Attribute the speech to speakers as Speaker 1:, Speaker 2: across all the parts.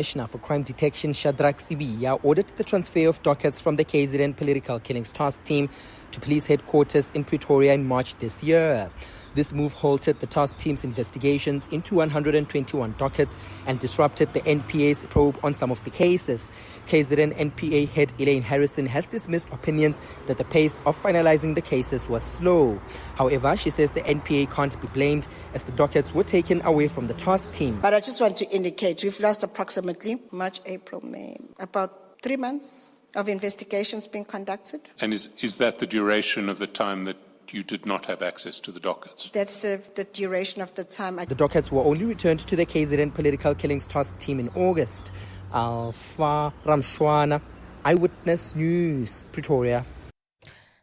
Speaker 1: Commissioner for Crime Detection Shadrach Sibiya ordered the transfer of dockets from the KZN Political Killings Task Team to police headquarters in Pretoria in March this year. This move halted the task team's investigations into 121 dockets and disrupted the NPA's probe on some of the cases. KZN NPA head Elaine Harrison has dismissed opinions that the pace of finalizing the cases was slow. However, she says the NPA can't be blamed as the dockets were taken away from the task team.
Speaker 2: But I just want to indicate we've lost approximately March, April, May, about 3 months of investigations being conducted.
Speaker 3: And is that the duration of the time that you did not have access to the dockets?
Speaker 2: That's the duration of the time.
Speaker 1: The dockets were only returned to the KZN Political Killings Task Team in August. Alpha Ramshwana, Eyewitness News, Pretoria.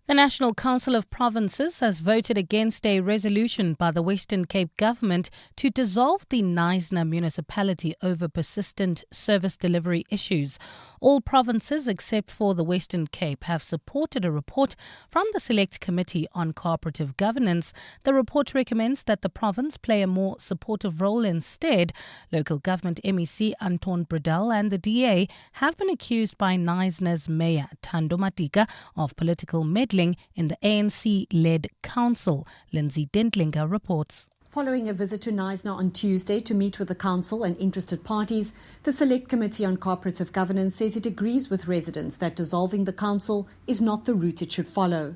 Speaker 4: The National Council of Provinces has voted against a resolution by the Western Cape government to dissolve the Knysna municipality over persistent service delivery issues. All provinces except for the Western Cape have supported a report from the Select Committee on Cooperative Governance. The report recommends that the province play a more supportive role instead. Local government MEC Anton Bredel and the DA have been accused by Knysna's mayor Thando Matika of political meddling in the ANC-led council. Lindsay Dentlinger reports.
Speaker 5: Following a visit to Knysna on Tuesday to meet with the council and interested parties, the Select Committee on Cooperative Governance says it agrees with residents that dissolving the council is not the route it should follow.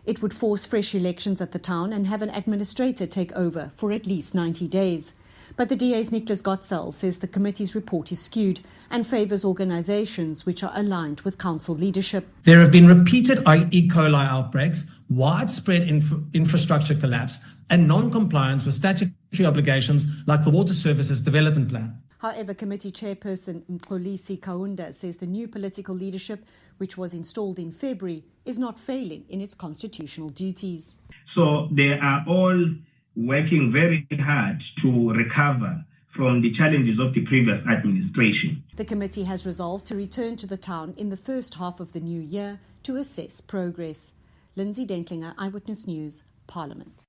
Speaker 5: It would force fresh elections at the town and have an administrator take over for at least 90 days. But the DA's Nicholas Gotzel says the committee's report is skewed and favours organisations which are aligned with council leadership.
Speaker 6: There have been repeated E. coli outbreaks, widespread infrastructure collapse and non-compliance with statutory obligations like the Water Services Development Plan.
Speaker 5: However, committee chairperson Mxolisi Kaunda says the new political leadership, which was installed in February, is not failing in its constitutional duties.
Speaker 7: So they are all working very hard to recover from the challenges of the previous administration.
Speaker 5: The committee has resolved to return to the town in the first half of the new year to assess progress. Lindsay Dentlinger, Eyewitness News, Parliament.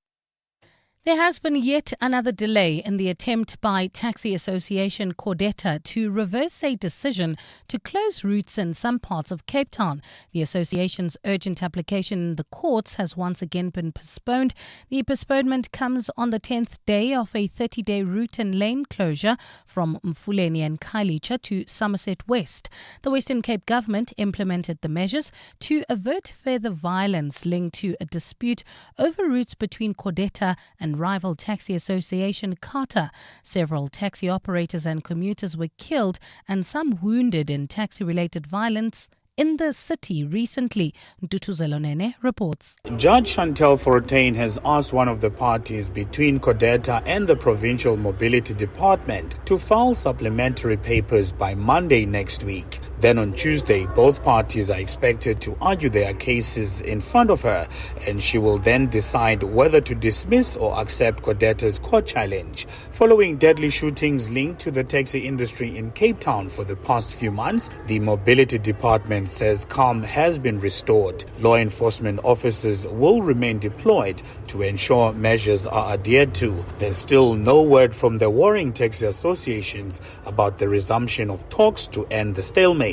Speaker 4: There has been yet another delay in the attempt by taxi association Cordetta to reverse a decision to close routes in some parts of Cape Town. The association's urgent application in the courts has once again been postponed. The postponement comes on the 10th day of a 30-day route and lane closure from Mfuleni and Khayelitsha to Somerset West. The Western Cape government implemented the measures to avert further violence linked to a dispute over routes between Cordetta and rival taxi association Carter. Several taxi operators and commuters were killed and some wounded in taxi-related violence in the city recently. Ndutuzelo Nene reports.
Speaker 8: Judge Chantel Fortain has asked one of the parties between Cordetta and the Provincial Mobility Department to file supplementary papers by Monday next week. Then on Tuesday, both parties are expected to argue their cases in front of her, and she will then decide whether to dismiss or accept Cordetta's court challenge. Following deadly shootings linked to the taxi industry in Cape Town for the past few months, the Mobility Department says calm has been restored. Law enforcement officers will remain deployed to ensure measures are adhered to. There's still no word from the warring taxi associations about the resumption of talks to end the stalemate.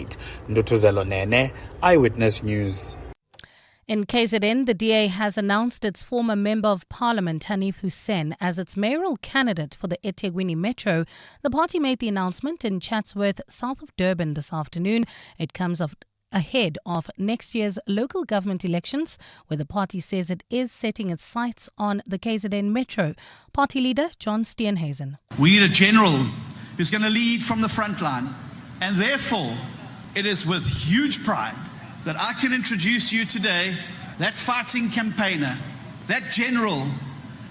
Speaker 8: Ndutuzelo Nene, Eyewitness News.
Speaker 4: In KZN, the DA has announced its former Member of Parliament, Hanif Hussein, as its mayoral candidate for the Ethekwini Metro. The party made the announcement in Chatsworth, south of Durban this afternoon. It comes ahead of next year's local government elections, where the party says it is setting its sights on the KZN Metro. Party leader John Steenhuisen.
Speaker 9: We need a general who's going to lead from the front line, and therefore it is with huge pride that I can introduce you today that fighting campaigner, that general,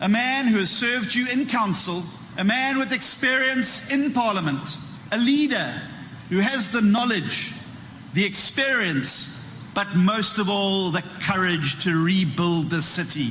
Speaker 9: a man who has served you in council, a man with experience in parliament, a leader who has the knowledge, the experience, but most of all, the courage to rebuild the city.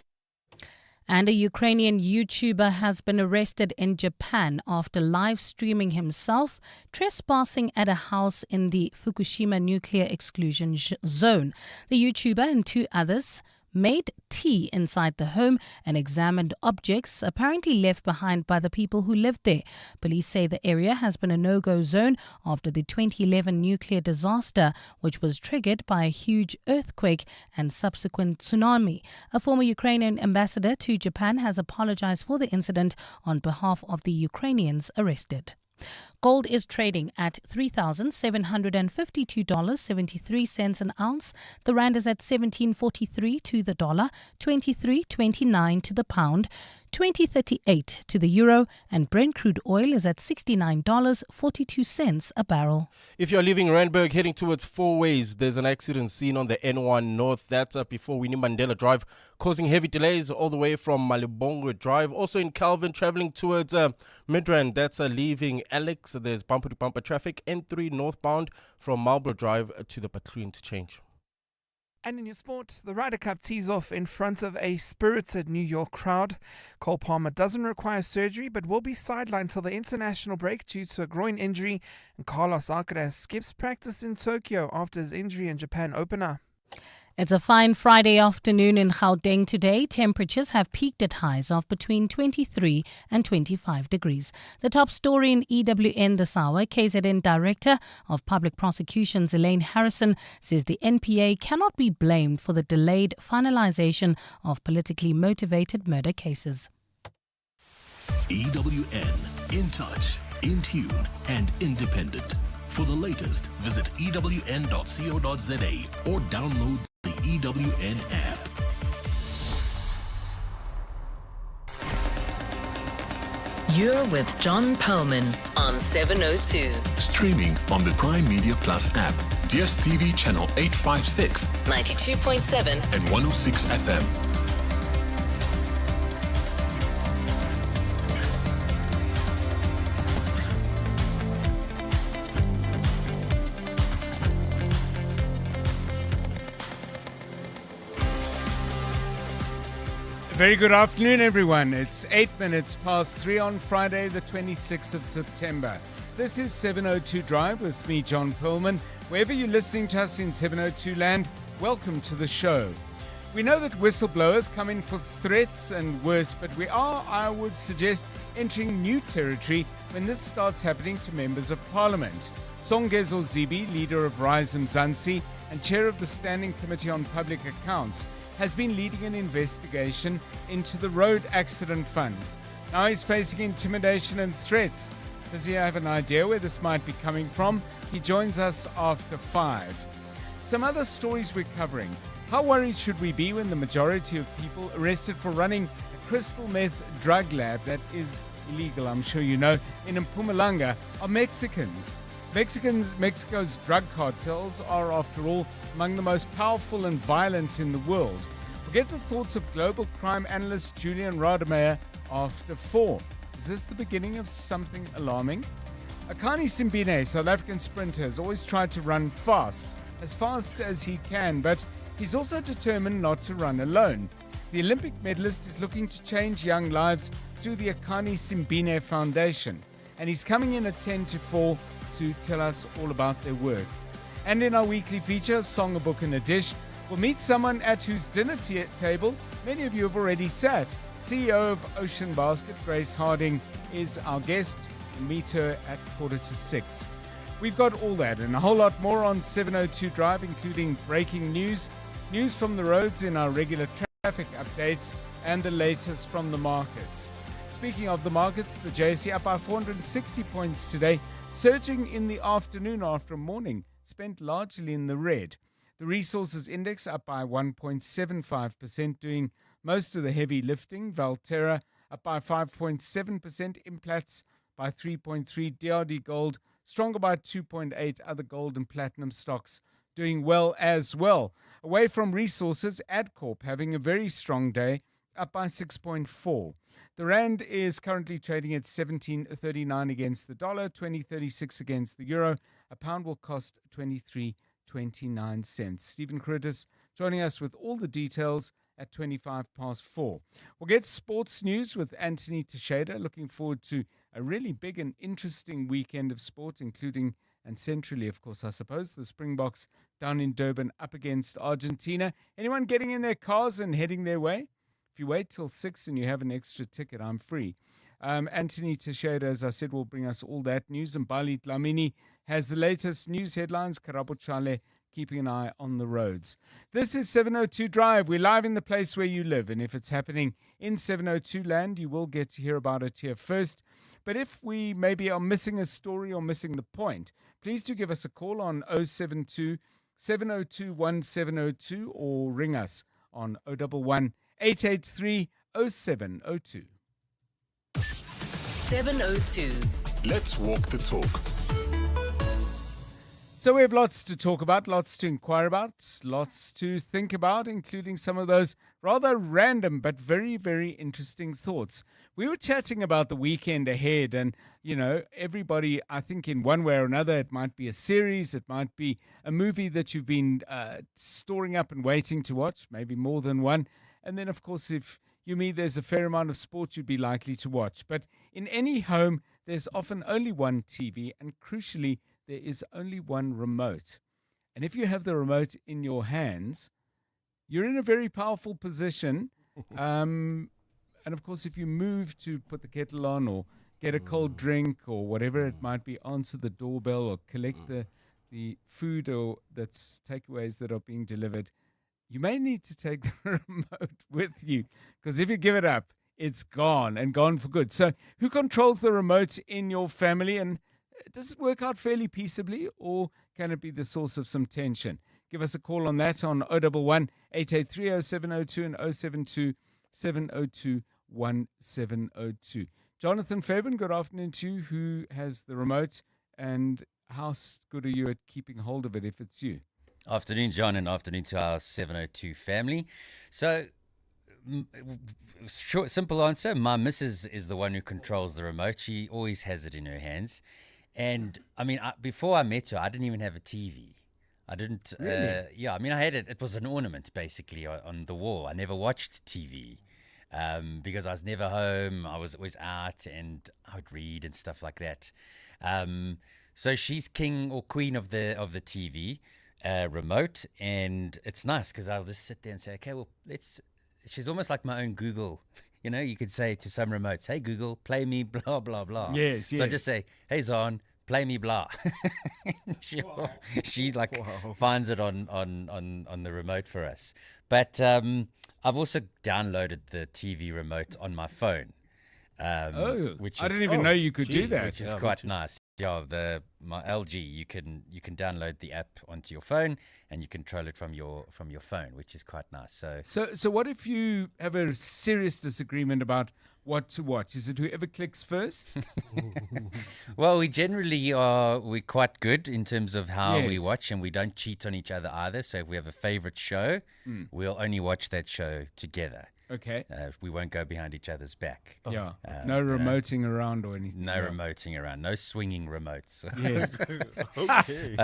Speaker 4: And a Ukrainian YouTuber has been arrested in Japan after live streaming himself trespassing at a house in the Fukushima nuclear exclusion zone. The YouTuber and two others made tea inside the home and examined objects apparently left behind by the people who lived there. Police say the area has been a no-go zone after the 2011 nuclear disaster, which was triggered by a huge earthquake and subsequent tsunami. A former Ukrainian ambassador to Japan has apologized for the incident on behalf of the Ukrainians arrested. Gold is trading at $3,752.73 an ounce. The rand is at 17.43 to the dollar, 23.29 to the pound, 20.38 to the euro, and Brent crude oil is at $69.42 a barrel.
Speaker 10: If you're leaving Randburg heading towards Four Ways, there's an accident seen on the N1 North. That's up before Winnie Mandela Drive, causing heavy delays all the way from Malibongwe Drive. Also in Calvin, traveling towards Midrand, that's leaving Alex. There's bumper-to-bumper traffic. N3 northbound from Marlborough Drive to the Patlu interchange.
Speaker 11: And in your sport, the Ryder Cup tees off in front of a spirited New York crowd. Cole Palmer doesn't require surgery but will be sidelined till the international break due to a groin injury. And Carlos Alcaraz skips practice in Tokyo after his injury in Japan opener.
Speaker 4: It's a fine Friday afternoon in Gauteng today. Temperatures have peaked at highs of between 23 and 25 degrees. The top story in EWN this hour, KZN Director of Public Prosecutions Elaine Harrison says the NPA cannot be blamed for the delayed finalization of politically motivated murder cases.
Speaker 12: EWN, in touch, in tune and independent. For the latest, visit ewn.co.za or download the EWN app.
Speaker 13: You're with John Perlman on 702.
Speaker 12: Streaming on the Prime Media Plus app, DSTV channel 856,
Speaker 13: 92.7
Speaker 12: and 106 FM.
Speaker 14: Very good afternoon, everyone. It's 8 minutes past 3 on Friday, the 26th of September. This is 702 Drive with me, John Perlman. Wherever you're listening to us in 702 land, welcome to the show. We know that whistleblowers come in for threats and worse, but we are, I would suggest, entering new territory when this starts happening to members of parliament. Songezo Zibi, leader of Rise Mzansi and chair of the Standing Committee on Public Accounts, has been leading an investigation into the Road Accident Fund. Now he's facing intimidation and threats. Does he have an idea where this might be coming from? He joins us after 5. Some other stories we're covering. How worried should we be when the majority of people arrested for running a crystal meth drug lab that is illegal, I'm sure you know, in Mpumalanga are Mexicans? Mexico's drug cartels are, after all, among the most powerful and violent in the world. We'll get the thoughts of global crime analyst Julian Rademeyer after 4. Is this the beginning of something alarming? Akani Simbine, South African sprinter, has always tried to run fast as he can, but he's also determined not to run alone. The Olympic medalist is looking to change young lives through the Akani Simbine Foundation, and he's coming in at 10 to 4 to tell us all about their work. And in our weekly feature, Song, a Book and a Dish, we'll meet someone at whose dinner table many of you have already sat. CEO of Ocean Basket, Grace Harding, is our guest. We'll meet her at 5:45. We've got all that and a whole lot more on 702 Drive, including breaking news from the roads in our regular traffic updates, and the latest from the markets. Speaking of the markets, the JSE up by 460 points today, surging in the afternoon after a morning spent largely in the red. The resources index up by 1.75%, doing most of the heavy lifting. Valterra up by 5.7%, Implats by 3.3%, DRD Gold stronger by 2.8%, other gold and platinum stocks doing well as well. Away from resources, Adcorp having a very strong day, up by 6.4%. The rand is currently trading at 17.39 against the dollar, 20.36 against the euro. A pound will cost 23.29. Stephen Curtis joining us with all the details at 4:25. We'll get sports news with Anthony Teixeira. Looking forward to a really big and interesting weekend of sport, including And centrally, of course, I suppose, the Springboks down in Durban up against Argentina. Anyone getting in their cars and heading their way? If you wait till 6 and you have an extra ticket, I'm free. Anthony Teixeira, as I said, will bring us all that news. And Bali Dlamini has the latest news headlines. Karabo Chale keeping an eye on the roads. This is 702 Drive. We're live in the place where you live. And if it's happening in 702 land, you will get to hear about it here first. But if we maybe are missing a story or missing the point, please do give us a call on 072 702 1702 or ring us on 011 883 0702.
Speaker 13: 702.
Speaker 12: Let's walk the talk.
Speaker 14: So we have lots to talk about, lots to inquire about, lots to think about, including some of those rather random but very, very interesting thoughts. We were chatting about the weekend ahead and, you know, everybody, I think in one way or another, it might be a series, it might be a movie that you've been storing up and waiting to watch, maybe more than one. And then, of course, if you mean there's a fair amount of sport you'd be likely to watch. But in any home, there's often only one TV and crucially, there is only one remote. And if you have the remote in your hands, you're in a very powerful position. And of course, if you move to put the kettle on or get a cold drink or whatever it might be, answer the doorbell or collect the food or that's takeaways that are being delivered, you may need to take the remote with you. Because if you give it up, it's gone and gone for good. So who controls the remote in your family, and does it work out fairly peaceably, or can it be the source of some tension? Give us a call on that on 011 883 0702 and 072 702 1702. Jonathan Fairbairn, good afternoon to you. Who has the remote, and how good are you at keeping hold of it if it's you?
Speaker 15: Afternoon, John, and afternoon to our 702 family. So, short, simple answer, my missus is the one who controls the remote. She always has it in her hands. And, I mean, before I met her, I didn't even have a TV. I didn't,
Speaker 14: Really?
Speaker 15: I mean, I had it. It was an ornament, basically, on the wall. I never watched TV because I was never home. I was always out, and I would read and stuff like that. So she's king or queen of the TV remote, and it's nice because I'll just sit there and say, okay, well, she's almost like my own Google. You know, you could say to some remotes, hey, Google, play me blah, blah, blah.
Speaker 14: Yes,
Speaker 15: So I just say, hey, Zon, play me blah. She finds it on the remote for us. But I've also downloaded the TV remote on my phone. Which
Speaker 14: I
Speaker 15: is,
Speaker 14: didn't even know you could do that.
Speaker 15: Which is quite nice. Yeah, my LG, you can download the app onto your phone and you control it from your phone, which is quite nice.
Speaker 14: So what if you have a serious disagreement about what to watch? Is it whoever clicks first?
Speaker 15: Well, we're quite good in terms of how we
Speaker 14: Yes.
Speaker 15: watch, and we don't cheat on each other either. So if we have a favorite show, we'll only watch that show together.
Speaker 14: Okay.
Speaker 15: We won't go behind each other's back.
Speaker 14: Yeah. No remoting around or anything.
Speaker 15: No remoting around. No swinging remotes.
Speaker 14: Yes.
Speaker 15: Okay.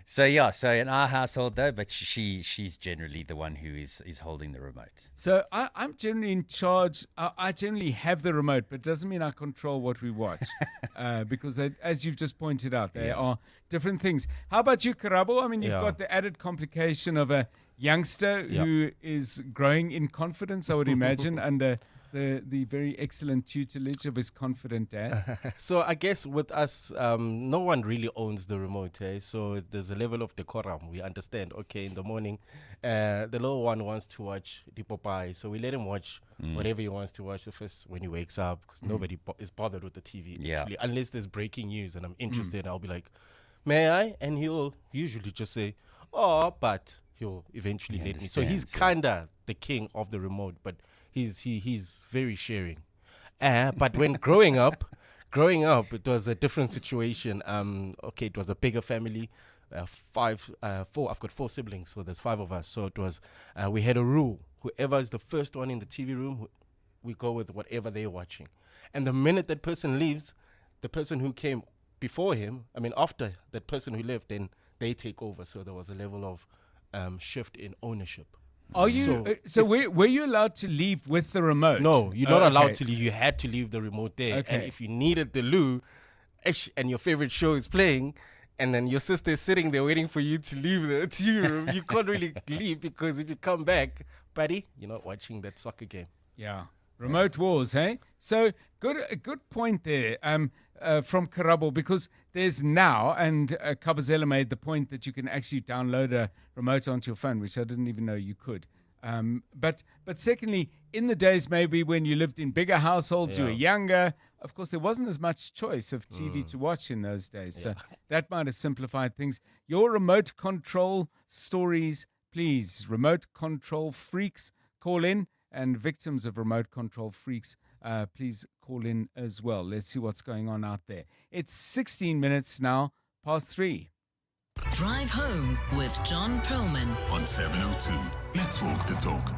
Speaker 15: So in our household though, but she's generally the one who is holding the remote.
Speaker 14: So I'm generally in charge. I generally have the remote, but it doesn't mean I control what we watch. Because as you've just pointed out, there are different things. How about you, Karabo? I mean, you've got the added complication of a youngster who is growing in confidence, I would imagine, under the very excellent tutelage of his confident dad.
Speaker 10: So I guess with us, no one really owns the remote. So there's a level of decorum. We understand, okay, in the morning, the little one wants to watch the Popeye. So we let him watch whatever he wants to watch the first when he wakes up, because nobody is bothered with the TV, actually, unless there's breaking news and I'm interested. I'll be like, may I? And he'll usually just say, oh, but he'll eventually let me. So he's kind of the king of the remote, but he's very sharing. But when growing up, it was a different situation. Okay, it was a bigger family, 4. I've got 4 siblings, so there's 5 of us. So it was, we had a rule: whoever is the first one in the TV room, we go with whatever they're watching. And the minute that person leaves, the person who came before him, after that person who left, then they take over. So there was a level of shift in ownership.
Speaker 14: Are you? Were you allowed to leave with the remote?
Speaker 10: No, you're not allowed to leave. You had to leave the remote there.
Speaker 14: Okay.
Speaker 10: And if you needed the loo, and your favorite show is playing, and then your sister is sitting there waiting for you to leave the TV room. You can't really leave because if you come back, buddy, you're not watching that soccer game.
Speaker 14: Yeah. Remote wars, hey? So a good point there from Culpable, because there's now, and Kabazela made the point that you can actually download a remote onto your phone, which I didn't even know you could. But secondly, in the days maybe when you lived in bigger households, you were younger, of course there wasn't as much choice of TV to watch in those days. So that might have simplified things. Your remote control stories, please. Remote control freaks, call in. And victims of remote control freaks, please call in as well. Let's see what's going on out there. It's 16 minutes now past 3.
Speaker 13: Drive home with John Perlman
Speaker 12: on 702. Let's walk the talk.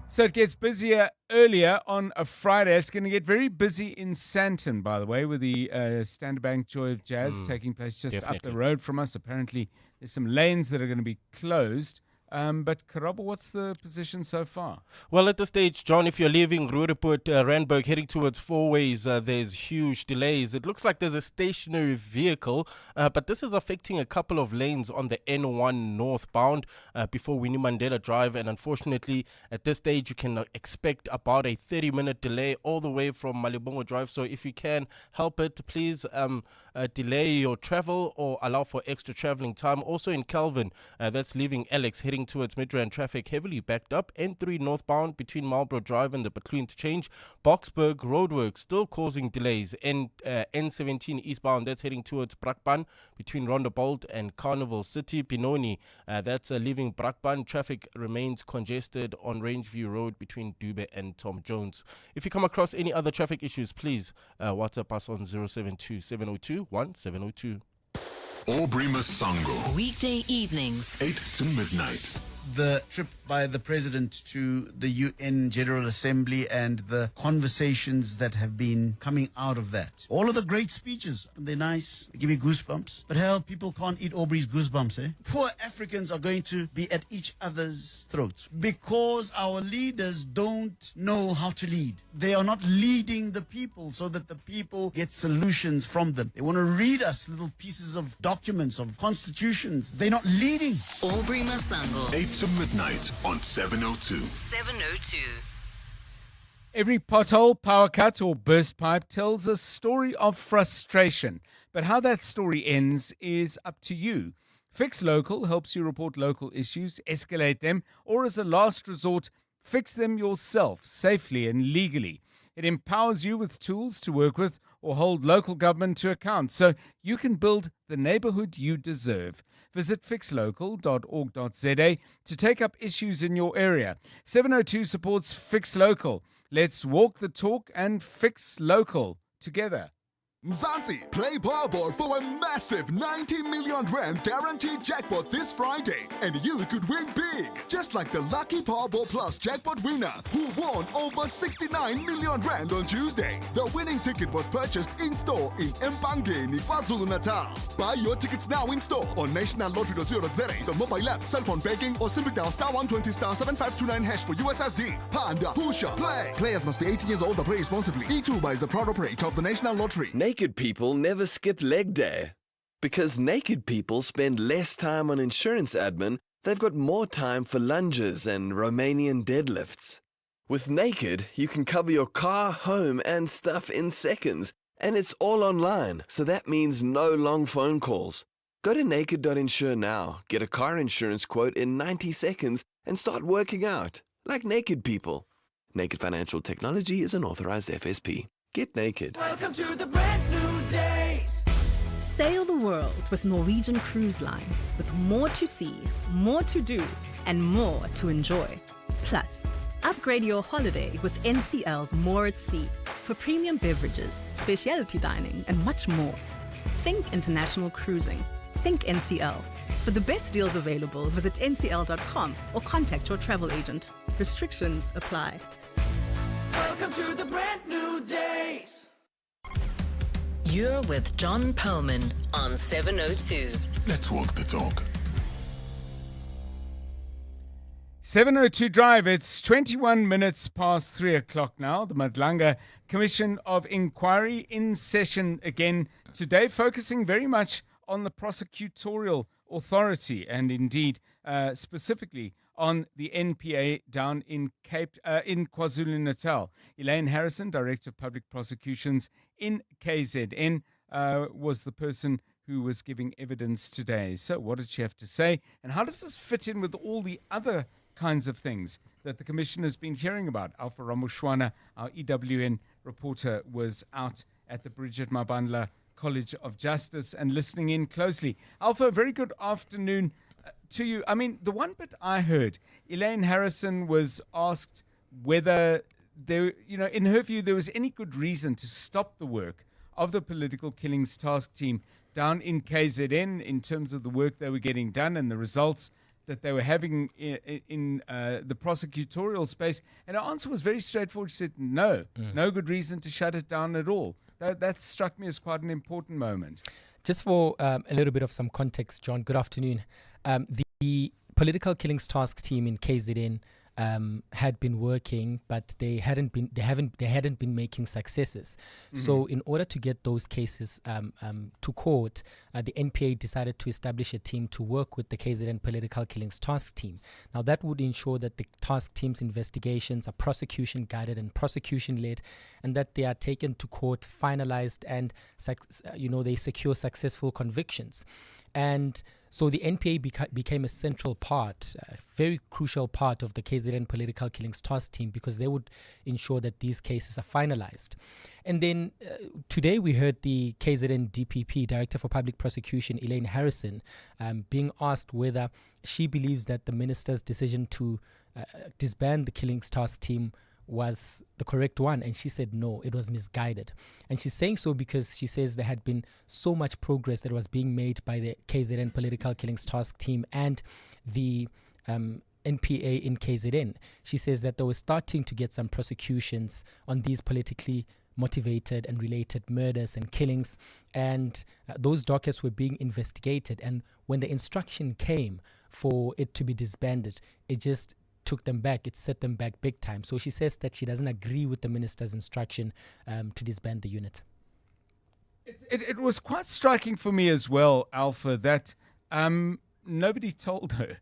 Speaker 14: So it gets busier earlier on a Friday. It's going to get very busy in Sandton, by the way, with the Standard Bank Joy of Jazz taking place just up the road from us. Apparently, there's some lanes that are going to be closed. But Culpable, what's the position so far?
Speaker 10: Well, at this stage, John, if you're leaving Ruriput, Randburg, heading towards Four Ways, there's huge delays. It looks like there's a stationary vehicle, but this is affecting a couple of lanes on the N1 northbound before Winnie Mandela Drive. And unfortunately, at this stage, you can expect about a 30-minute delay all the way from Malibongo Drive. So if you can help it, please delay your travel or allow for extra traveling time. Also in Calvin, that's leaving Alex, heading towards Midrand, traffic heavily backed up. N3 northbound between Marlborough Drive and the Butlu interchange. Boksburg roadwork still causing delays. N17 eastbound, that's heading towards Brakpan between Rondebold and Carnival City. Pinoni, that's leaving Brakpan. Traffic remains congested on Rangeview Road between Dube and Tom Jones. If you come across any other traffic issues, please WhatsApp us on 072 702 1702.
Speaker 12: Aubrey Masango.
Speaker 13: Weekday evenings,
Speaker 12: 8 to midnight.
Speaker 16: The trip by the president to the UN General Assembly and the conversations that have been coming out of that. All of the great speeches, they're nice, they give me goosebumps. But hell, people can't eat Aubrey's goosebumps, eh? Poor Africans are going to be at each other's throats because our leaders don't know how to lead. They are not leading the people so that the people get solutions from them. They want to read us little pieces of documents, of constitutions. They're not leading.
Speaker 13: Aubrey Masango.
Speaker 12: 8 to midnight on 702.
Speaker 13: 702.
Speaker 14: Every pothole, power cut or burst pipe tells a story of frustration. But how that story ends is up to you. Fix Local helps you report local issues, escalate them, or as a last resort, fix them yourself safely and legally. It empowers you with tools to work with or hold local government to account so you can build the neighborhood you deserve. Visit fixlocal.org.za to take up issues in your area. 702 supports Fix Local. Let's walk the talk and fix local together.
Speaker 17: Mzansi, play Powerball for a massive 90 million rand guaranteed jackpot this Friday, and you could win big, just like the lucky Powerball Plus jackpot winner who won over 69 million rand on Tuesday. The winning ticket was purchased in-store in Mpangeni, KwaZulu-Natal. Buy your tickets now in-store on nationallottery.co.za, the mobile app, cell phone banking, or simply dial *120 *7529# for USSD. Panda, Pusha, play. Players must be 18 years old or play responsibly. E2 is the proud operator of the National Lottery.
Speaker 18: Naked people never skip leg day. Because naked people spend less time on insurance admin, they've got more time for lunges and Romanian deadlifts. With Naked, you can cover your car, home, and stuff in seconds. And it's all online, so that means no long phone calls. Go to naked.insure now, get a car insurance quote in 90 seconds, and start working out. Like naked people. Naked Financial Technology is an authorized FSP. Get naked.
Speaker 19: Welcome to the brand new days.
Speaker 20: Sail the world with Norwegian Cruise Line. With more to see, more to do, and more to enjoy. Plus, upgrade your holiday with NCL's More at Sea for premium beverages, specialty dining, and much more. Think international cruising. Think NCL. For the best deals available, visit ncl.com or contact your travel agent. Restrictions apply.
Speaker 19: Welcome to the brand new days.
Speaker 13: You're with John Perlman on 702.
Speaker 12: Let's walk the talk.
Speaker 14: 702 Drive, it's 21 minutes past 3 o'clock now. The Madlanga Commission of Inquiry in session again today, focusing very much on the prosecutorial authority and indeed specifically on the NPA down in KwaZulu-Natal. Elaine Harrison, Director of Public Prosecutions in KZN, was the person who was giving evidence today. So what did she have to say? And how does this fit in with all the other kinds of things that the Commission has been hearing about? Alpha Ramushwana, our EWN reporter, was out at the Bridget Mabandla College of Justice and listening in closely. Alpha, very good afternoon to you. I mean, the one bit I heard, Elaine Harrison was asked whether there, in her view, there was any good reason to stop the work of the Political Killings Task Team down in KZN in terms of the work they were getting done and the results that they were having in the prosecutorial space. And her answer was very straightforward. She said, no good reason to shut it down at all. That struck me as quite an important moment.
Speaker 1: Just for a little bit of some context, John, good afternoon. The Political Killings Task Team in KZN had been working, but they hadn't been making successes. Mm-hmm. So in order to get those cases to court, the NPA decided to establish a team to work with the KZN Political Killings Task Team. Now that would ensure that the task team's investigations are prosecution guided and prosecution led, and that they are taken to court, finalized, and they secure successful convictions. And so the NPA became a central part, a very crucial part of the KZN Political Killings Task Team, because they would ensure that these cases are finalized. And then today we heard the KZN DPP, Director for Public Prosecution, Elaine Harrison, being asked whether she believes that the minister's decision to disband the Killings Task Team was the correct one, and she said no, it was misguided. And she's saying so because she says there had been so much progress that was being made by the KZN Political Killings Task Team and the NPA in KZN. She says that they were starting to get some prosecutions on these politically motivated and related murders and killings, and those dockets were being investigated. And when the instruction came for it to be disbanded, it just took them back. It set them back big time. So she says that she doesn't agree with the minister's instruction to disband the unit.
Speaker 14: It was quite striking for me as well, Alpha, that nobody told her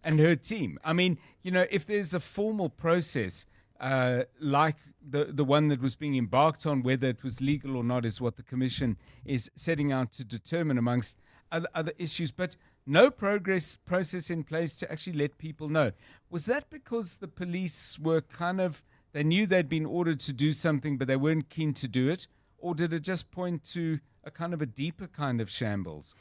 Speaker 14: and her team. I mean, if there's a formal process like the one that was being embarked on, whether it was legal or not is what the Commission is setting out to determine amongst other issues. But no process in place to actually let people know. Was that because the police were they knew they'd been ordered to do something, but they weren't keen to do it? Or did it just point to a deeper kind of shambles?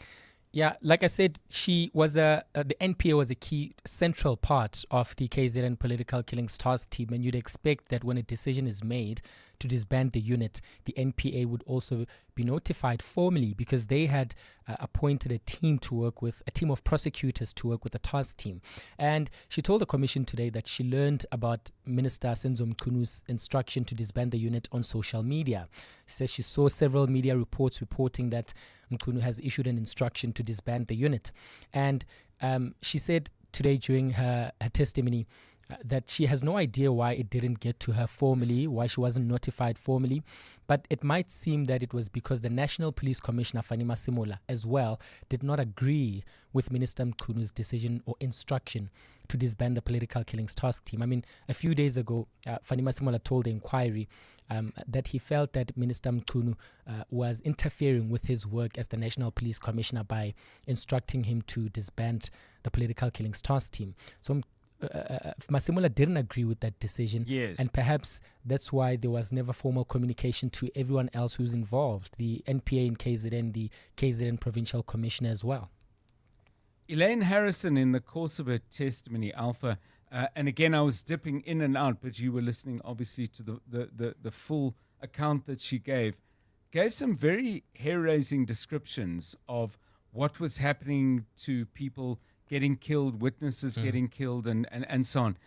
Speaker 1: Yeah, like I said, she was the NPA was a key central part of the KZN Political Killings Task Team, and you'd expect that when a decision is made to disband the unit, the NPA would also be notified formally, because they had appointed a team of prosecutors to work with the task team. And she told the Commission today that she learned about Minister Senzo Mkunu's instruction to disband the unit on social media. She says she saw several media reports reporting that Mkunu has issued an instruction to disband the unit. And she said today during her testimony that she has no idea why it didn't get to her formally, why she wasn't notified formally. But it might seem that it was because the National Police Commissioner, Fani Masemola, as well, did not agree with Minister Mkunu's decision or instruction to disband the Political Killings Task Team. I mean, a few days ago, Fani Masemola told the inquiry that he felt that Minister Mkunu was interfering with his work as the National Police Commissioner by instructing him to disband the Political Killings Task Team. So Masemola didn't agree with that decision.
Speaker 14: Yes.
Speaker 1: And perhaps that's why there was never formal communication to everyone else who's involved, the NPA in KZN, the KZN Provincial Commissioner as well.
Speaker 14: Elaine Harrison, in the course of her testimony, Alpha, and again I was dipping in and out, but you were listening obviously to the full account that she gave some very hair-raising descriptions of what was happening to people getting killed, witnesses getting killed, and so on.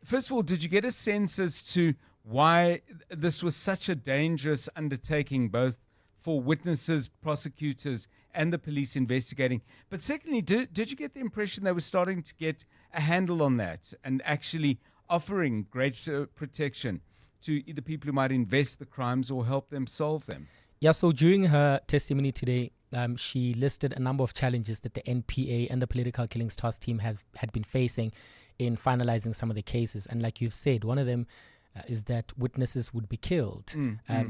Speaker 14: First of all, did you get a sense as to why this was such a dangerous undertaking, both for witnesses, prosecutors, and the police investigating? But secondly, did you get the impression they were starting to get a handle on that and actually offering greater protection to either people who might invest the crimes or help them solve them?
Speaker 1: Yeah, so during her testimony today, she listed a number of challenges that the NPA and the Political Killings Task Team had been facing in finalizing some of the cases. And like you've said, one of them is that witnesses would be killed.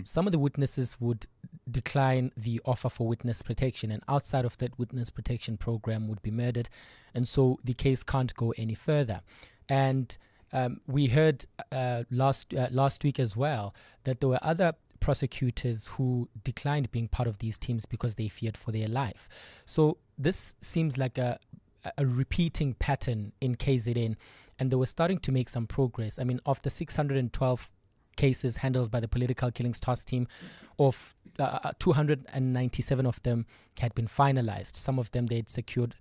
Speaker 1: Some of the witnesses would decline the offer for witness protection, and outside of that witness protection program would be murdered. And so the case can't go any further. And we heard last week as well that there were other prosecutors who declined being part of these teams because they feared for their life. So this seems like a repeating pattern in KZN, and they were starting to make some progress. I mean, of the 612 cases handled by the Political Killings Task Team, of 297 of them had been finalized. Some of them they'd secured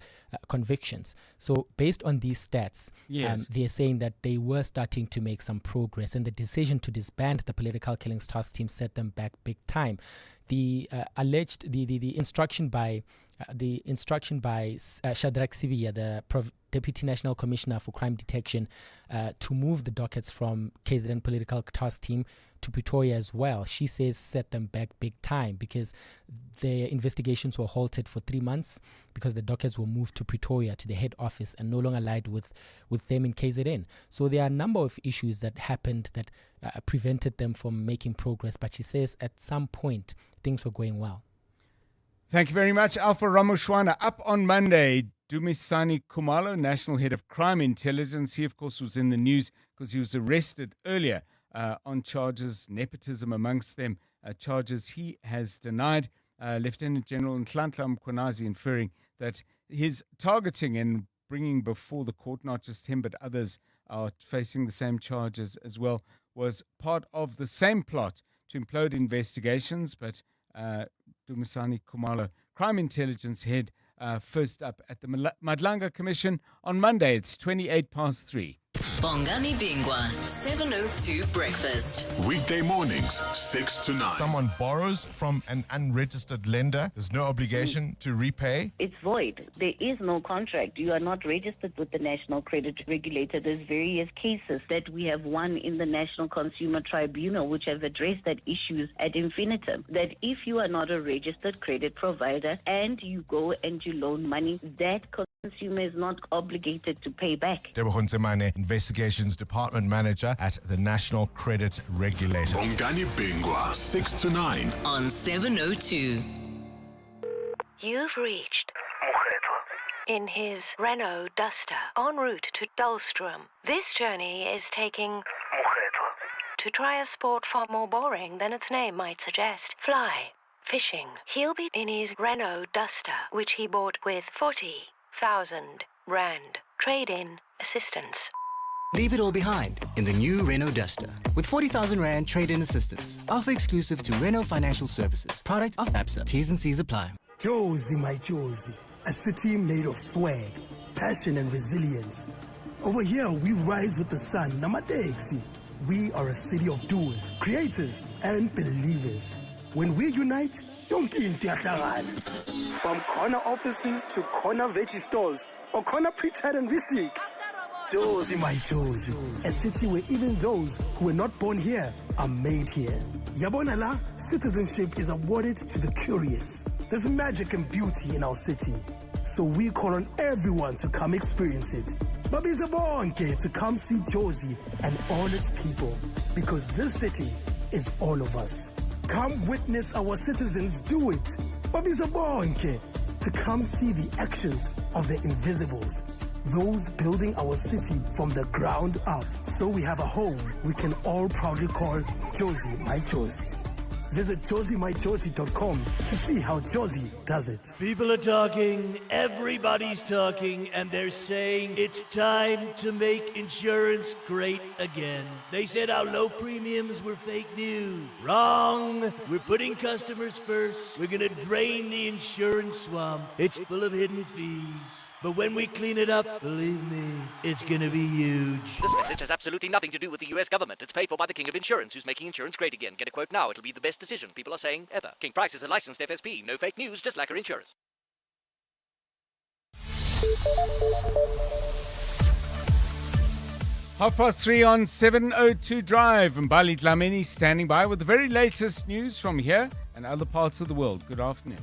Speaker 1: convictions. So based on these stats, they're saying that they were starting to make some progress, and the decision to disband the Political Killings Task Team set them back big time. The alleged the instruction by Shadrack Sibiya, the Deputy National Commissioner for Crime Detection, to move the dockets from KZN Political Task Team to Pretoria as well, she says set them back big time because their investigations were halted for 3 months because the dockets were moved to Pretoria, to the head office, and no longer lied with them in KZN. So there are a number of issues that happened that prevented them from making progress, but she says at some point things were going well.
Speaker 14: Thank you very much, Alpha Ramoshwana. Up on Monday, Dumisani Khumalo, National Head of Crime Intelligence, he of course was in the news because he was arrested earlier on charges, nepotism amongst them, charges he has denied. Lieutenant General Nhlanhla Mkhwanazi inferring that his targeting and bringing before the court, not just him but others are facing the same charges as well, was part of the same plot to implode investigations. But Dumisani Khumalo, Crime Intelligence Head, first up at the Madlanga Commission on Monday. It's 3:28.
Speaker 13: Bongani Bingwa, 702 Breakfast.
Speaker 21: Weekday mornings, 6 to 9.
Speaker 22: Someone borrows from an unregistered lender. There's no obligation to repay.
Speaker 23: It's void. There is no contract. You are not registered with the National Credit Regulator. There's various cases that we have won in the National Consumer Tribunal which have addressed that issues ad infinitum. That if you are not a registered credit provider and you go and you loan money, that consumer is not obligated to pay back.
Speaker 22: Debohon Semane, Investigations Department Manager at the National Credit Regulator.
Speaker 21: Bongani Bingwa, 6 to 9.
Speaker 13: On 702.
Speaker 24: You've reached in his Renault Duster en route to Dullstrom. This journey is taking to try a sport far more boring than its name might suggest. Fly. Fishing. He'll be in his Renault Duster, which he bought with 40,000 Rand trade-in assistance.
Speaker 25: Leave it all behind in the new Renault Duster with 40,000 Rand trade-in assistance. Offer exclusive to Renault Financial Services. Product of ABSA. T's and C's apply.
Speaker 26: Josie, my Josie. A city made of swag, passion and resilience. Over here, we rise with the sun. Namateksi. We are a city of doers, creators and believers. When we unite, yonke into iyahlangana. From corner offices to corner veggie stalls or corner pre-chat and receipt. Josie, my Josie. A city where even those who were not born here are made here. Yabona la, citizenship is awarded to the curious. There's magic and beauty in our city. So we call on everyone to come experience it. Babiza bonke to come see Josie and all its people. Because this city is all of us. Come witness our citizens do it. Babiza bonke to come see the actions of the invisibles. Those building our city from the ground up. So we have a home we can all proudly call Josie, my Josie. Visit josiemyjosie.com to see how Josie does it.
Speaker 27: People are talking, everybody's talking, and they're saying it's time to make insurance great again. They said our low premiums were fake news. Wrong. We're putting customers first. We're going to drain the insurance swamp. It's full of hidden fees. But when we clean it up, believe me, it's going to be huge.
Speaker 28: This message has absolutely nothing to do with the US government. It's paid for by the King of Insurance, who's making insurance great again. Get a quote now. It'll be the best decision people are saying ever. King Price is a licensed FSP. No fake news, just lacquer insurance.
Speaker 14: Half past 3 on 702 Drive. Mbali Dlamini standing by with the very latest news from here and other parts of the world. Good afternoon.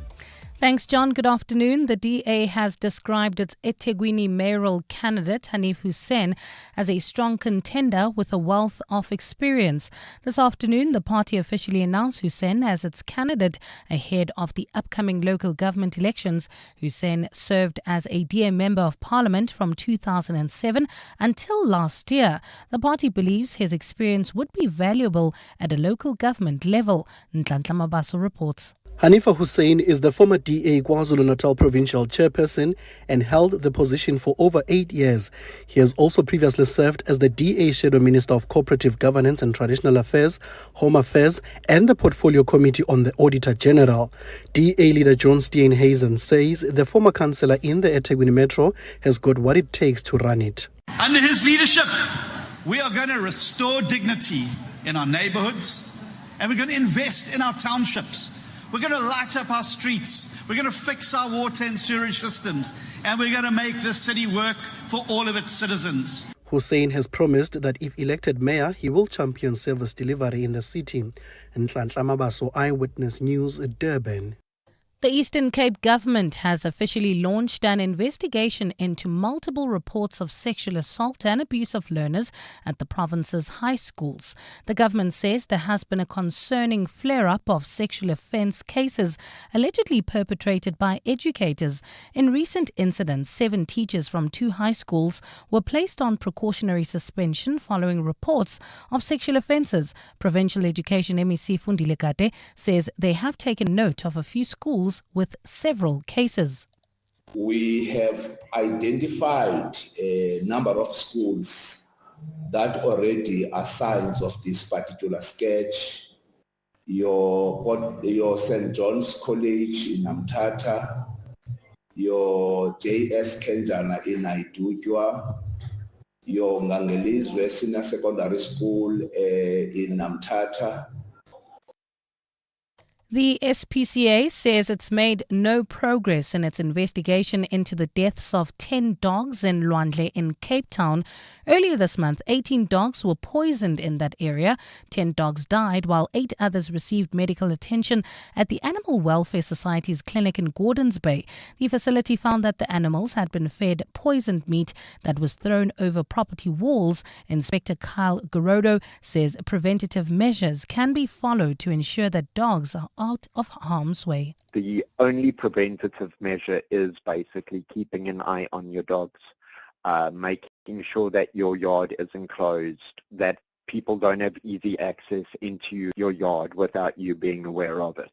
Speaker 4: Thanks, John. Good afternoon. The DA has described its Ethekwini mayoral candidate, Hanif Hussein, as a strong contender with a wealth of experience. This afternoon, the party officially announced Hussein as its candidate ahead of the upcoming local government elections. Hussein served as a DA member of parliament from 2007 until last year. The party believes his experience would be valuable at a local government level. Nhlanhla Mabaso reports.
Speaker 2: Hanifa Hussein is the former DA KwaZulu-Natal provincial chairperson and held the position for over 8 years. He has also previously served as the DA Shadow Minister of Cooperative Governance and Traditional Affairs, Home Affairs, and the Portfolio Committee on the Auditor General. DA leader John Steenhuisen says the former councillor in the Ethekwini Metro has got what it takes to run it.
Speaker 3: Under his leadership, we are going to restore dignity in our neighborhoods, and we're going to invest in our townships. We're going to light up our streets. We're going to fix our water and sewage systems. And we're going to make this city work for all of its citizens.
Speaker 2: Hussein has promised that if elected mayor, he will champion service delivery in the city. Nhlanhla Mabaso, Eyewitness News, Durban.
Speaker 4: The Eastern Cape government has officially launched an investigation into multiple reports of sexual assault and abuse of learners at the province's high schools. The government says there has been a concerning flare-up of sexual offence cases allegedly perpetrated by educators. In recent incidents, 7 teachers from 2 high schools were placed on precautionary suspension following reports of sexual offences. Provincial Education MEC Fundile Kate says they have taken note of a few schools with several cases.
Speaker 5: We have identified a number of schools that already are signs of this particular sketch. Your St. John's College in Namtata, your J.S. Kenjana in Naidujwa, your Ngangelizwe Senior Secondary School in Namtata.
Speaker 4: The SPCA says it's made no progress in its investigation into the deaths of 10 dogs in Lwandle in Cape Town. Earlier this month, 18 dogs were poisoned in that area. 10 dogs died while 8 others received medical attention at the Animal Welfare Society's clinic in Gordons Bay. The facility found that the animals had been fed poisoned meat that was thrown over property walls. Inspector Kyle Garodo says preventative measures can be followed to ensure that dogs are out of harm's way.
Speaker 6: The only preventative measure is basically keeping an eye on your dogs, making sure that your yard is enclosed, that people don't have easy access into your yard without you being aware of it.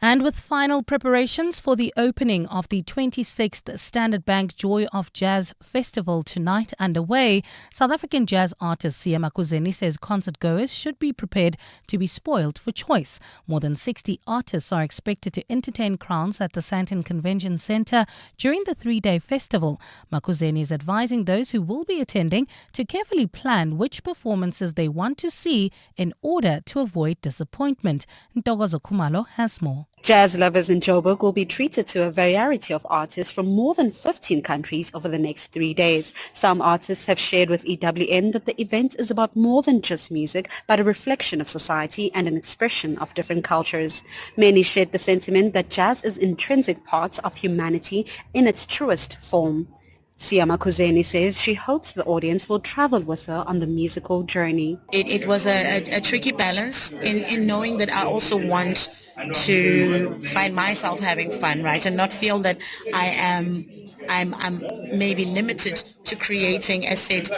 Speaker 4: And with final preparations for the opening of the 26th Standard Bank Joy of Jazz Festival tonight underway, South African jazz artist Sia Makuzeni says concert goers should be prepared to be spoiled for choice. More than 60 artists are expected to entertain crowds at the Sandton Convention Centre during the 3-day festival. Makuzeni is advising those who will be attending to carefully plan which performances they want to see in order to avoid disappointment. Ntokozo Khumalo has more.
Speaker 7: Jazz lovers in Joburg will be treated to a variety of artists from more than 15 countries over the next 3 days. Some artists have shared with EWN that the event is about more than just music, but a reflection of society and an expression of different cultures. Many shared the sentiment that jazz is intrinsic part of humanity in its truest form. Sia Makuzeni says she hopes the audience will travel with her on the musical journey.
Speaker 8: It was a tricky balance in knowing that I also want to find myself having fun, right, and not feel that I'm maybe limited to creating a set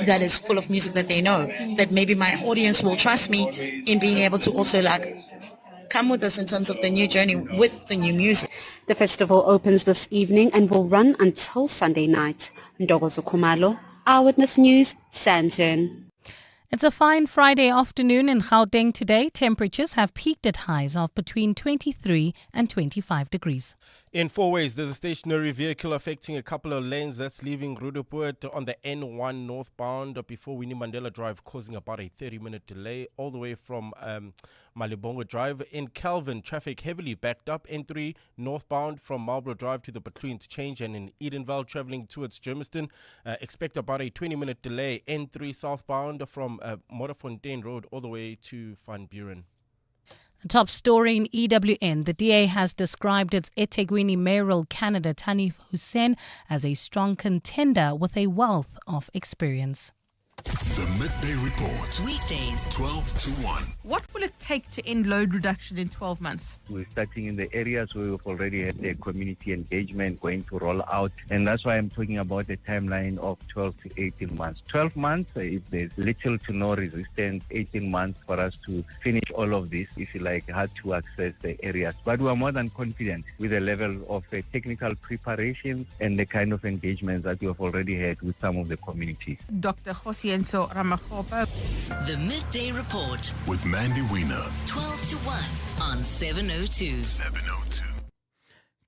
Speaker 8: that is full of music that they know. That maybe my audience will trust me in being able to also come with us in terms of the new journey with the new music.
Speaker 7: The festival opens this evening and will run until Sunday night. Ntokozo Khumalo, Eyewitness News, Sandton.
Speaker 4: It's a fine Friday afternoon in Gauteng today. Temperatures have peaked at highs of between 23 and 25 degrees.
Speaker 10: In Fourways, there's a stationary vehicle affecting a couple of lanes that's leaving Rudaport on the N1 northbound before Winnie Mandela Drive, causing about a 30-minute delay all the way from Malibongo Drive. In Calvin, traffic heavily backed up. N3 northbound from Marlborough Drive to the Batoon Interchange, and in Edenvale traveling towards Germiston, expect about a 20-minute delay. N3 southbound from Modderfontein Road all the way to Van Buren.
Speaker 4: A top story in EWN. The DA has described its Ethekwini mayoral candidate Hanif Hussein as a strong contender with a wealth of experience.
Speaker 21: The Midday Report.
Speaker 13: Weekdays
Speaker 21: 12 to 1.
Speaker 9: What will it take to end load reduction in 12 months?
Speaker 11: We're starting in the areas where we've already had the community engagement going to roll out. And that's why I'm talking about a timeline of 12 to 18 months. 12 months, if there's little to no resistance, 18 months for us to finish all of this, if you like, hard to access the areas. But we are more than confident with the level of technical preparations and the kind of engagements that we have already had with some of the communities.
Speaker 9: Dr. Songezo Zibi.
Speaker 13: The Midday Report
Speaker 21: With Mandy Wiener.
Speaker 13: 12 to 1 on 702.
Speaker 21: 702.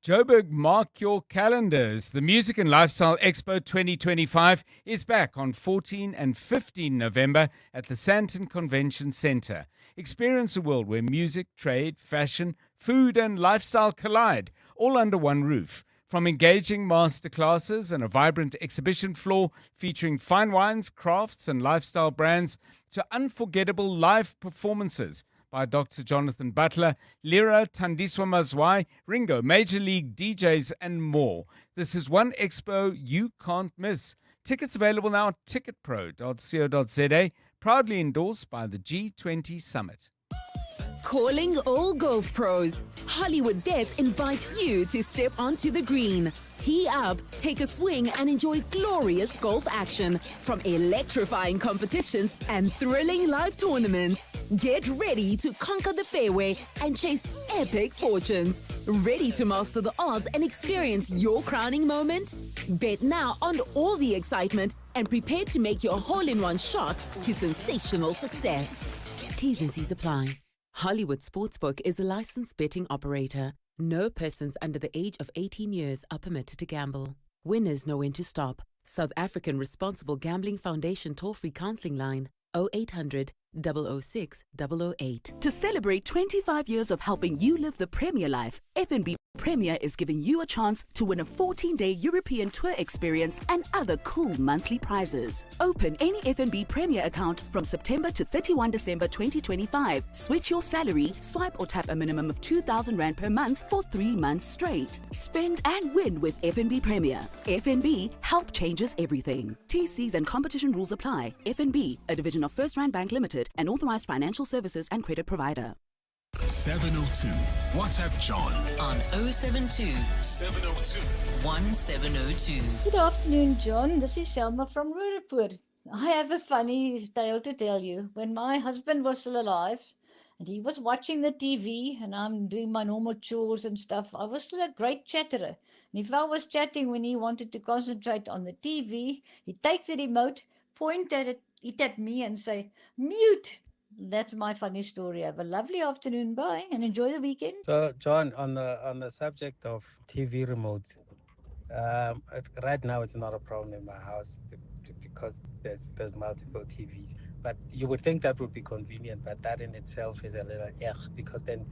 Speaker 14: Joburg, mark your calendars. The Music and Lifestyle Expo 2025 is back on 14 and 15 November at the Sandton Convention Centre. Experience a world where music, trade, fashion, food and lifestyle collide, all under one roof. From engaging masterclasses and a vibrant exhibition floor featuring fine wines, crafts and lifestyle brands to unforgettable live performances by Dr. Jonathan Butler, Lira Tandiswa Mazwai, Ringo, Major League DJs and more. This is one expo you can't miss. Tickets available now at ticketpro.co.za, proudly endorsed by the G20 Summit.
Speaker 15: Calling all golf pros. Hollywood Bets invites you to step onto the green. Tee up, take a swing and enjoy glorious golf action from electrifying competitions and thrilling live tournaments. Get ready to conquer the fairway and chase epic fortunes. Ready to master the odds and experience your crowning moment? Bet now on all the excitement and prepare to make your hole-in-one shot to sensational success. T's and C's apply. Hollywood Sportsbook is a licensed betting operator. No persons under the age of 18 years are permitted to gamble. Winners know when to stop. South African Responsible Gambling Foundation toll-free counseling line 0800 006 008.
Speaker 16: To celebrate 25 years of helping you live the Premier life, FNB Premier is giving you a chance to win a 14-day European tour experience and other cool monthly prizes. Open any FNB Premier account from September to 31 December 2025. Switch your salary, swipe or tap a minimum of 2,000 Rand per month for 3 months straight. Spend and win with FNB Premier. FNB, help changes everything. TCs and competition rules apply. FNB, a division of First Rand Bank Limited, an authorized financial services and credit provider.
Speaker 21: 702. WhatsApp John
Speaker 13: on 072
Speaker 21: 702
Speaker 13: 1702.
Speaker 17: Good afternoon, John. This is Selma from Rurapur. I have a funny tale to tell you. When my husband was still alive and he was watching the TV and I'm doing my normal chores and stuff, I was still a great chatterer. And if I was chatting when he wanted to concentrate on the TV, he'd take the remote, point at it at me and say, mute. That's my funny story. Have a lovely afternoon. Bye and enjoy the weekend.
Speaker 18: So, John, on the subject of TV remotes, right now it's not a problem in my house because there's multiple TVs. But you would think that would be convenient, but that in itself is a little because then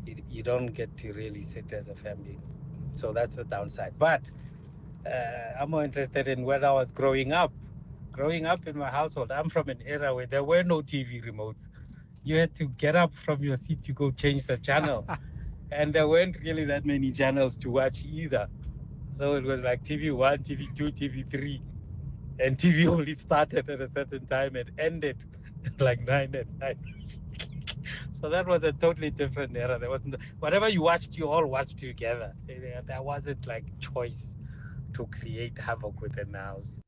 Speaker 18: you don't get to really sit as a family. So that's the downside. But I'm more interested in when I was growing up. Growing up in my household, I'm from an era where there were no TV remotes. You had to get up from your seat to go change the channel. And there weren't really that many channels to watch either. So it was like TV 1, TV 2, TV 3. And TV only started at a certain time and ended like 9 at night. So that was a totally different era. There wasn't whatever you watched, you all watched together. There wasn't like choice to create havoc within the house.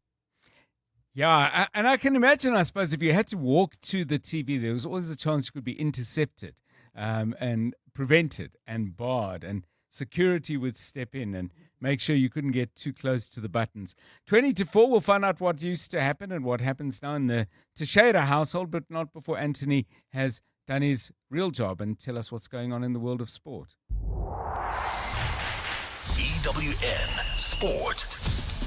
Speaker 14: Yeah, and I can imagine, I suppose, if you had to walk to the TV, there was always a chance you could be intercepted and prevented and barred, and security would step in and make sure you couldn't get too close to the buttons. 20 to 4, we'll find out what used to happen and what happens now in the Teixeira household, but not before Anthony has done his real job and tell us what's going on in the world of sport.
Speaker 21: EWN Sport.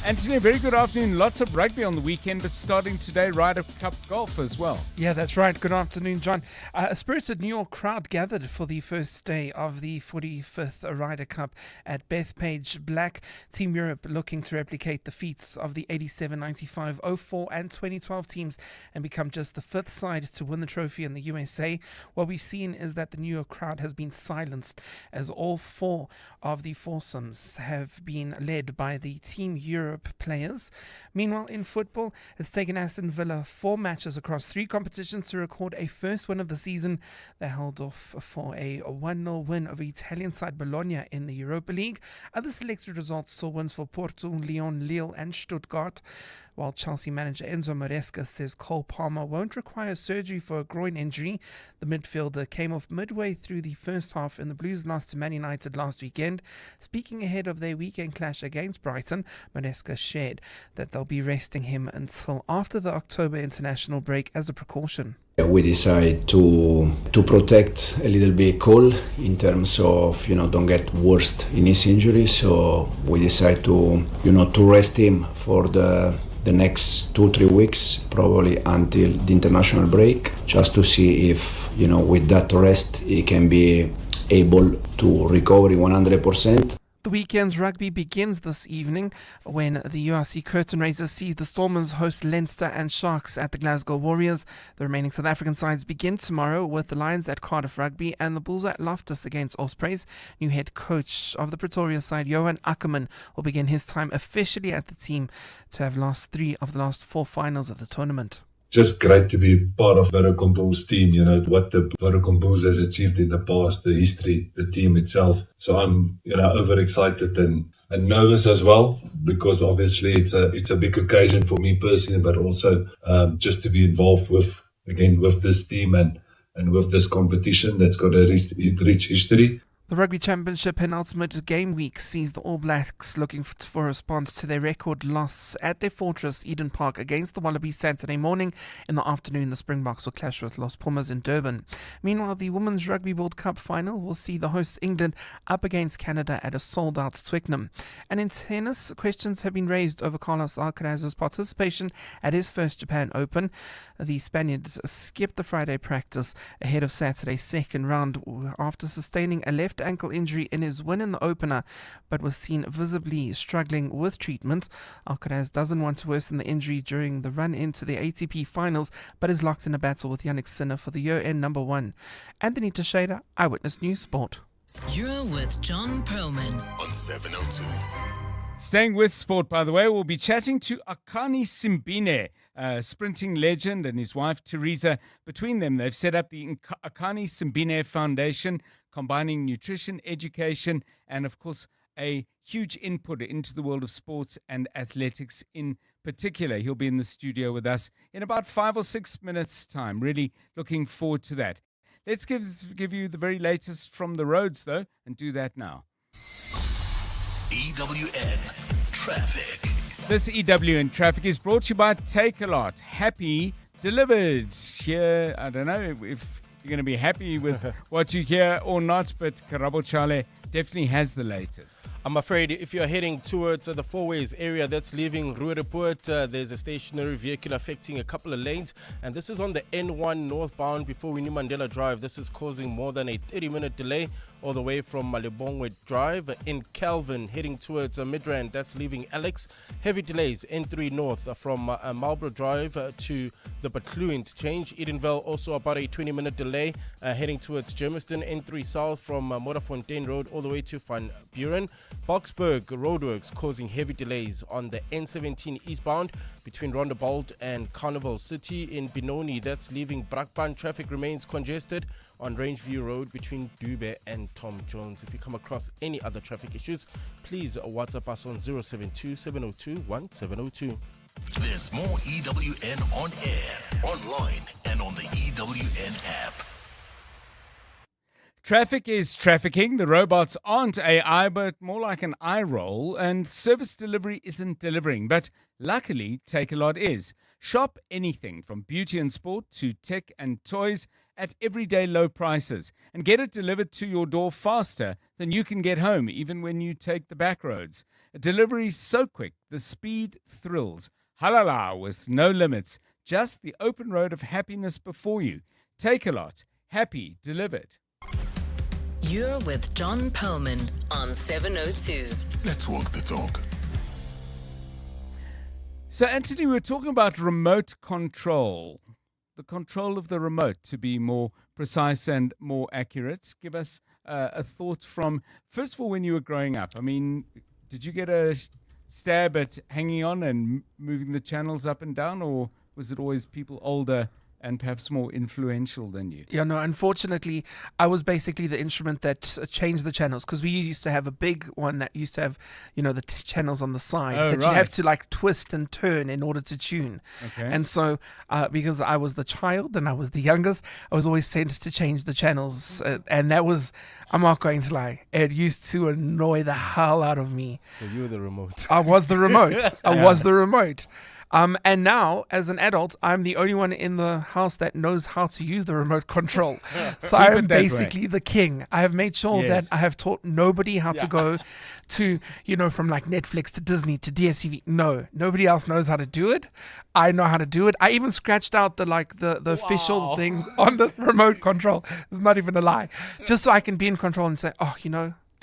Speaker 14: Anthony, very good afternoon. Lots of rugby on the weekend, but starting today, Ryder Cup golf as well.
Speaker 1: Yeah, that's right. Good afternoon, John. A spirited New York crowd gathered for the first day of the 45th Ryder Cup at Bethpage Black. Team Europe looking to replicate the feats of the 87, 95, 04 and 2012 teams and become just the fifth side to win the trophy in the USA. What we've seen is that the New York crowd has been silenced as all four of the foursomes have been led by the Team Europe players. Meanwhile, in football, it's taken Aston Villa 4 matches across 3 competitions to record a first win of the season. They held off for a 1-0 win over Italian side Bologna in the Europa League. Other selected results saw wins for Porto, Lyon, Lille and Stuttgart, while Chelsea manager Enzo Maresca says Cole Palmer won't require surgery for a groin injury. The midfielder came off midway through the first half in the Blues lost to Man United last weekend. Speaking ahead of their weekend clash against Brighton, Maresca shared that they'll be resting him until after the October international break as a precaution.
Speaker 12: We decide to protect a little bit Cole in terms of, don't get worse in his injury. So we decide to rest him for the next 2-3 weeks, probably until the international break, just to see if, with that rest, he can be able to recover 100%.
Speaker 1: The weekend's rugby begins this evening when the URC curtain raisers see the Stormers host Leinster and Sharks at the Glasgow Warriors. The remaining South African sides begin tomorrow with the Lions at Cardiff Rugby and the Bulls at Loftus against Ospreys. New head coach of the Pretoria side, Johan Ackerman, will begin his time officially at the team to have lost 3 of the last 4 finals of the tournament.
Speaker 19: Just great to be part of Vodacom Bulls team, what the Vodacom Bulls has achieved in the past, the history, the team itself. So I'm, overexcited and nervous as well, because obviously it's a big occasion for me personally, but also just to be involved with this team and with this competition that's got a rich history.
Speaker 1: The Rugby Championship penultimate game week sees the All Blacks looking for a response to their record loss at their fortress Eden Park against the Wallabies Saturday morning. In the afternoon, the Springboks will clash with Los Pumas in Durban. Meanwhile, the Women's Rugby World Cup final will see the hosts England up against Canada at a sold-out Twickenham. And in tennis, questions have been raised over Carlos Alcaraz's participation at his first Japan Open. The Spaniard skipped the Friday practice ahead of Saturday's second round after sustaining a left ankle injury in his win in the opener, but was seen visibly struggling with treatment. Alcaraz doesn't want to worsen the injury during the run into the ATP finals, but is locked in a battle with Yannick Sinner for the year-end number 1. Anthony Teixeira, Eyewitness News Sport.
Speaker 13: You're with John Perlman
Speaker 21: on 702.
Speaker 14: Staying with sport, by the way, we'll be chatting to Akani Simbine, sprinting legend, and his wife Teresa. Between them, they've set up the Akani Simbine Foundation, combining nutrition, education, and of course, a huge input into the world of sports and athletics in particular. He'll be in the studio with us in about 5 or 6 minutes' time. Really looking forward to that. Let's give you the very latest from the roads, though, and do that now.
Speaker 21: EWN Traffic.
Speaker 14: This EWN Traffic is brought to you by Take A Lot. Happy delivered. Here, I don't know if you're going to be happy with what you hear or not, but Karabo Chale definitely has the latest.
Speaker 10: I'm afraid if you're heading towards the Fourways area that's leaving Roodepoort, there's a stationary vehicle affecting a couple of lanes, and this is on the N1 northbound before Winnie Mandela Drive. This is causing more than a 30-minute delay all the way from Malibongwe Drive. In Calvin, heading towards Midrand, that's leaving Alex. Heavy delays N3 north from Marlborough Drive to the Batlu interchange. Edenville, also about a 20-minute delay heading towards Germiston. N3 south from Morafontein Road all the way to Van Buren. Boksburg roadworks causing heavy delays on the N17 eastbound between Rondebold and Carnival City. In Benoni, that's leaving Brakpan. Traffic remains congested on Rangeview Road between Dube and Tom Jones. If you come across any other traffic issues, please WhatsApp us on 072-702-1702.
Speaker 21: There's more EWN on air, online, and on the EWN app.
Speaker 14: Traffic is trafficking. The robots aren't AI, but more like an eye roll, and service delivery isn't delivering. But luckily, Take A Lot is. Shop anything from beauty and sport to tech and toys at everyday low prices and get it delivered to your door faster than you can get home, even when you take the back roads. A delivery so quick, the speed thrills. Halala with no limits, just the open road of happiness before you. Take a lot. Happy delivered.
Speaker 13: You're with John Perlman on 702.
Speaker 21: Let's walk the talk.
Speaker 14: So, Anthony, we're talking about remote control. The control of the remote, to be more precise and more accurate. Give us a thought from, first of all, when you were growing up. I mean, did you get a stab at hanging on and moving the channels up and down, or was it always people older and perhaps more influential than you?
Speaker 1: Yeah, no, unfortunately, I was basically the instrument that changed the channels, because we used to have a big one that used to have, the channels on the side that you have to like twist and turn in order to tune.
Speaker 14: Okay.
Speaker 1: And so, because I was the child and I was the youngest, I was always sent to change the channels. And that was, I'm not going to lie, it used to annoy the hell out of me.
Speaker 10: So you were the remote.
Speaker 1: I was the remote. I was the remote. And now, as an adult, I'm the only one in the house that knows how to use the remote control. So I'm basically the king. I have made sure that I have taught nobody how to go to, from like Netflix to Disney to DSTV. No, nobody else knows how to do it. I know how to do it. I even scratched out the official things on the remote control. It's not even a lie. Just so I can be in control and say,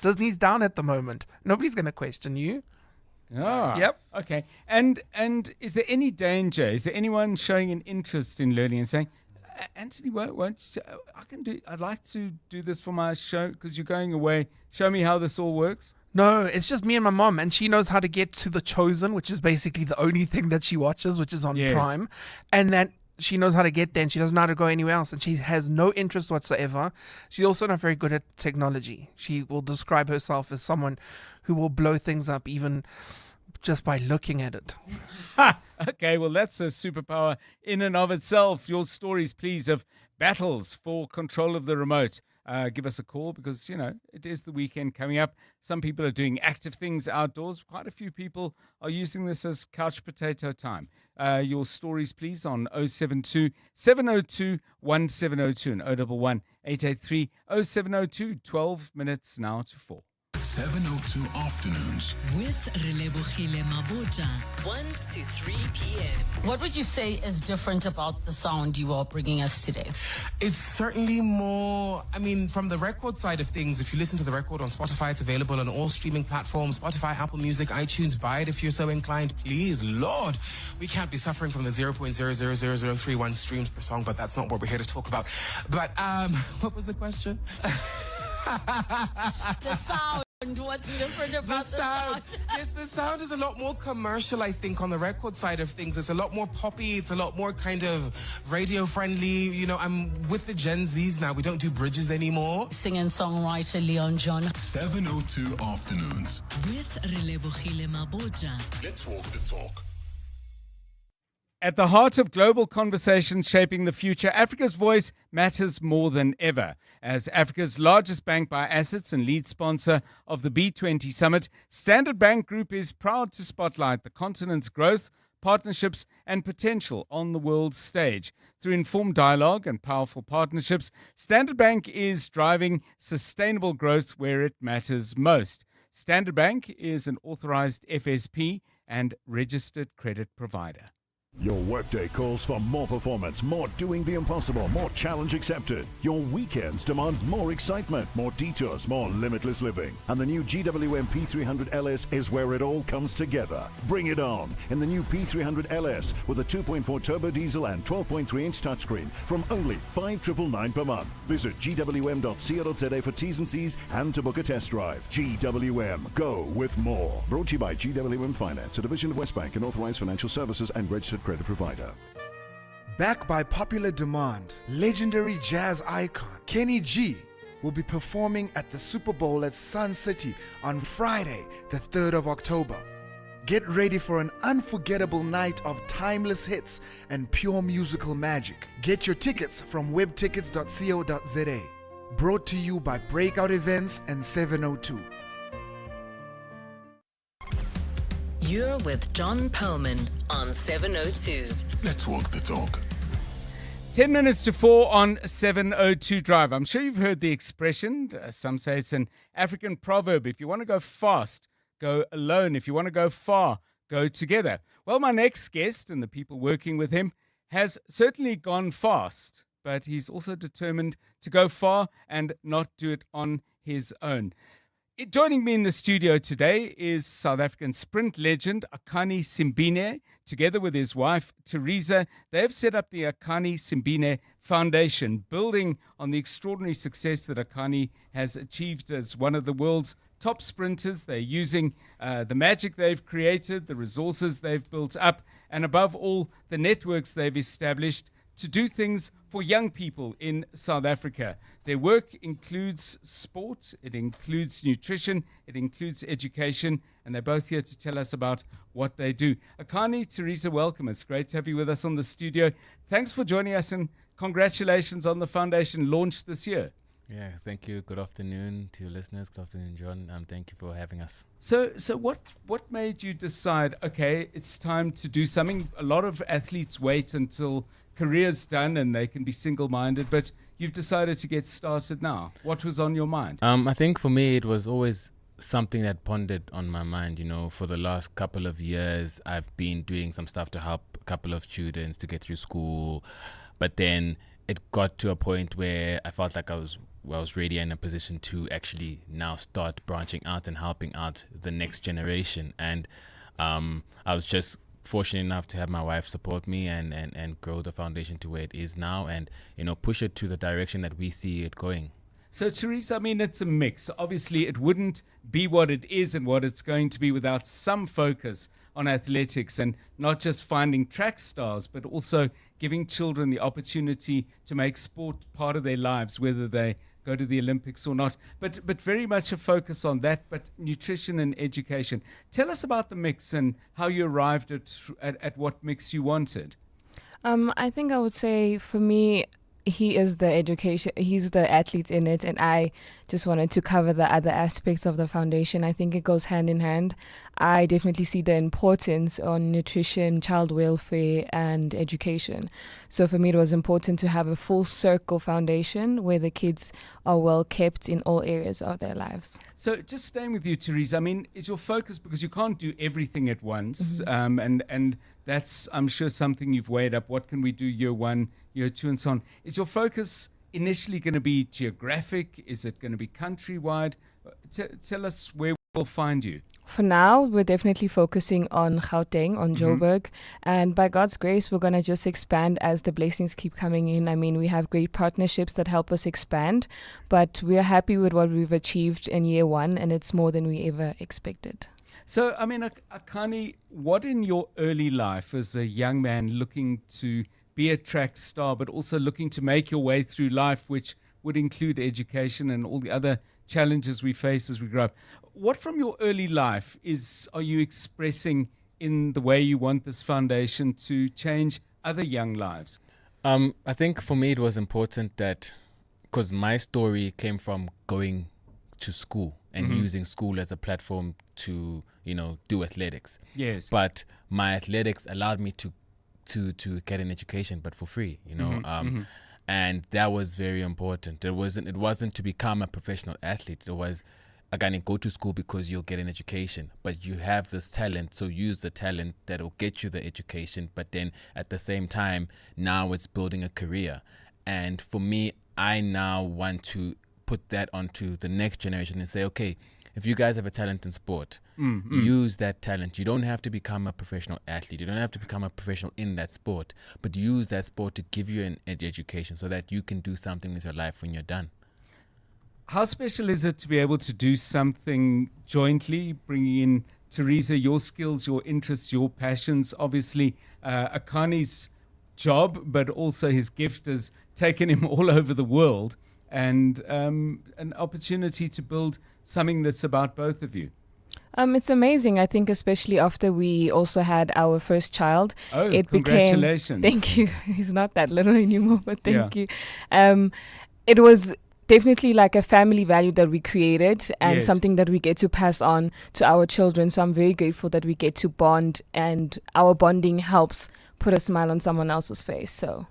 Speaker 1: Disney's down at the moment. Nobody's going to question you.
Speaker 14: Oh,
Speaker 1: yep.
Speaker 14: Okay. And is there any danger? Is there anyone showing an interest in learning and saying, Anthony, I'd like to do this for my show because you're going away. Show me how this all works.
Speaker 1: No, it's just me and my mom, and she knows how to get to The Chosen, which is basically the only thing that she watches, which is on Prime. And then she knows how to get there, and she doesn't know how to go anywhere else, and she has no interest whatsoever. She's also not very good at technology. She will describe herself as someone who will blow things up even just by looking at it.
Speaker 14: Okay, well, that's a superpower in and of itself. Your stories, please, of battles for control of the remote. Give us a call because, it is the weekend coming up. Some people are doing active things outdoors. Quite a few people are using this as couch potato time. Your stories, please, on 072 702 1702 and 011 883 0702. 12 minutes now to 4.
Speaker 21: 702 Afternoons
Speaker 13: with Relebohile Maboja, 1 to 3 p.m.
Speaker 20: What would you say is different about the sound you are bringing us today?
Speaker 22: It's certainly more, from the record side of things, if you listen to the record on Spotify, it's available on all streaming platforms, Spotify, Apple Music, iTunes. Buy it if you're so inclined. Please, Lord, we can't be suffering from the 0.000031 streams per song, but that's not what we're here to talk about. But what was the question?
Speaker 20: The sound. What's different about the sound?
Speaker 22: Yes, the sound is a lot more commercial, I think, on the record side of things. It's a lot more poppy. It's a lot more kind of radio friendly. I'm with the Gen Zs now. We don't do bridges anymore.
Speaker 20: Singer and songwriter Leon John.
Speaker 21: 702 Afternoons
Speaker 13: with Relebohile Maboja.
Speaker 21: Let's walk the talk.
Speaker 14: At the heart of global conversations shaping the future, Africa's voice matters more than ever. As Africa's largest bank by assets and lead sponsor of the B20 Summit, Standard Bank Group is proud to spotlight the continent's growth, partnerships and potential on the world stage. Through informed dialogue and powerful partnerships, Standard Bank is driving sustainable growth where it matters most. Standard Bank is an authorized FSP and registered credit provider.
Speaker 23: Your workday calls for more performance, more doing the impossible, more challenge accepted. Your weekends demand more excitement, more detours, more limitless living. And the new GWM P300 LS is where it all comes together. Bring it on in the new P300 LS with a 2.4 turbo diesel and 12.3-inch touchscreen from only $5,999 per month. Visit gwm.co.za for T's and C's and to book a test drive. GWM, go with more. Brought to you by GWM Finance, a division of Westbank and authorized financial services and registered credit provider.
Speaker 24: Backed by popular demand, legendary jazz icon Kenny G will be performing at the Super Bowl at Sun City on Friday, the 3rd of October. Get ready for an unforgettable night of timeless hits and pure musical magic. Get your tickets from webtickets.co.za. Brought to you by Breakout Events and 702.
Speaker 13: You're with John Perlman on 702.
Speaker 21: Let's walk the talk.
Speaker 14: 10 minutes to 4 on 702 Drive. I'm sure you've heard the expression. Some say it's an African proverb. If you want to go fast, go alone. If you want to go far, go together. Well, my next guest and the people working with him has certainly gone fast, but he's also determined to go far and not do it on his own. Joining me in the studio today is South African sprint legend Ethekwini Simbine. Together with his wife, Teresa, they have set up the Ethekwini Simbine Foundation, building on the extraordinary success that Ethekwini has achieved as one of the world's top sprinters. They're using the magic they've created, the resources they've built up, and above all, the networks they've established to do things for young people in South Africa. Their work includes sport, it includes nutrition, it includes education, and they're both here to tell us about what they do. Ethekwini, Teresa, welcome. It's great to have you with us on the studio. Thanks for joining us, and congratulations on the foundation launch this year.
Speaker 2: Yeah, thank you. Good afternoon to your listeners. Good afternoon, John. Thank you for having us.
Speaker 14: So what made you decide, okay, it's time to do something? A lot of athletes wait until career's done and they can be single-minded, but you've decided to get started now. What was on your mind?
Speaker 2: I think for me, it was always something that pondered on my mind. You know, for the last couple of years, I've been doing some stuff to help a couple of students to get through school, but then it got to a point where I felt like I was ready and in a position to actually now start branching out and helping out the next generation. And I was just fortunate enough to have my wife support me and grow the foundation to where it is now, and, you know, push it to the direction that we see it going.
Speaker 14: So, Teresa, I mean, it's a mix. Obviously, it wouldn't be what it is and what it's going to be without some focus on athletics, and not just finding track stars, but also giving children the opportunity to make sport part of their lives, whether they go to the Olympics or not. But very much a focus on that, but nutrition and education. Tell us about the mix and how you arrived at what mix you wanted.
Speaker 3: I think I would say for me, he is the education, he's the athlete in it, and I just wanted to cover the other aspects of the foundation. I think it goes hand in hand. I definitely see the importance on nutrition, child welfare, and education. So for me, it was important to have a full circle foundation where the kids are well kept in all areas of their lives.
Speaker 14: So just staying with you, Teresa, I mean, is your focus, because you can't do everything at once, and that's, I'm sure, something you've weighed up. What can we do year one, year two, and so on? Is your focus initially going to be geographic? Is it going to be countrywide? Tell us where we'll find you.
Speaker 3: For now, we're definitely focusing on Gauteng, on Joburg. And by God's grace, we're going to just expand as the blessings keep coming in. I mean, we have great partnerships that help us expand, but we are happy with what we've achieved in year one, and it's more than we ever expected.
Speaker 14: So, I mean, Ethekwini, what in your early life as a young man looking to be a track star, but also looking to make your way through life, which would include education and all the other challenges we face as we grow up, what from your early life are you expressing in the way you want this foundation to change other young lives?
Speaker 2: I think for me it was important that, because my story came from going to school and using school as a platform to, you know, do athletics.
Speaker 14: Yes.
Speaker 2: But my athletics allowed me to get an education, but for free, you know. And that was very important. It wasn't to become a professional athlete. It was, again, go to school because you'll get an education, but you have this talent, so use the talent that'll get you the education. But then at the same time, now it's building a career. And for me, I now want to put that onto the next generation and say, okay, if you guys have a talent in sport, use that talent. You don't have to become a professional athlete. You don't have to become a professional in that sport, but use that sport to give you an education so that you can do something with your life when you're done.
Speaker 14: How special is it to be able to do something jointly, bringing in, Teresa, your skills, your interests, your passions? Obviously, Ethekwini's job, but also his gift has taken him all over the world, and an opportunity to build something that's about both of you.
Speaker 3: It's amazing. I think especially after we also had our first child.
Speaker 14: Oh,
Speaker 3: it
Speaker 14: congratulations.
Speaker 3: Thank you. He's not that little anymore, but thank you. It was definitely like a family value that we created, and something that we get to pass on to our children. So I'm very grateful that we get to bond, and our bonding helps put a smile on someone else's face. So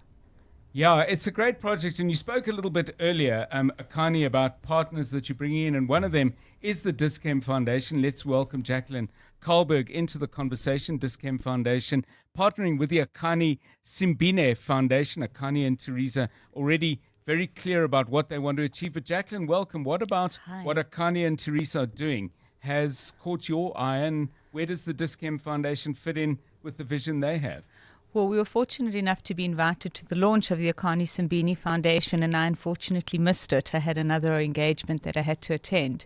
Speaker 14: Yeah, it's a great project. And you spoke a little bit earlier, Akani, about partners that you're bringing in. And one of them is the Dis-Chem Foundation. Let's welcome Jacqueline Karlberg into the conversation. Dis-Chem Foundation partnering with the Akani Simbine Foundation. Akani and Teresa already very clear about what they want to achieve. But Jacqueline, welcome. What about what Akani and Teresa are doing has caught your eye, and where does the Dis-Chem Foundation fit in with the vision they have?
Speaker 5: Well, we were fortunate enough to be invited to the launch of the Akani Simbini Foundation, and I unfortunately missed it. I had another engagement that I had to attend.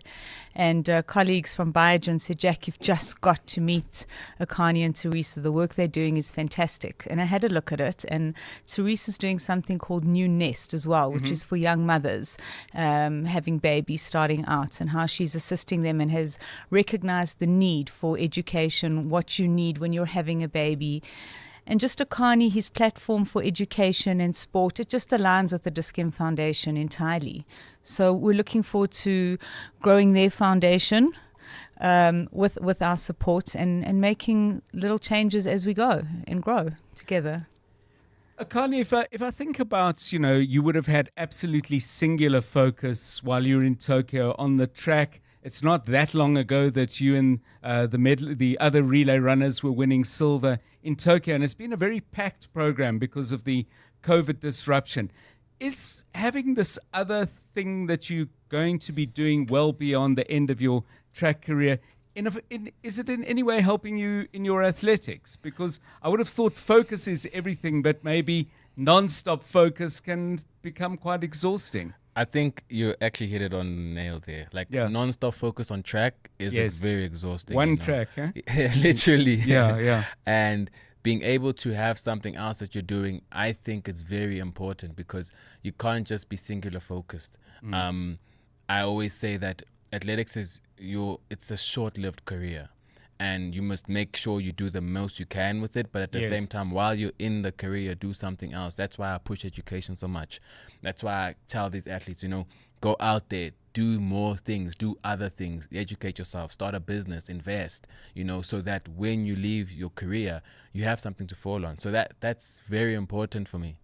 Speaker 5: And colleagues from Biogen said, Jack, you've just got to meet Akani and Teresa. The work they're doing is fantastic. And I had a look at it, and Teresa's doing something called New Nest as well, which is for young mothers having babies starting out, and how she's assisting them and has recognized the need for education, what you need when you're having a baby. And just Akani, his platform for education and sport, it just aligns with the Dis-Chem Foundation entirely. So we're looking forward to growing their foundation with our support and making little changes as we go and grow together.
Speaker 14: Akani, if I think about, you would have had absolutely singular focus while you were in Tokyo on the track. It's not that long ago that you and the other relay runners were winning silver in Tokyo, and it's been a very packed program because of the COVID disruption. Is having this other thing that you're going to be doing well beyond the end of your track career, is it in any way helping you in your athletics? Because I would have thought focus is everything, but maybe non-stop focus can become quite exhausting.
Speaker 2: I think you actually hit it on the nail there. Like non-stop focus on track is very exhausting.
Speaker 14: One track, huh?
Speaker 2: Literally.
Speaker 14: Yeah.
Speaker 2: And being able to have something else that you're doing, I think it's very important because you can't just be singular focused. I always say that athletics it's a short-lived career. And you must make sure you do the most you can with it. But at the same time, while you're in the career, do something else. That's why I push education so much. That's why I tell these athletes, go out there, do more things, do other things, educate yourself, start a business, invest, so that when you leave your career, you have something to fall on. So that's very important for me.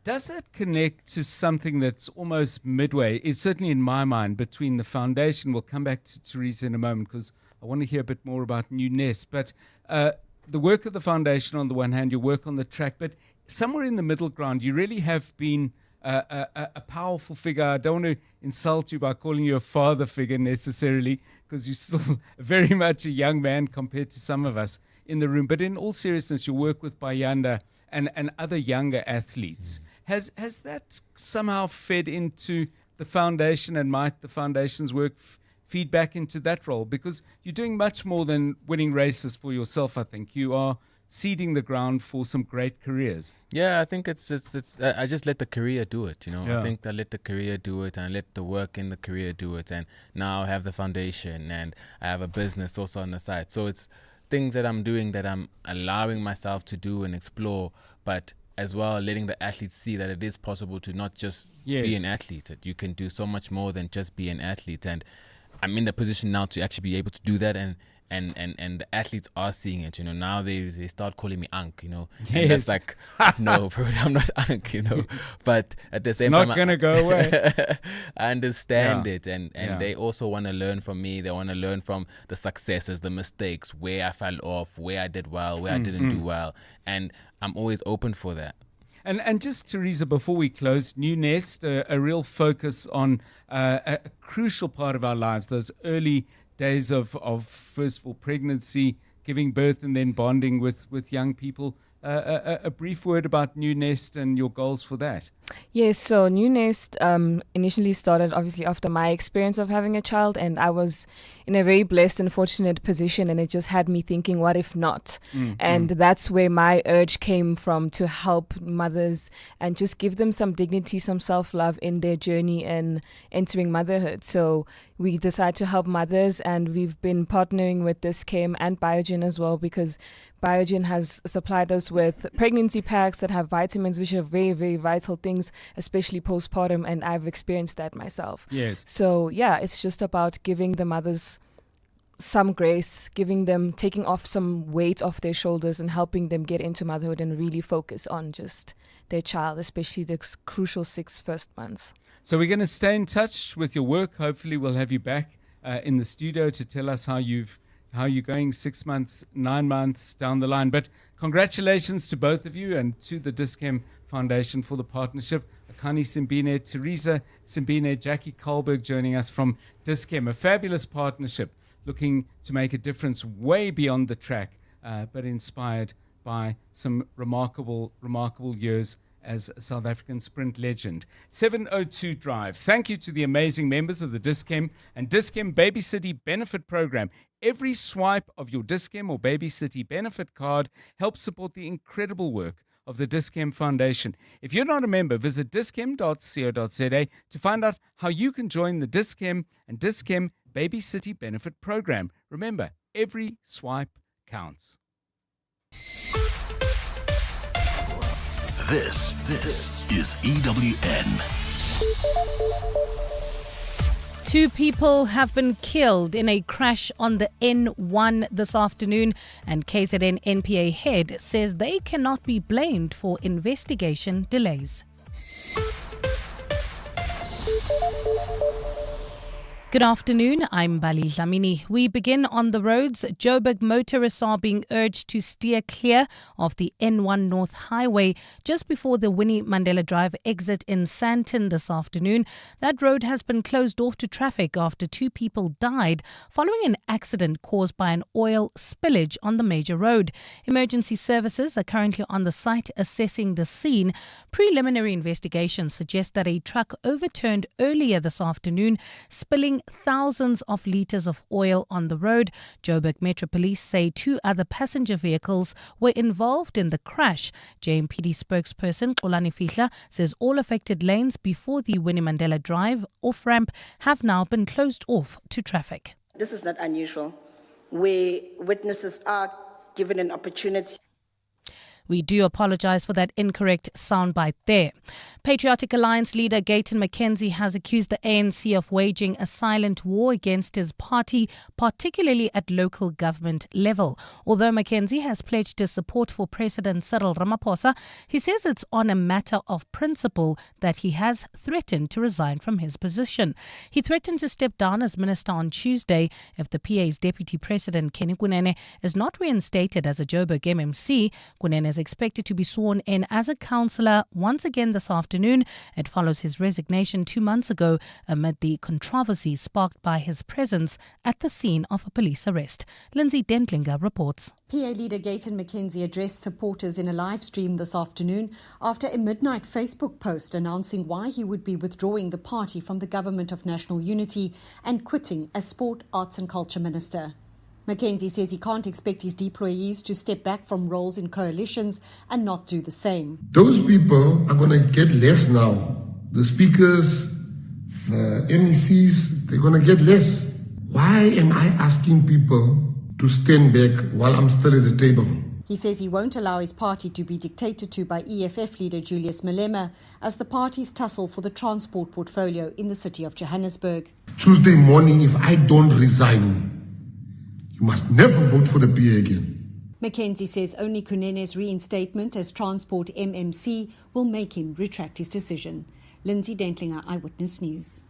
Speaker 14: Does that connect to something that's almost midway? It's certainly in my mind between the foundation. We'll come back to Teresa in a moment because I want to hear a bit more about New Nest. But the work of the foundation on the one hand, your work on the track, but somewhere in the middle ground, you really have been a powerful figure. I don't want to insult you by calling you a father figure necessarily, because you're still very much a young man compared to some of us in the room. But in all seriousness, your work with Bayanda and other younger athletes, has that somehow fed into the foundation, and might the foundation's work feed back into that role? Because you're doing much more than winning races for yourself, I think. You are seeding the ground for some great careers.
Speaker 2: Yeah, I think it's I just let the career do it, I think I let the career do it, and I let the work in the career do it, and now I have the foundation and I have a business also on the side. So it's things that I'm doing that I'm allowing myself to do and explore, but as well letting the athletes see that it is possible to not just be an athlete, that you can do so much more than just be an athlete. And I'm in the position now to actually be able to do that, and the athletes are seeing it. Now they start calling me Ankh, and that's like, no, bro, I'm not Ankh, But at the same time,
Speaker 14: it's not gonna go away.
Speaker 2: I understand it, and they also want to learn from me. They want to learn from the successes, the mistakes, where I fell off, where I did well, where I didn't do well, and I'm always open for that.
Speaker 14: And just, Teresa, before we close, New Nest, a real focus on a crucial part of our lives, those early days of first of all pregnancy, giving birth, and then bonding with young people. A brief word about New Nest and your goals for that.
Speaker 3: Yes, so New Nest initially started obviously after my experience of having a child, and I was in a very blessed and fortunate position, and it just had me thinking, what if not? And that's where my urge came from, to help mothers and just give them some dignity, some self-love in their journey in entering motherhood. So we decided to help mothers, and we've been partnering with Dis-Chem and Biogen as well, because Biogen has supplied us with pregnancy packs that have vitamins, which are very, very vital things, especially postpartum, and I've experienced that myself.
Speaker 14: Yes.
Speaker 3: So, yeah, it's just about giving the mothers some grace, taking off some weight off their shoulders and helping them get into motherhood and really focus on just their child, especially the crucial 6 first months.
Speaker 14: So we're going to stay in touch with your work. Hopefully we'll have you back in the studio to tell us how you're going 6 months, 9 months down the line. But congratulations to both of you and to the Dis-Chem Foundation for the partnership. Akani Simbine, Teresa Simbine, Jackie Kohlberg joining us from Dis-Chem. A fabulous partnership looking to make a difference way beyond the track, but inspired by some remarkable years as a South African sprint legend. 702 Drive. Thank you to the amazing members of the Dis-Chem and Dis-Chem Baby City Benefit Program. Every swipe of your Dis-Chem or Baby City Benefit card helps support the incredible work of the Dis-Chem Foundation. If you're not a member, visit dischem.co.za to find out how you can join the Dis-Chem and Dis-Chem Baby City Benefit Program. Remember, every swipe counts.
Speaker 21: This is EWN.
Speaker 4: 2 people have been killed in a crash on the N1 this afternoon, and KZN NPA head says they cannot be blamed for investigation delays. Good afternoon, I'm Bali Dlamini. We begin on the roads. Joburg motorists are being urged to steer clear of the N1 North Highway just before the Winnie Mandela Drive exit in Sandton this afternoon. That road has been closed off to traffic after 2 people died following an accident caused by an oil spillage on the major road. Emergency services are currently on the site assessing the scene. Preliminary investigations suggest that a truck overturned earlier this afternoon, spilling thousands of litres of oil on the road. Joburg Metro Police say 2 other passenger vehicles were involved in the crash. JMPD spokesperson Xolani Fihla says all affected lanes before the Winnie Mandela Drive off-ramp have now been closed off to traffic.
Speaker 6: This is not unusual, where witnesses are given an opportunity.
Speaker 4: We do apologise for that incorrect soundbite there. Patriotic Alliance leader Gayton McKenzie has accused the ANC of waging a silent war against his party, particularly at local government level. Although McKenzie has pledged his support for President Cyril Ramaphosa, he says it's on a matter of principle that he has threatened to resign from his position. He threatened to step down as minister on Tuesday if the PA's deputy president Kenny Kunene is not reinstated as a Joburg MMC. Kunene is expected to be sworn in as a councillor once again this afternoon. It follows his resignation 2 months ago amid the controversy sparked by his presence at the scene of a police arrest. Lindsay Dentlinger reports.
Speaker 7: PA leader Gayton McKenzie addressed supporters in a live stream this afternoon after a midnight Facebook post announcing why he would be withdrawing the party from the Government of National Unity and quitting as Sport, Arts and Culture Minister. McKenzie says he can't expect his deployees to step back from roles in coalitions and not do the same.
Speaker 8: Those people are going to get less now. The speakers, the MECs, they're going to get less. Why am I asking people to stand back while I'm still at the table?
Speaker 7: He says he won't allow his party to be dictated to by EFF leader Julius Malema as the parties tussle for the transport portfolio in the city of Johannesburg.
Speaker 8: Tuesday morning, if I don't resign, you must never vote for the PA again.
Speaker 7: McKenzie says only Kunene's reinstatement as Transport MMC will make him retract his decision. Lindsay Dentlinger, Eyewitness News.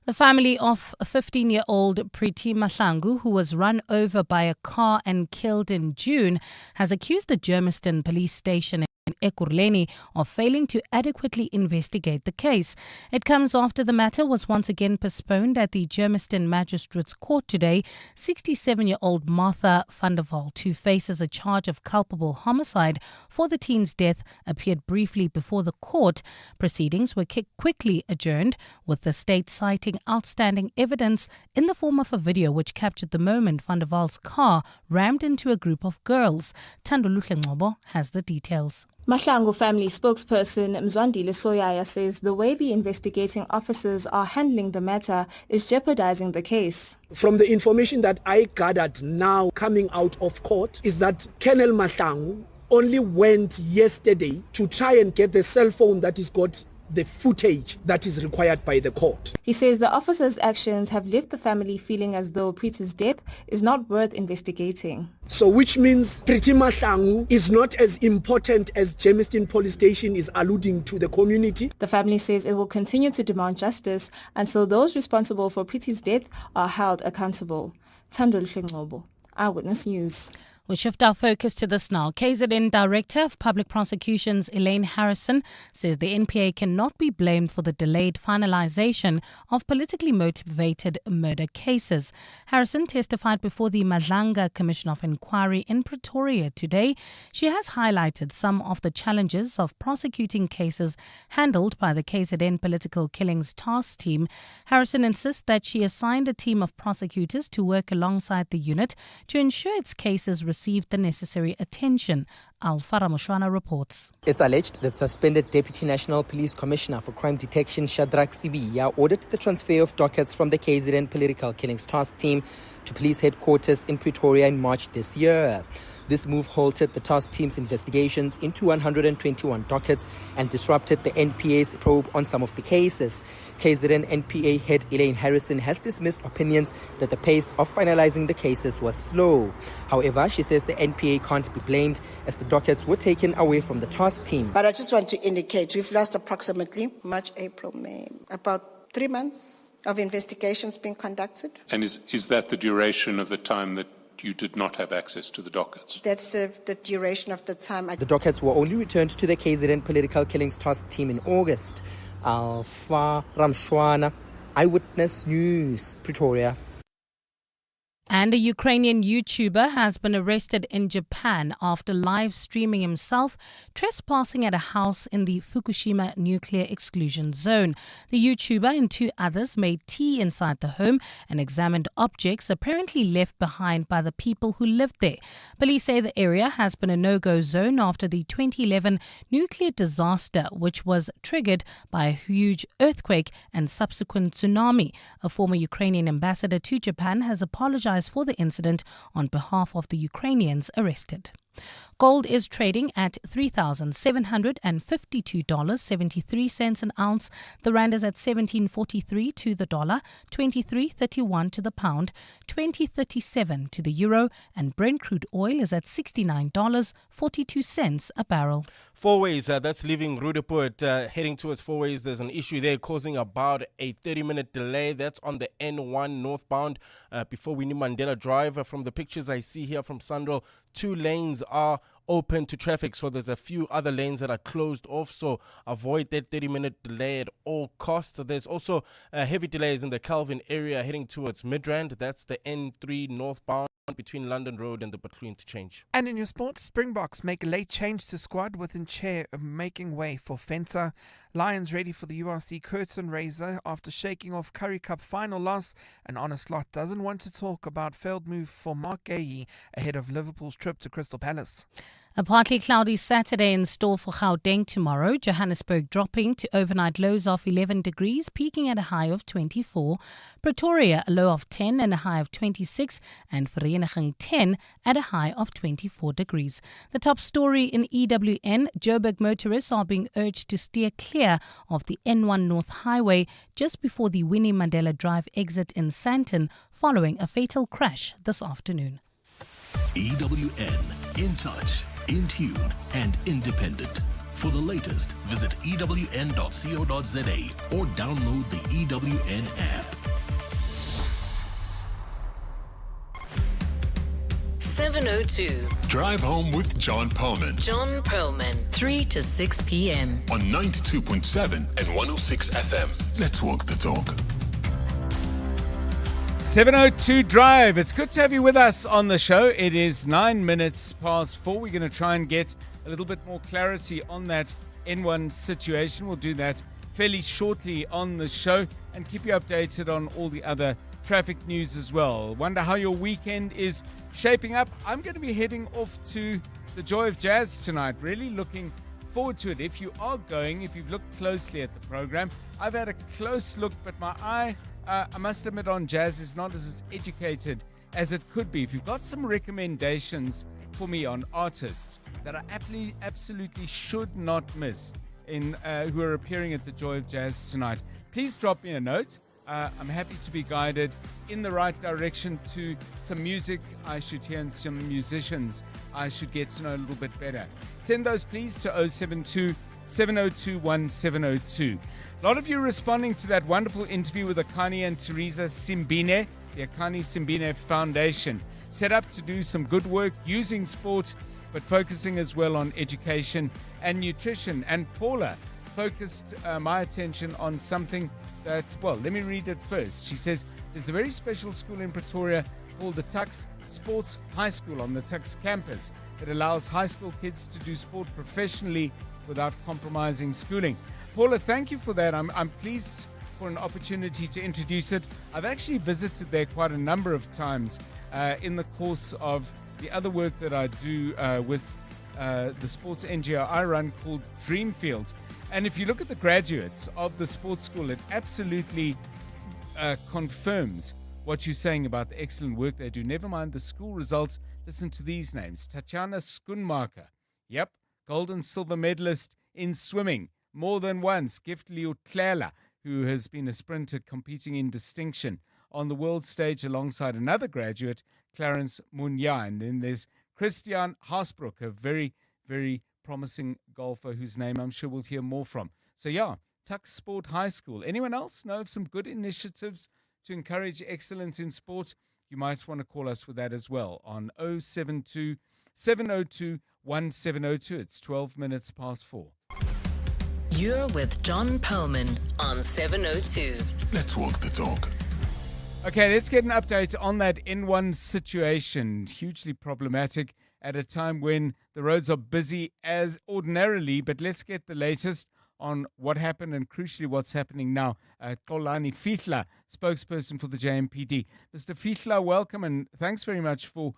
Speaker 4: The family of a 15-year-old Priti Mahlangu, who was run over by a car and killed in June, has accused the Germiston police station in Ekurhuleni of failing to adequately investigate the case. It comes after the matter was once again postponed at the Germiston Magistrates Court today. 67-year-old Martha van der Walt, who faces a charge of culpable homicide for the teen's death, appeared briefly before the court. Proceedings were quickly adjourned, with the state citing outstanding evidence in the form of a video which captured the moment van der Walt's car rammed into a group of girls. Tandoluhle Ngcobo has the details.
Speaker 25: Mahlangu family spokesperson Mzwandile Soyaya says the way the investigating officers are handling the matter is jeopardizing the case.
Speaker 26: From the information that I gathered now coming out of court is that Colonel Mahlangu only went yesterday to try and get the cell phone that is got the footage that is required by the court.
Speaker 25: He says the officer's actions have left the family feeling as though Preet's death is not worth investigating.
Speaker 26: So which means Priti Mahlangu is not as important as Germiston Police Station is alluding to the community.
Speaker 25: The family says it will continue to demand justice until those responsible for Preet's death are held accountable. Thandol Shengcobo, Eyewitness News.
Speaker 4: We'll shift our focus to this now. KZN Director of Public Prosecutions Elaine Harrison says the NPA cannot be blamed for the delayed finalization of politically motivated murder cases. Harrison testified before the Madlanga Commission of Inquiry in Pretoria today. She has highlighted some of the challenges of prosecuting cases handled by the KZN Political Killings Task Team. Harrison insists that she assigned a team of prosecutors to work alongside the unit to ensure its cases received the necessary attention. Alfara Mushwana reports.
Speaker 9: It's alleged that suspended Deputy National Police Commissioner for Crime Detection Shadrach Sibiya ordered the transfer of dockets from the KZN Political Killings Task Team to police headquarters in Pretoria in March this year. This move halted the task team's investigations into 121 dockets and disrupted the NPA's probe on some of the cases. KZN NPA head Elaine Harrison has dismissed opinions that the pace of finalizing the cases was slow. However, she says the NPA can't be blamed as the dockets were taken away from the task team.
Speaker 6: But I just want to indicate we've lost approximately March, April, May, about 3 months of investigations being conducted.
Speaker 11: And is that the duration of the time that you did not have access to the dockets?
Speaker 6: That's the duration of the time.
Speaker 9: The dockets were only returned to the KZN Political Killings Task Team in August. Alfa Ramshwana, Eyewitness News, Pretoria.
Speaker 4: And a Ukrainian YouTuber has been arrested in Japan after live streaming himself trespassing at a house in the Fukushima nuclear exclusion zone. The YouTuber and 2 others made tea inside the home and examined objects apparently left behind by the people who lived there. Police say the area has been a no-go zone after the 2011 nuclear disaster, which was triggered by a huge earthquake and subsequent tsunami. A former Ukrainian ambassador to Japan has apologized for the incident on behalf of the Ukrainians arrested. Gold is trading at $3,752.73 an ounce. The rand is at 17.43 to the dollar, 23.31 to the pound, 20.37 to the euro, and Brent crude oil is at $69.42 a barrel.
Speaker 10: Fourways, that's leaving Rudaport, heading towards Fourways. There's an issue there causing about a 30-minute delay. That's on the N1 northbound before Winnie Mandela Drive. From the pictures I see here from Sandro, 2 lanes are open to traffic, so there's a few other lanes that are closed off, so avoid that 30-minute delay at all costs. There's also heavy delays in the Calvin area heading towards Midrand. That's the N3 northbound between London Road and the Butler interchange.
Speaker 1: And in your sports, Springboks make a late change to squad with Nche making way for Fenta. Lions ready for the URC curtain raiser after shaking off Currie Cup final loss. And Honest Lot doesn't want to talk about failed move for Mark Gay ahead of Liverpool's trip to Crystal Palace.
Speaker 4: A partly cloudy Saturday in store for Gauteng tomorrow. Johannesburg dropping to overnight lows of 11 degrees, peaking at a high of 24. Pretoria a low of 10 and a high of 26. And Vereeniging 10 at a high of 24 degrees. The top story in EWN, Joburg motorists are being urged to steer clear of the N1 North Highway just before the Winnie Mandela Drive exit in Sandton following a fatal crash this afternoon.
Speaker 21: EWN, in touch, in tune and independent. For the latest, visit ewn.co.za or download the EWN app.
Speaker 13: 702.
Speaker 21: Drive home with John Perlman.
Speaker 13: John Perlman, 3 to 6 p.m.
Speaker 21: On 92.7 and 106 FM. Let's walk the talk.
Speaker 14: 702 Drive. It's good to have you with us on the show. It is 9 minutes past 4. We're going to try and get a little bit more clarity on that N1 situation. We'll do that fairly shortly on the show and keep you updated on all the other traffic news as well. Wonder how your weekend is shaping up. I'm going to be heading off to the Joy of Jazz tonight. Really looking forward to it. If you are going, if you've looked closely at the program, I've had a close look, but my eye, I must admit, on jazz is not as educated as it could be. If you've got some recommendations for me on artists that I absolutely should not miss who are appearing at the Joy of Jazz tonight. Please drop me a note. I'm happy to be guided in the right direction to some music I should hear and some musicians I should get to know a little bit better. Send those please to 072 702 1702. A lot of you responding to that wonderful interview with Akani and Teresa Simbine, the Akani Simbine Foundation, set up to do some good work using sport, but focusing as well on education and nutrition. And Paula focused my attention on something that, well, let me read it first. She says, there's a very special school in Pretoria called the Tux Sports High School on the Tux campus. It allows high school kids to do sport professionally without compromising schooling. Paula, thank you for that. I'm pleased for an opportunity to introduce it. I've actually visited there quite a number of times in the course of the other work that I do with the sports NGO I run called Dreamfields. And if you look at the graduates of the sports school, it absolutely confirms what you're saying about the excellent work they do. Never mind the school results. Listen to these names. Tatjana Schoenmaker. Yep. Gold and silver medalist in swimming. More than once. Gift Liotlela, who has been a sprinter competing in distinction on the world stage alongside another graduate, Clarence Munya. And then there's Christian Haasbroek, a very, very promising golfer whose name I'm sure we'll hear more from. So yeah, Tux Sport High School. Anyone else know of some good initiatives to encourage excellence in sport? You might want to call us with that as well on 072 702 1702. It's 12 minutes past 4.
Speaker 13: You're with John Perlman on 702.
Speaker 21: Let's walk the talk.
Speaker 14: Okay, let's get an update on that N1 situation. Hugely problematic at a time when the roads are busy as ordinarily, but let's get the latest on what happened and crucially what's happening now. Xolani Fihla, spokesperson for the JMPD. Mr. Fihla, welcome and thanks very much for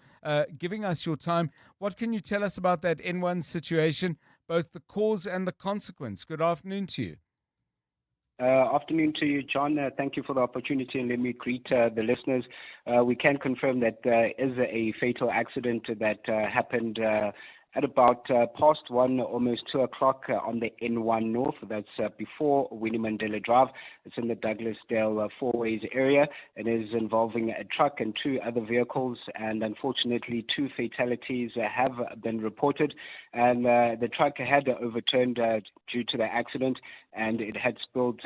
Speaker 14: giving us your time. What can you tell us about that N1 situation, both the cause and the consequence? Good afternoon to you.
Speaker 12: Afternoon to you, John. Thank you for the opportunity, and let me greet the listeners. We can confirm that there is a fatal accident that happened at about past 1, almost 2 o'clock on the N1 North. That's before Winnie Mandela Drive. It's in the Douglasdale Fourways area. It is involving a truck and 2 other vehicles, and unfortunately 2 fatalities have been reported. And the truck had overturned due to the accident, and it had spilled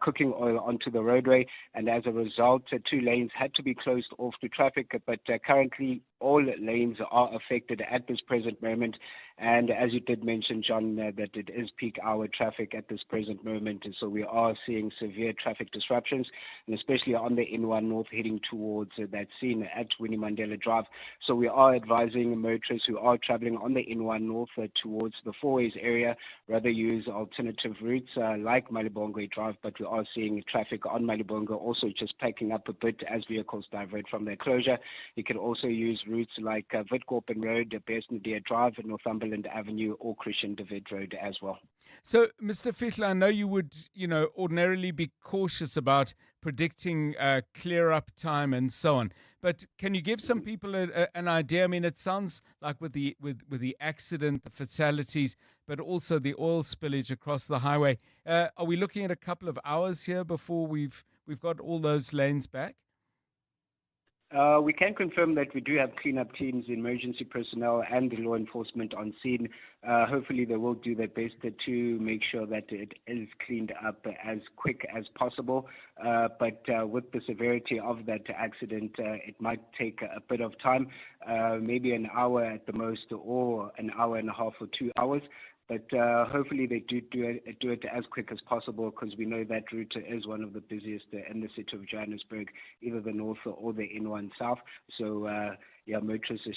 Speaker 12: cooking oil onto the roadway. And as a result, 2 lanes had to be closed off to traffic. But currently, all lanes are affected at this present moment. And as you did mention, John, that it is peak hour traffic at this present moment. And so we are seeing severe traffic disruptions, and especially on the N1 North heading towards that scene at Winnie Mandela Drive. So we are advising motorists who are traveling on the N1 North towards the Fourways area rather use alternative routes like Malibongwe Drive, but we are seeing traffic on Malibongwe also just packing up a bit as vehicles divert from their closure. You can also use routes like Witkoppen Road, Bersnadia Drive, Northumberland Avenue, or Christian David Road as well.
Speaker 14: So, Mr. Fihla, I know you would, ordinarily be cautious about predicting clear up time and so on. But can you give some people an idea? I mean, it sounds like with the accident, the fatalities, but also the oil spillage across the highway. Are we looking at a couple of hours here before we've got all those lanes back?
Speaker 12: We can confirm that we do have cleanup teams, emergency personnel, and the law enforcement on scene. Hopefully they will do their best to make sure that it is cleaned up as quick as possible. But with the severity of that accident, it might take a bit of time, maybe an hour at the most, or an hour and a half or 2 hours. But hopefully they do it as quick as possible, because we know that route is one of the busiest in the city of Johannesburg, either the north or the N1 south. So, motorists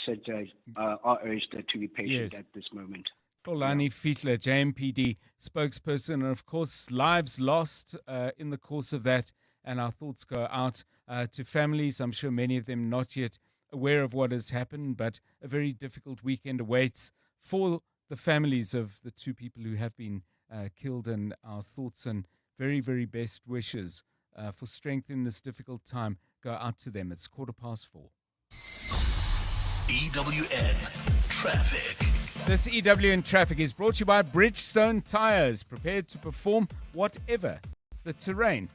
Speaker 12: are urged to be patient at this moment.
Speaker 14: Xolani Fihla, JMPD spokesperson, and of course lives lost in the course of that, and our thoughts go out to families. I'm sure many of them not yet aware of what has happened, but a very difficult weekend awaits for the families of the 2 people who have been killed, and our thoughts and very, very best wishes for strength in this difficult time go out to them. It's 4:15.
Speaker 21: EWN Traffic.
Speaker 14: This EW in Traffic is brought to you by Bridgestone Tires, prepared to perform whatever the terrain.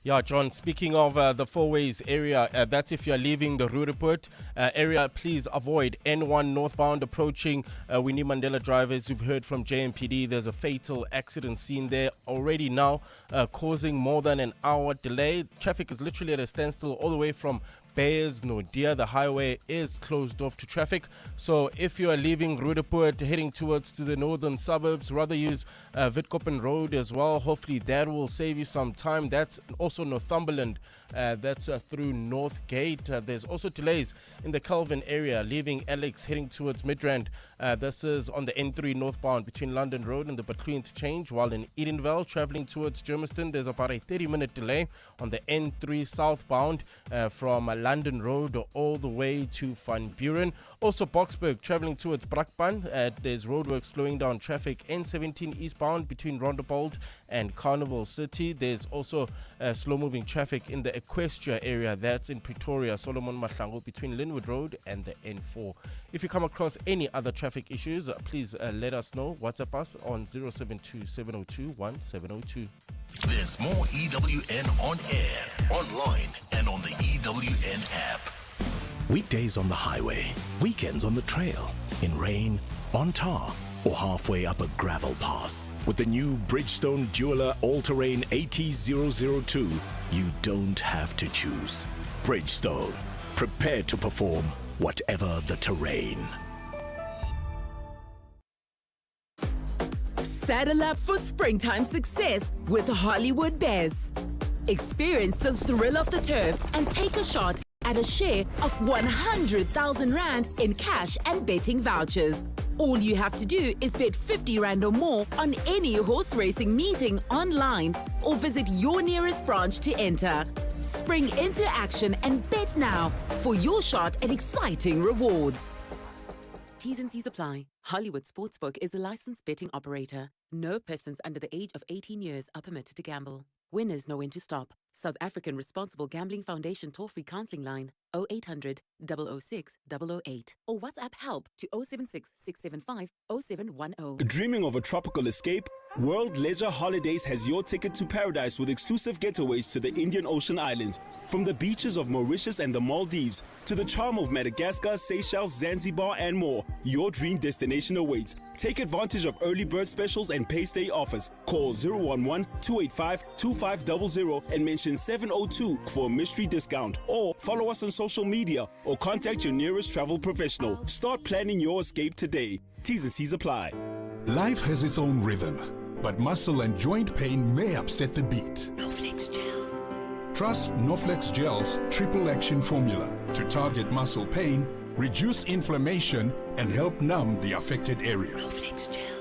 Speaker 10: Yeah, John, speaking of the Four Ways area, that's if you're leaving the Rudaport area, please avoid N1 northbound approaching Winnie Mandela Drive. As you've heard from JMPD, there's a fatal accident scene there already now, causing more than an hour delay. Traffic is literally at a standstill all the way from Bears, Nodia. The highway is closed off to traffic. So if you are leaving Rudaport heading towards to the northern suburbs, rather use Witkoppen Road as well. Hopefully that will save you some time. That's also Northumberland. That's through North Gate. There's also delays in the Kelvin area, leaving Alex heading towards Midrand. This is on the N3 northbound between London Road and the Butclue interchange, while in Edenvale traveling towards Germiston, there's about a 30-minute delay on the N3 southbound from London Road all the way to Van Buren. Also Boksburg traveling towards Brakpan. There's roadwork slowing down traffic N17 eastbound between Rondebold and Carnival City. There's also slow-moving traffic in the Equestria area. That's in Pretoria, Solomon Mahlangu between Linwood Road and the N4. If you come across any other traffic issues, please let us know. WhatsApp us on 072-702-1702.
Speaker 21: There's more EWN on air, online, and on the EWN app. Weekdays on the highway, weekends on the trail, in rain, on tar, or halfway up a gravel pass. With the new Bridgestone Jeweler All-Terrain AT002, you don't have to choose. Bridgestone, prepared to perform whatever the terrain.
Speaker 15: Saddle up for springtime success with Hollywood Bets. Experience the thrill of the turf and take a shot at a share of 100,000 Rand in cash and betting vouchers. All you have to do is bet 50 Rand or more on any horse racing meeting online or visit your nearest branch to enter. Spring into action and bet now for your shot at exciting rewards.
Speaker 16: T's and C's apply. Hollywood Sportsbook is a licensed betting operator. No persons under the age of 18 years are permitted to gamble. Winners know when to stop. South African Responsible Gambling Foundation toll-free counseling line 0800 006 008 or WhatsApp help to 076 675 0710.
Speaker 17: Dreaming of a tropical escape? World Leisure Holidays has your ticket to paradise with exclusive getaways to the Indian Ocean Islands. From the beaches of Mauritius and the Maldives to the charm of Madagascar, Seychelles, Zanzibar, and more, your dream destination awaits. Take advantage of early bird specials and pay stay offers. Call 011-285-2500 and mention 702 for a mystery discount. Or follow us on social media or contact your nearest travel professional. Start planning your escape today. T's and C's apply.
Speaker 18: Life has its own rhythm, but muscle and joint pain may upset the beat.
Speaker 13: Noflex Gel.
Speaker 18: Trust Noflex Gel's triple action formula to target muscle pain, reduce inflammation, and help numb the affected area.
Speaker 13: Noflex Gel.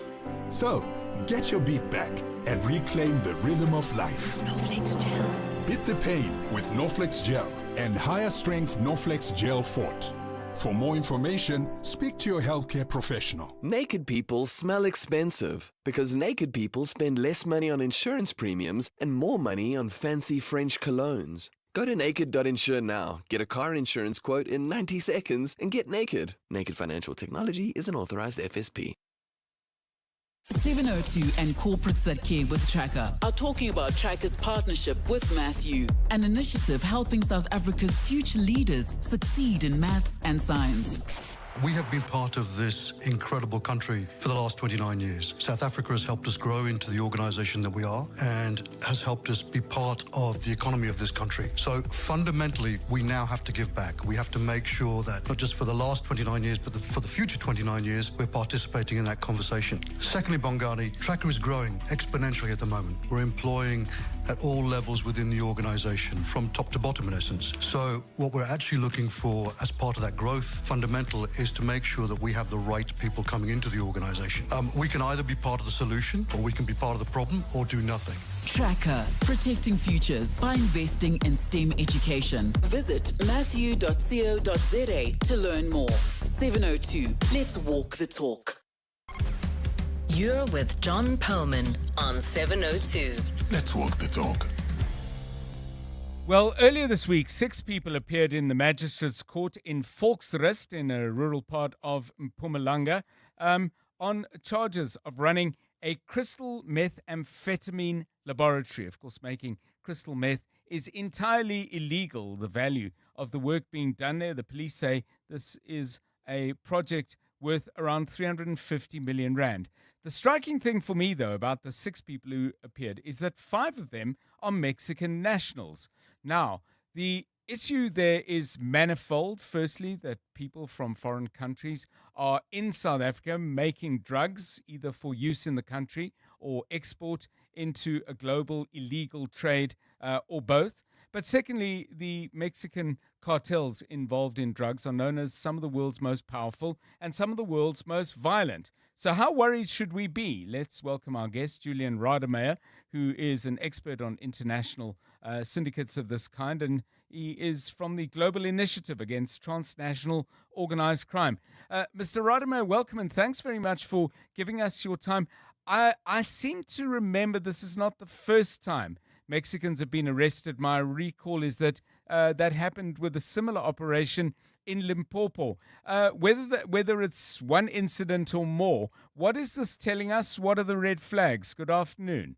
Speaker 18: So, get your beat back and reclaim the rhythm of life.
Speaker 13: Noflex Gel.
Speaker 18: Beat the pain with Noflex Gel and higher strength Noflex Gel Fort. For more information, speak to your healthcare professional.
Speaker 19: Naked people smell expensive because naked people spend less money on insurance premiums and more money on fancy French colognes. Go to naked.insure now, get a car insurance quote in 90 seconds, and get naked. Naked Financial Technology is an authorized FSP.
Speaker 13: 702 and corporates that care with Tracker are talking about Tracker's partnership with Matthew, an initiative helping South Africa's future leaders succeed in maths and science.
Speaker 22: We have been part of this incredible country for the last 29 years. South Africa has helped us grow into the organization that we are and has helped us be part of the economy of this country. So fundamentally, we now have to give back. We have to make sure that not just for the last 29 years, but for the future 29 years, we're participating in that conversation. Secondly, Bongani, Tracker is growing exponentially at the moment. We're employing at all levels within the organization, from top to bottom in essence. So what we're actually looking for as part of that growth fundamental is to make sure that we have the right people coming into the organization. We can either be part of the solution or we can be part of the problem or do nothing.
Speaker 13: Tracker, protecting futures by investing in STEM education. Visit matthew.co.za to learn more. 702, let's walk the talk. You're with John Perlman on 702.
Speaker 21: Let's walk the talk.
Speaker 14: Well, earlier this week, 6 people appeared in the magistrate's court in Volksrust in a rural part of Mpumalanga on charges of running a crystal methamphetamine laboratory. Of course, making crystal meth is entirely illegal. The value of the work being done there, the police say this is a project worth around 350 million rand. The striking thing for me, though, about the 6 people who appeared is that 5 of them are Mexican nationals. Now, the issue there is manifold. Firstly, that people from foreign countries are in South Africa making drugs, either for use in the country or export into a global illegal trade, or both. But secondly, the Mexican cartels involved in drugs are known as some of the world's most powerful and some of the world's most violent. So how worried should we be? Let's welcome our guest, Julian Rademacher, who is an expert on international syndicates of this kind, and he is from the Global Initiative Against Transnational Organized Crime. Mr. Rademacher, welcome, and thanks very much for giving us your time. I seem to remember this is not the first time Mexicans have been arrested. My recall is that that happened with a similar operation in Limpopo. Whether it's one incident or more, what is this telling us? What are the red flags? Good afternoon.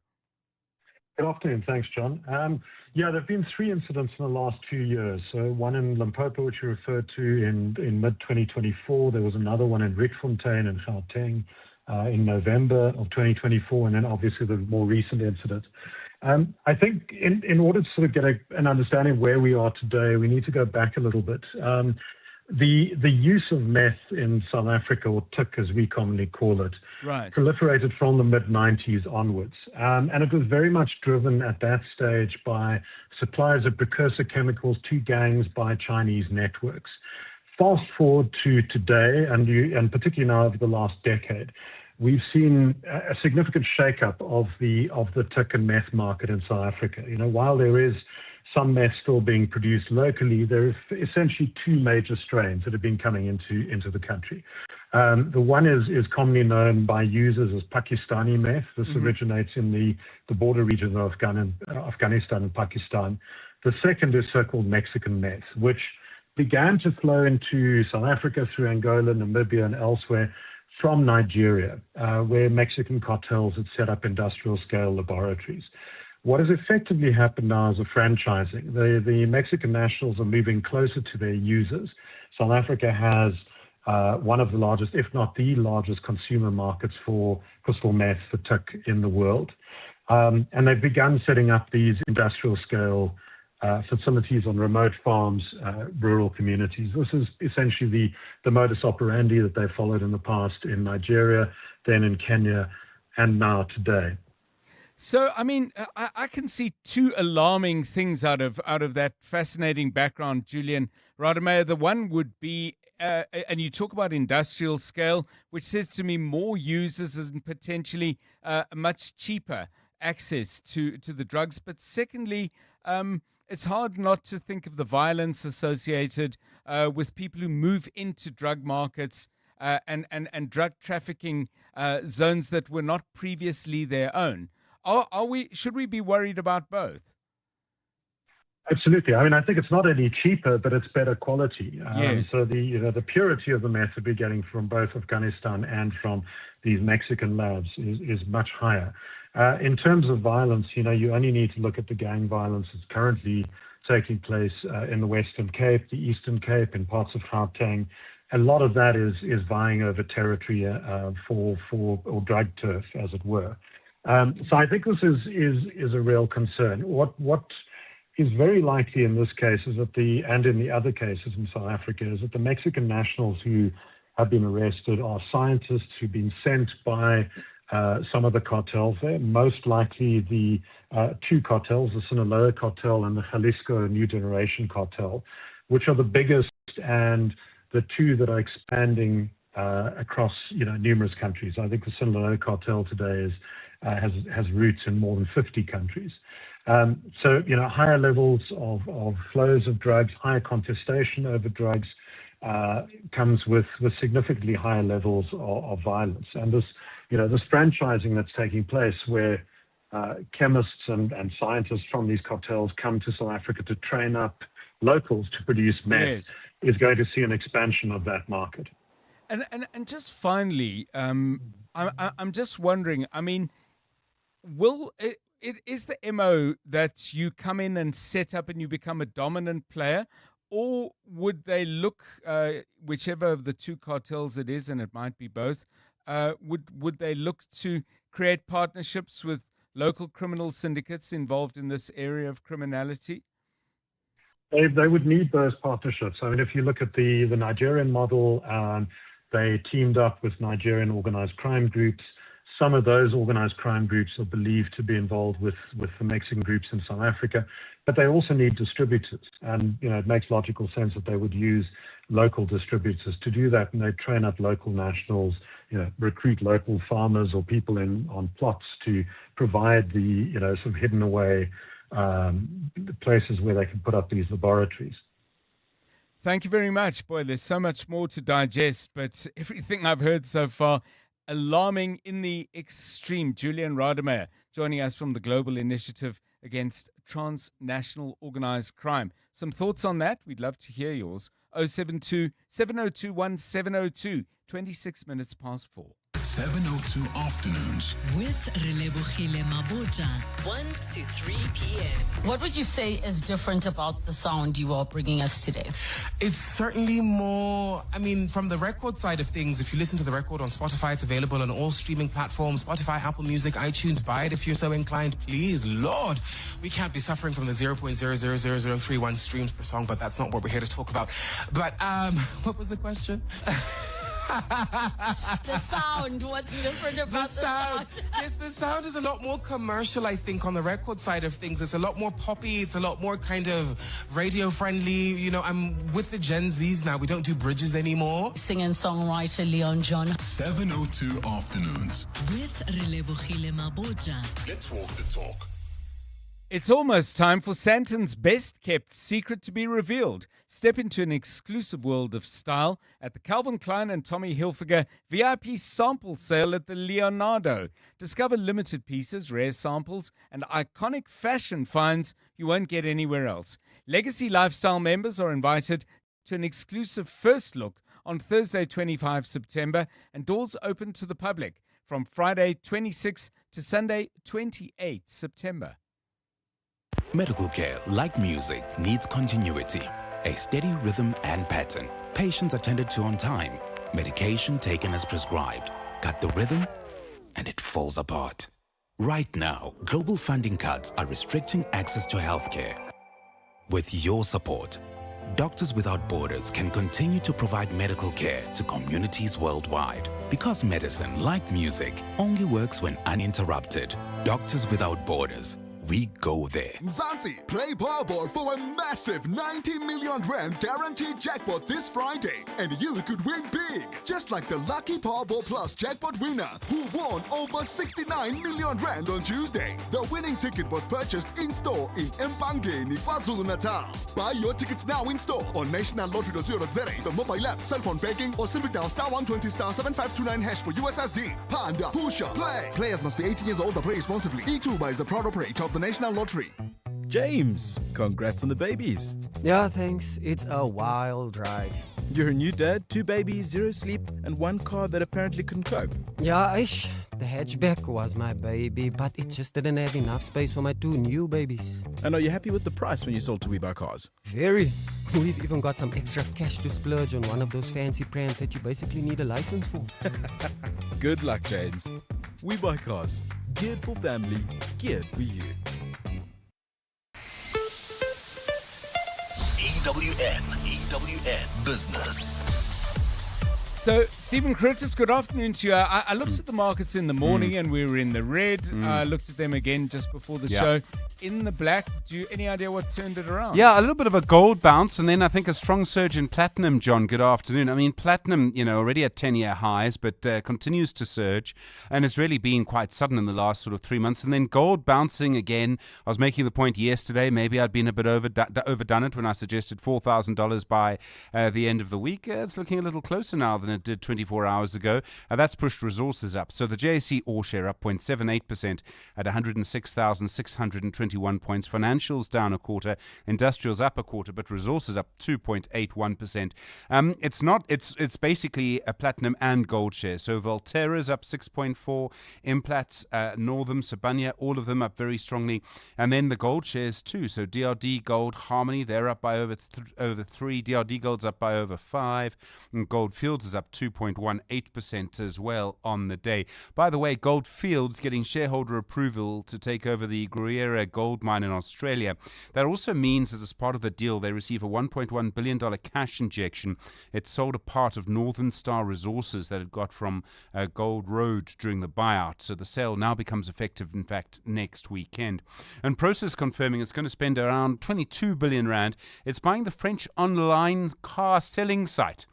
Speaker 2: Good afternoon. Thanks, John. There have been 3 incidents in the last 2 years. So one in Limpopo, which you referred to in mid-2024. There was another one in Rietfontein in Gauteng in November of 2024, and then obviously the more recent incident. I think in order to sort of get an understanding of where we are today, we need to go back a little bit. The use of meth in South Africa, or TIC as we commonly call it, proliferated from the mid-90s onwards. And it was very much driven at that stage by suppliers of precursor chemicals to gangs by Chinese networks. Fast forward to today, and particularly now over the last decade, we've seen a significant shakeup of the TIC and meth market in South Africa. You know, while there is some meth still being produced locally, there are essentially 2 major strains that have been coming into the country. The one is commonly known by users as Pakistani meth. This originates in the border region of Afghanistan and Pakistan. The second is so-called Mexican meth, which began to flow into South Africa through Angola, Namibia, and elsewhere from Nigeria, where Mexican cartels had set up industrial-scale laboratories. What has effectively happened now is a franchising. The Mexican nationals are moving closer to their users. South Africa has one of the largest, if not the largest, consumer markets for crystal meth, for TIC in the world. And they've begun setting up these industrial-scale facilities on remote farms, rural communities. This is essentially the modus operandi that they followed in the past in Nigeria, then in Kenya, and now today.
Speaker 14: So, I mean, I can see 2 alarming things out of that fascinating background, Julian Rademacher. The one would be, and you talk about industrial scale, which says to me more users and potentially much cheaper access to the drugs. But secondly, it's hard not to think of the violence associated with people who move into drug markets and drug trafficking zones that were not previously their own. Should we be worried about both?
Speaker 2: Absolutely. I mean, I think it's not only cheaper, but it's better quality.
Speaker 14: Yes.
Speaker 2: So the purity of the meth that we're getting from both Afghanistan and from these Mexican labs is much higher. In terms of violence, you only need to look at the gang violence that's currently taking place in the Western Cape, the Eastern Cape, in parts of Gauteng. A lot of that is vying over territory or drug turf, as it were. So I think this is a real concern. What is very likely in this case is that and in the other cases in South Africa is that the Mexican nationals who have been arrested are scientists who've been sent by some of the cartels there, most likely the 2 cartels, the Sinaloa cartel and the Jalisco New Generation cartel, which are the biggest and the 2 that are expanding across numerous countries. I think the Sinaloa cartel today has roots in more than 50 countries. So higher levels of flows of drugs, higher contestation over drugs comes with significantly higher levels of violence. And this franchising that's taking place where chemists and scientists from these cartels come to South Africa to train up locals to produce meth is going to see an expansion of that market.
Speaker 14: And just finally, I'm just wondering, I mean, is the MO that you come in and set up and you become a dominant player, or would they look, whichever of the two cartels it is, and it might be both, would they look to create partnerships with local criminal syndicates involved in this area of criminality?
Speaker 2: They would need those partnerships. I mean, if you look at the Nigerian model, they teamed up with Nigerian organized crime groups. Some of those organized crime groups are believed to be involved with the Mexican groups in South Africa, but they also need distributors. And, it makes logical sense that they would use local distributors to do that, and they train up local nationals, recruit local farmers or people on plots to provide the, sort of hidden away places where they can put up these laboratories.
Speaker 14: Thank you very much. Boy, there's so much more to digest, but everything I've heard so far, alarming in the extreme. Julian Rademeyer joining us from the Global Initiative Against Transnational Organized Crime. Some thoughts on that? We'd love to hear yours. 072 702 1702, 26 minutes past 4.
Speaker 21: 702 Afternoons
Speaker 3: with Relebogile Maboja, 1 to 3 p.m.
Speaker 5: What would you say is different about the sound you are bringing us today?
Speaker 8: It's certainly more, from the record side of things, if you listen to the record on Spotify, it's available on all streaming platforms, Spotify, Apple Music, iTunes. Buy it if you're so inclined, please. Lord, we can't be suffering from the 0.000031 streams per song, but that's not what we're here to talk about. But what was the question?
Speaker 5: The sound. What's different about the sound?
Speaker 8: Yes, the sound is a lot more commercial, I think, on the record side of things. It's a lot more poppy. It's a lot more kind of radio friendly. I'm with the Gen Zs now. We don't do bridges anymore.
Speaker 5: Singer and songwriter Leon John.
Speaker 21: 702 Afternoons
Speaker 3: with Relebogile Maboja.
Speaker 21: Let's walk the talk.
Speaker 14: It's almost time for Santon's best-kept secret to be revealed. Step into an exclusive world of style at the Calvin Klein and Tommy Hilfiger VIP sample sale at the Leonardo. Discover limited pieces, rare samples, and iconic fashion finds you won't get anywhere else. Legacy Lifestyle members are invited to an exclusive first look on Thursday, 25 September, and doors open to the public from Friday, 26 to Sunday, 28 September.
Speaker 20: Medical care, like music, needs continuity, a steady rhythm and pattern. Patients attended to on time, medication taken as prescribed. Cut the rhythm, and it falls apart. Right now, global funding cuts are restricting access to healthcare. With your support, Doctors Without Borders can continue to provide medical care to communities worldwide. Because medicine, like music, only works when uninterrupted. Doctors Without Borders. We go there.
Speaker 23: Mzansi, play Powerball for a massive 90 million rand guaranteed jackpot this Friday, and you could win big, just like the Lucky Powerball Plus jackpot winner who won over 69 million rand on Tuesday. The winning ticket was purchased in store in Mpangeni, KwaZulu-Natal. Buy your tickets now in store on nationallottery.co.za, the mobile app, cell phone banking, or simply dial *120 *7529# for USSD. Panda, Pusha, play. Players must be 18 years old or play responsibly. E2 is the proud operator of the National Lottery.
Speaker 24: James, congrats on the babies.
Speaker 27: Yeah, thanks. It's a wild ride.
Speaker 24: You're a new dad, 2 babies, 0 sleep, and 1 car that apparently couldn't cope.
Speaker 27: Yeah, the hatchback was my baby, but it just didn't have enough space for my 2 new babies.
Speaker 24: And are you happy with the price when you sold to We Buy Cars?
Speaker 27: Very. We've even got some extra cash to splurge on one of those fancy prams that you basically need a license for.
Speaker 24: Good luck, James. We Buy Cars. Geared for family, geared for you.
Speaker 21: EWN Business.
Speaker 14: So, Stephen Curtis, good afternoon to you. I looked at the markets in the morning and we were in the red. I looked at them again just before the show. In the black. Any idea what turned it around?
Speaker 28: Yeah, a little bit of a gold bounce, and then I think a strong surge in platinum, John. Good afternoon. I mean, platinum, already at 10-year highs, but continues to surge, and it's really been quite sudden in the last sort of 3 months. And then gold bouncing again. I was making the point yesterday, maybe I'd been a bit overdone it when I suggested $4,000 by the end of the week. It's looking a little closer now than it did 24 hours ago. That's pushed resources up. So the JSE All Share up 0.78% at 106,620 21 points. Financials down a quarter. Industrials up a quarter, but resources up 2.81%. It's basically a platinum and gold share. So Valterra's up 6.4, Implats, Northam, Sibanye, all of them up very strongly. And then the gold shares too. So DRD Gold, Harmony, they're up by over 3. DRD Gold's up by over 5. And Gold Fields is up 2.18% as well on the day. By the way, Gold Fields getting shareholder approval to take over the Gruyere gold mine in Australia. That also means that as part of the deal, they receive a $1.1 billion cash injection. It sold a part of Northern Star Resources that it got from Gold Road during the buyout. So the sale now becomes effective, in fact, next weekend. And Prosus confirming it's going to spend around 22 billion rand. It's buying the French online car selling site.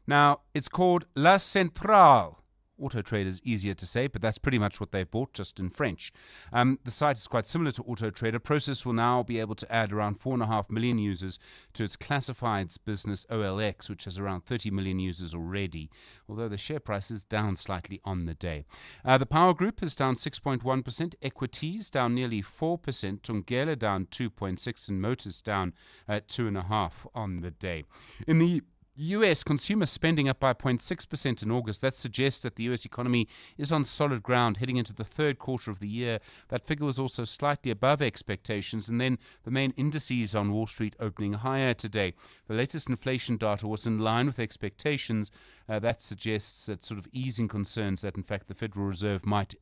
Speaker 28: Now, it's called La Centrale. Auto Trader is easier to say, but that's pretty much what they've bought, just in French. The site is quite similar to Auto Trader. Prosus will now be able to add around 4.5 million users to its classifieds business OLX, which has around 30 million users already, although the share price is down slightly on the day. The Power Group is down 6.1%, Equities down nearly 4%, Tungela down 2.6%, and Motors down 2.5% on the day. In the U.S. consumer spending up by 0.6% in August. That suggests that the U.S. economy is on solid ground heading into the third quarter of the year. That figure was also slightly above expectations. And then the main indices on Wall Street opening higher today. The latest inflation data was in line with expectations. That suggests that sort of easing concerns that, in fact, the Federal Reserve might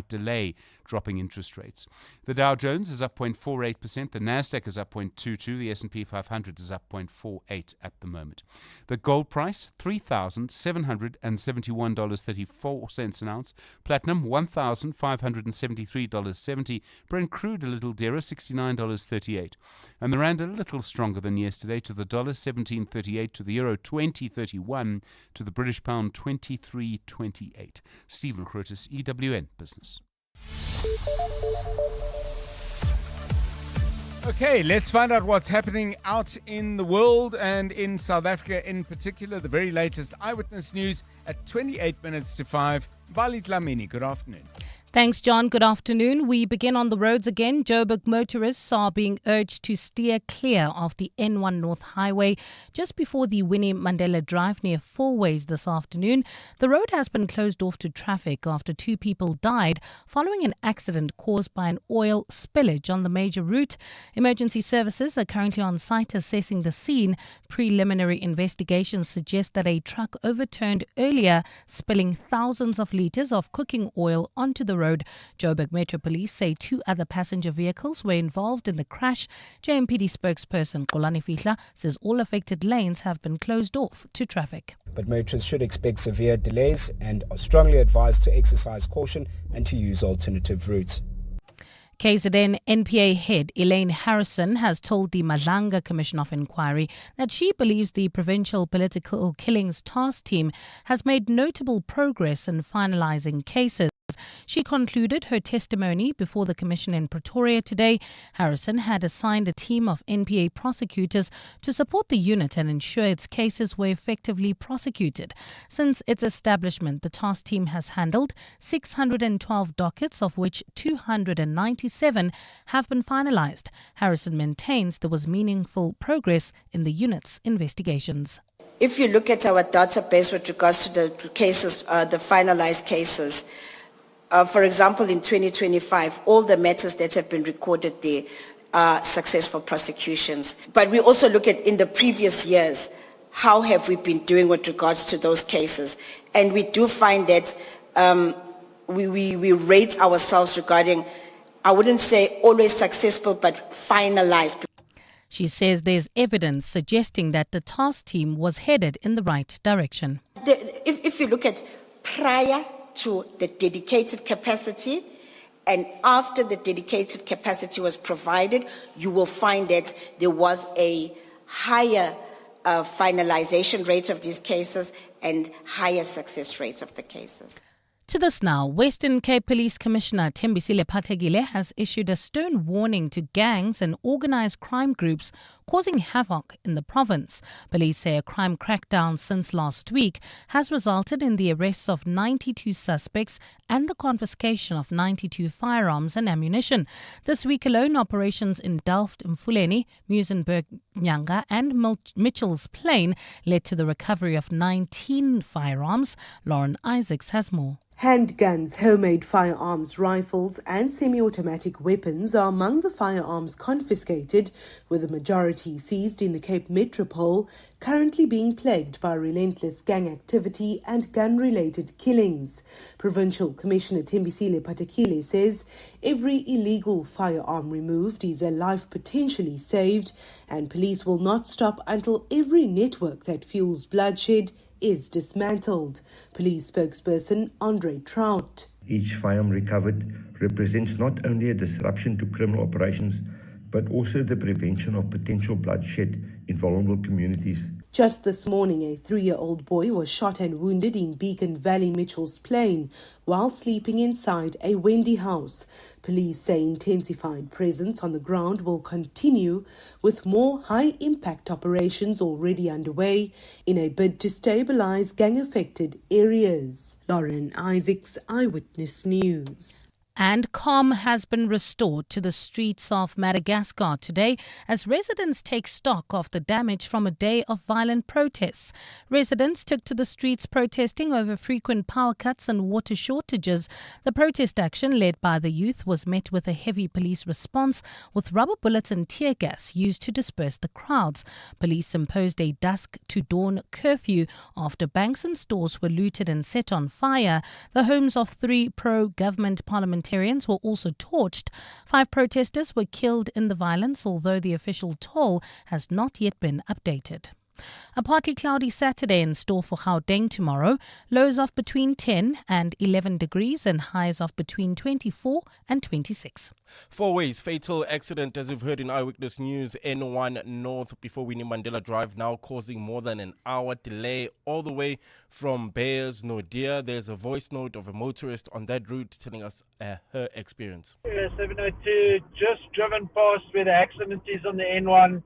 Speaker 28: delay dropping interest rates. The Dow Jones is up 0.48%. The Nasdaq is up 0.22%. The S&P 500 is up 0.48% at the moment. The gold price, $3,771.34 an ounce. Platinum, $1,573.70. Brent crude a little dearer, $69.38. And the rand a little stronger than yesterday, to the dollar 17.38, to the euro 20.31, to the British pound 23.28. Stephen Crotis, EWN Business.
Speaker 14: Okay, let's find out what's happening out in the world and in South Africa in particular. The very latest eyewitness news at 28 minutes to 5. Vali Dlamini, good afternoon.
Speaker 1: Thanks, John. Good afternoon. We begin on the roads again. Joburg motorists are being urged to steer clear of the N1 North Highway just before the Winnie Mandela Drive near Fourways this afternoon. The road has been closed off to traffic after 2 people died following an accident caused by an oil spillage on the major route. Emergency services are currently on site assessing the scene. Preliminary investigations suggest that a truck overturned earlier, spilling thousands of litres of cooking oil onto the road. Joburg Metro Police say 2 other passenger vehicles were involved in the crash. JMPD spokesperson Xolani Fihla says all affected lanes have been closed off to traffic.
Speaker 4: But motorists should expect severe delays and are strongly advised to exercise caution and to use alternative routes.
Speaker 1: KZN NPA head Elaine Harrison has told the Madlanga Commission of Inquiry that she believes the Provincial Political Killings Task Team has made notable progress in finalising cases. She concluded her testimony before the Commission in Pretoria today. Harrison had assigned a team of NPA prosecutors to support the unit and ensure its cases were effectively prosecuted. Since its establishment, the task team has handled 612 dockets, of which 297 have been finalised. Harrison maintains there was meaningful progress in the unit's investigations.
Speaker 6: If you look at our database with regards to the cases, the finalised cases, for example, in 2025, all the matters that have been recorded there are successful prosecutions. But we also look at in the previous years, how have we been doing with regards to those cases? And we do find that we rate ourselves regarding, I wouldn't say always successful, but finalized.
Speaker 1: She says there's evidence suggesting that the task team was headed in the right direction.
Speaker 6: If you look at prior to the dedicated capacity and after the dedicated capacity was provided, you will find that there was a higher finalization rate of these cases and higher success rates of the cases.
Speaker 1: To this now, Western Cape Police Commissioner Thembisile Phathekile has issued a stern warning to gangs and organised crime groups causing havoc in the province. Police say a crime crackdown since last week has resulted in the arrests of 92 suspects and the confiscation of 92 firearms and ammunition. This week alone, operations in Delft, Mfuleni, Muizenberg, Nyanga and Mitchell's Plain led to the recovery of 19 firearms. Lauren Isaacs has more.
Speaker 7: Handguns, homemade firearms, rifles and semi-automatic weapons are among the firearms confiscated, with the majority seized in the Cape Metropole, currently being plagued by relentless gang activity and gun-related killings. Provincial Commissioner Thembisile Patekile says every illegal firearm removed is a life potentially saved, and police will not stop until every network that fuels bloodshed is dismantled. Police spokesperson Andre Trout.
Speaker 9: Each firearm recovered represents not only a disruption to criminal operations, but also the prevention of potential bloodshed in vulnerable communities.
Speaker 7: Just this morning, a 3-year-old boy was shot and wounded in Beacon Valley, Mitchell's Plain, while sleeping inside a Wendy house. Police say intensified presence on the ground will continue, with more high-impact operations already underway in a bid to stabilize gang-affected areas. Lauren Isaacs, Eyewitness News.
Speaker 1: And calm has been restored to the streets of Madagascar today as residents take stock of the damage from a day of violent protests. Residents took to the streets protesting over frequent power cuts and water shortages. The protest action led by the youth was met with a heavy police response, with rubber bullets and tear gas used to disperse the crowds. Police imposed a dusk to dawn curfew after banks and stores were looted and set on fire. The homes of 3 pro-government parliamentarians were also torched. 5 protesters were killed in the violence, although the official toll has not yet been updated. A partly cloudy Saturday in store for Gauteng tomorrow. Lows of between 10 and 11 degrees and highs of between 24 and 26.
Speaker 10: Four-ways fatal accident, as you've heard in Eyewitness News, N1 North before Winnie Mandela Drive, now causing more than an hour delay all the way from Beyers, Nodia. There's a voice note of a motorist on that route telling us her experience.
Speaker 11: 702, just driven past where the accident is on the N1.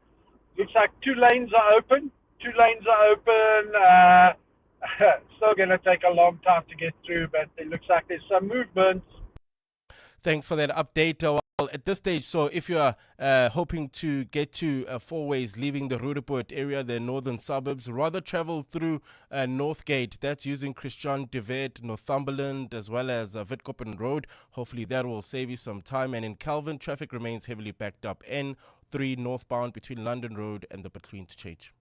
Speaker 11: Looks like 2 lanes are open. Still going to take a long time to get through, but it looks like there's some movement.
Speaker 10: Thanks for that update. Well, at this stage, so if you are hoping to get to Four-Ways, leaving the Rudaport area, the northern suburbs, rather travel through Northgate. That's using Christian de Wet, Northumberland, as well as Witkoppen Road. Hopefully that will save you some time. And in Calvin, traffic remains heavily backed up. N3 northbound between London Road and the Between to change.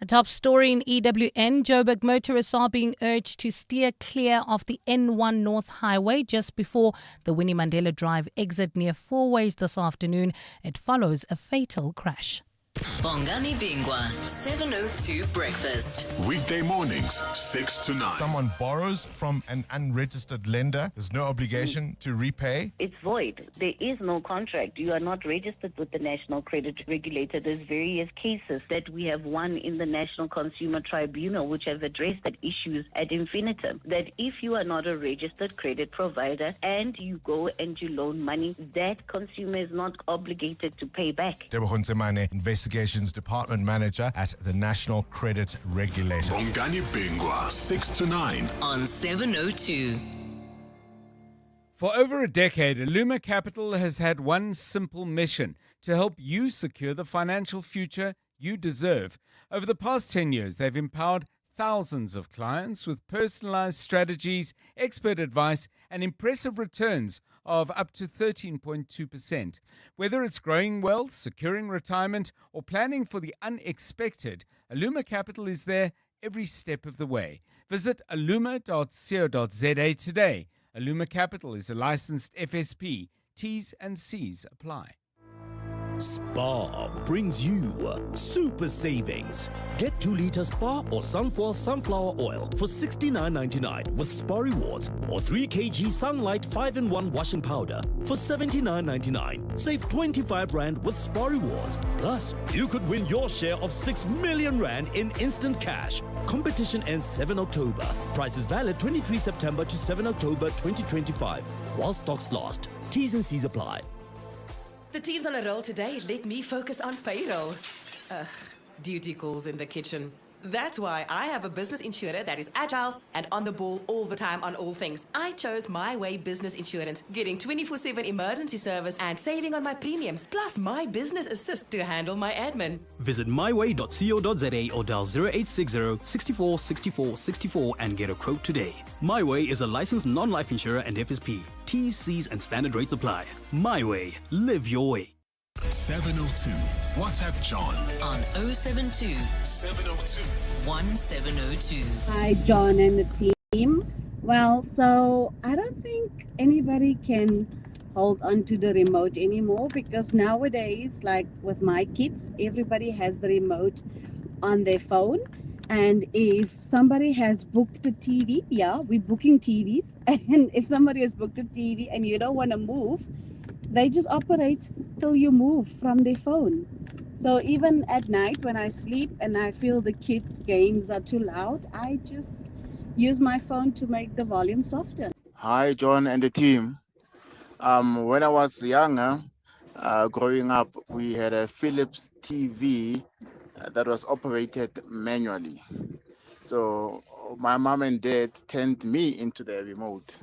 Speaker 1: A top story in EWN, Joburg motorists are being urged to steer clear of the N1 North Highway just before the Winnie Mandela Drive exit near Four-Ways this afternoon. It follows a fatal crash.
Speaker 3: Bongani Bingwa, 702 Breakfast.
Speaker 18: Weekday mornings, 6 to 9.
Speaker 12: Someone borrows from an unregistered lender. There's no obligation to repay.
Speaker 15: It's void. There is no contract. You are not registered with the National Credit Regulator. There's various cases that we have won in the National Consumer Tribunal which have addressed that issues ad infinitum. That if you are not a registered credit provider and you go and you loan money, that consumer is not obligated to pay back.
Speaker 12: Debohon Semane, Investigations Department Manager at the National Credit Regulator.
Speaker 18: Bongani Bingwa, 6 to 9.
Speaker 3: On 702.
Speaker 14: For over a decade, Aluma Capital has had one simple mission: to help you secure the financial future you deserve. Over the past 10 years, they've empowered thousands of clients with personalized strategies, expert advice, and impressive returns of up to 13.2%. Whether it's growing wealth, securing retirement, or planning for the unexpected, Aluma Capital is there every step of the way. Visit aluma.co.za today. Aluma Capital is a licensed FSP. T's and C's apply.
Speaker 21: Spar brings you super savings. Get 2 litre Spar or sunflower oil for $69.99 with Spar Rewards, or 3 kg Sunlight 5-in-1 washing powder for $79.99. Save 25 Rand with Spar Rewards. Plus, you could win your share of 6 million Rand in instant cash. Competition ends 7 October. Price is valid 23 September to 7 October 2025. While stocks last. T's and C's apply.
Speaker 25: The team's on a roll today. Let me focus on payroll.
Speaker 2: Duty calls in the kitchen. That's why I have a business insurer that is agile and on the ball all the time on all things. I chose My Way Business Insurance, getting 24/7 emergency service and saving on my premiums, plus my business assist to handle my admin.
Speaker 13: Visit myway.co.za or dial 0860 64 64 64 and get a quote today. My Way is a licensed non-life insurer and FSP. T's, C's and standard rates apply. My Way. Live your way.
Speaker 21: 702. WhatsApp John
Speaker 3: on 072
Speaker 21: 702
Speaker 3: 1702.
Speaker 16: Hi, John and the team. Well, so I don't think anybody can hold on to the remote anymore because nowadays, like with my kids, everybody has the remote on their phone. And if somebody has booked a TV, we're booking TVs. And if somebody has booked a TV and you don't want to move, they just operate till you move from their phone. So even at night when I sleep and I feel the kids' games are too loud, I just use my phone to make the volume softer.
Speaker 17: Hi, John and the team. When I was younger, growing up, we had a Philips TV that was operated manually. So my mom and dad turned me into the remote.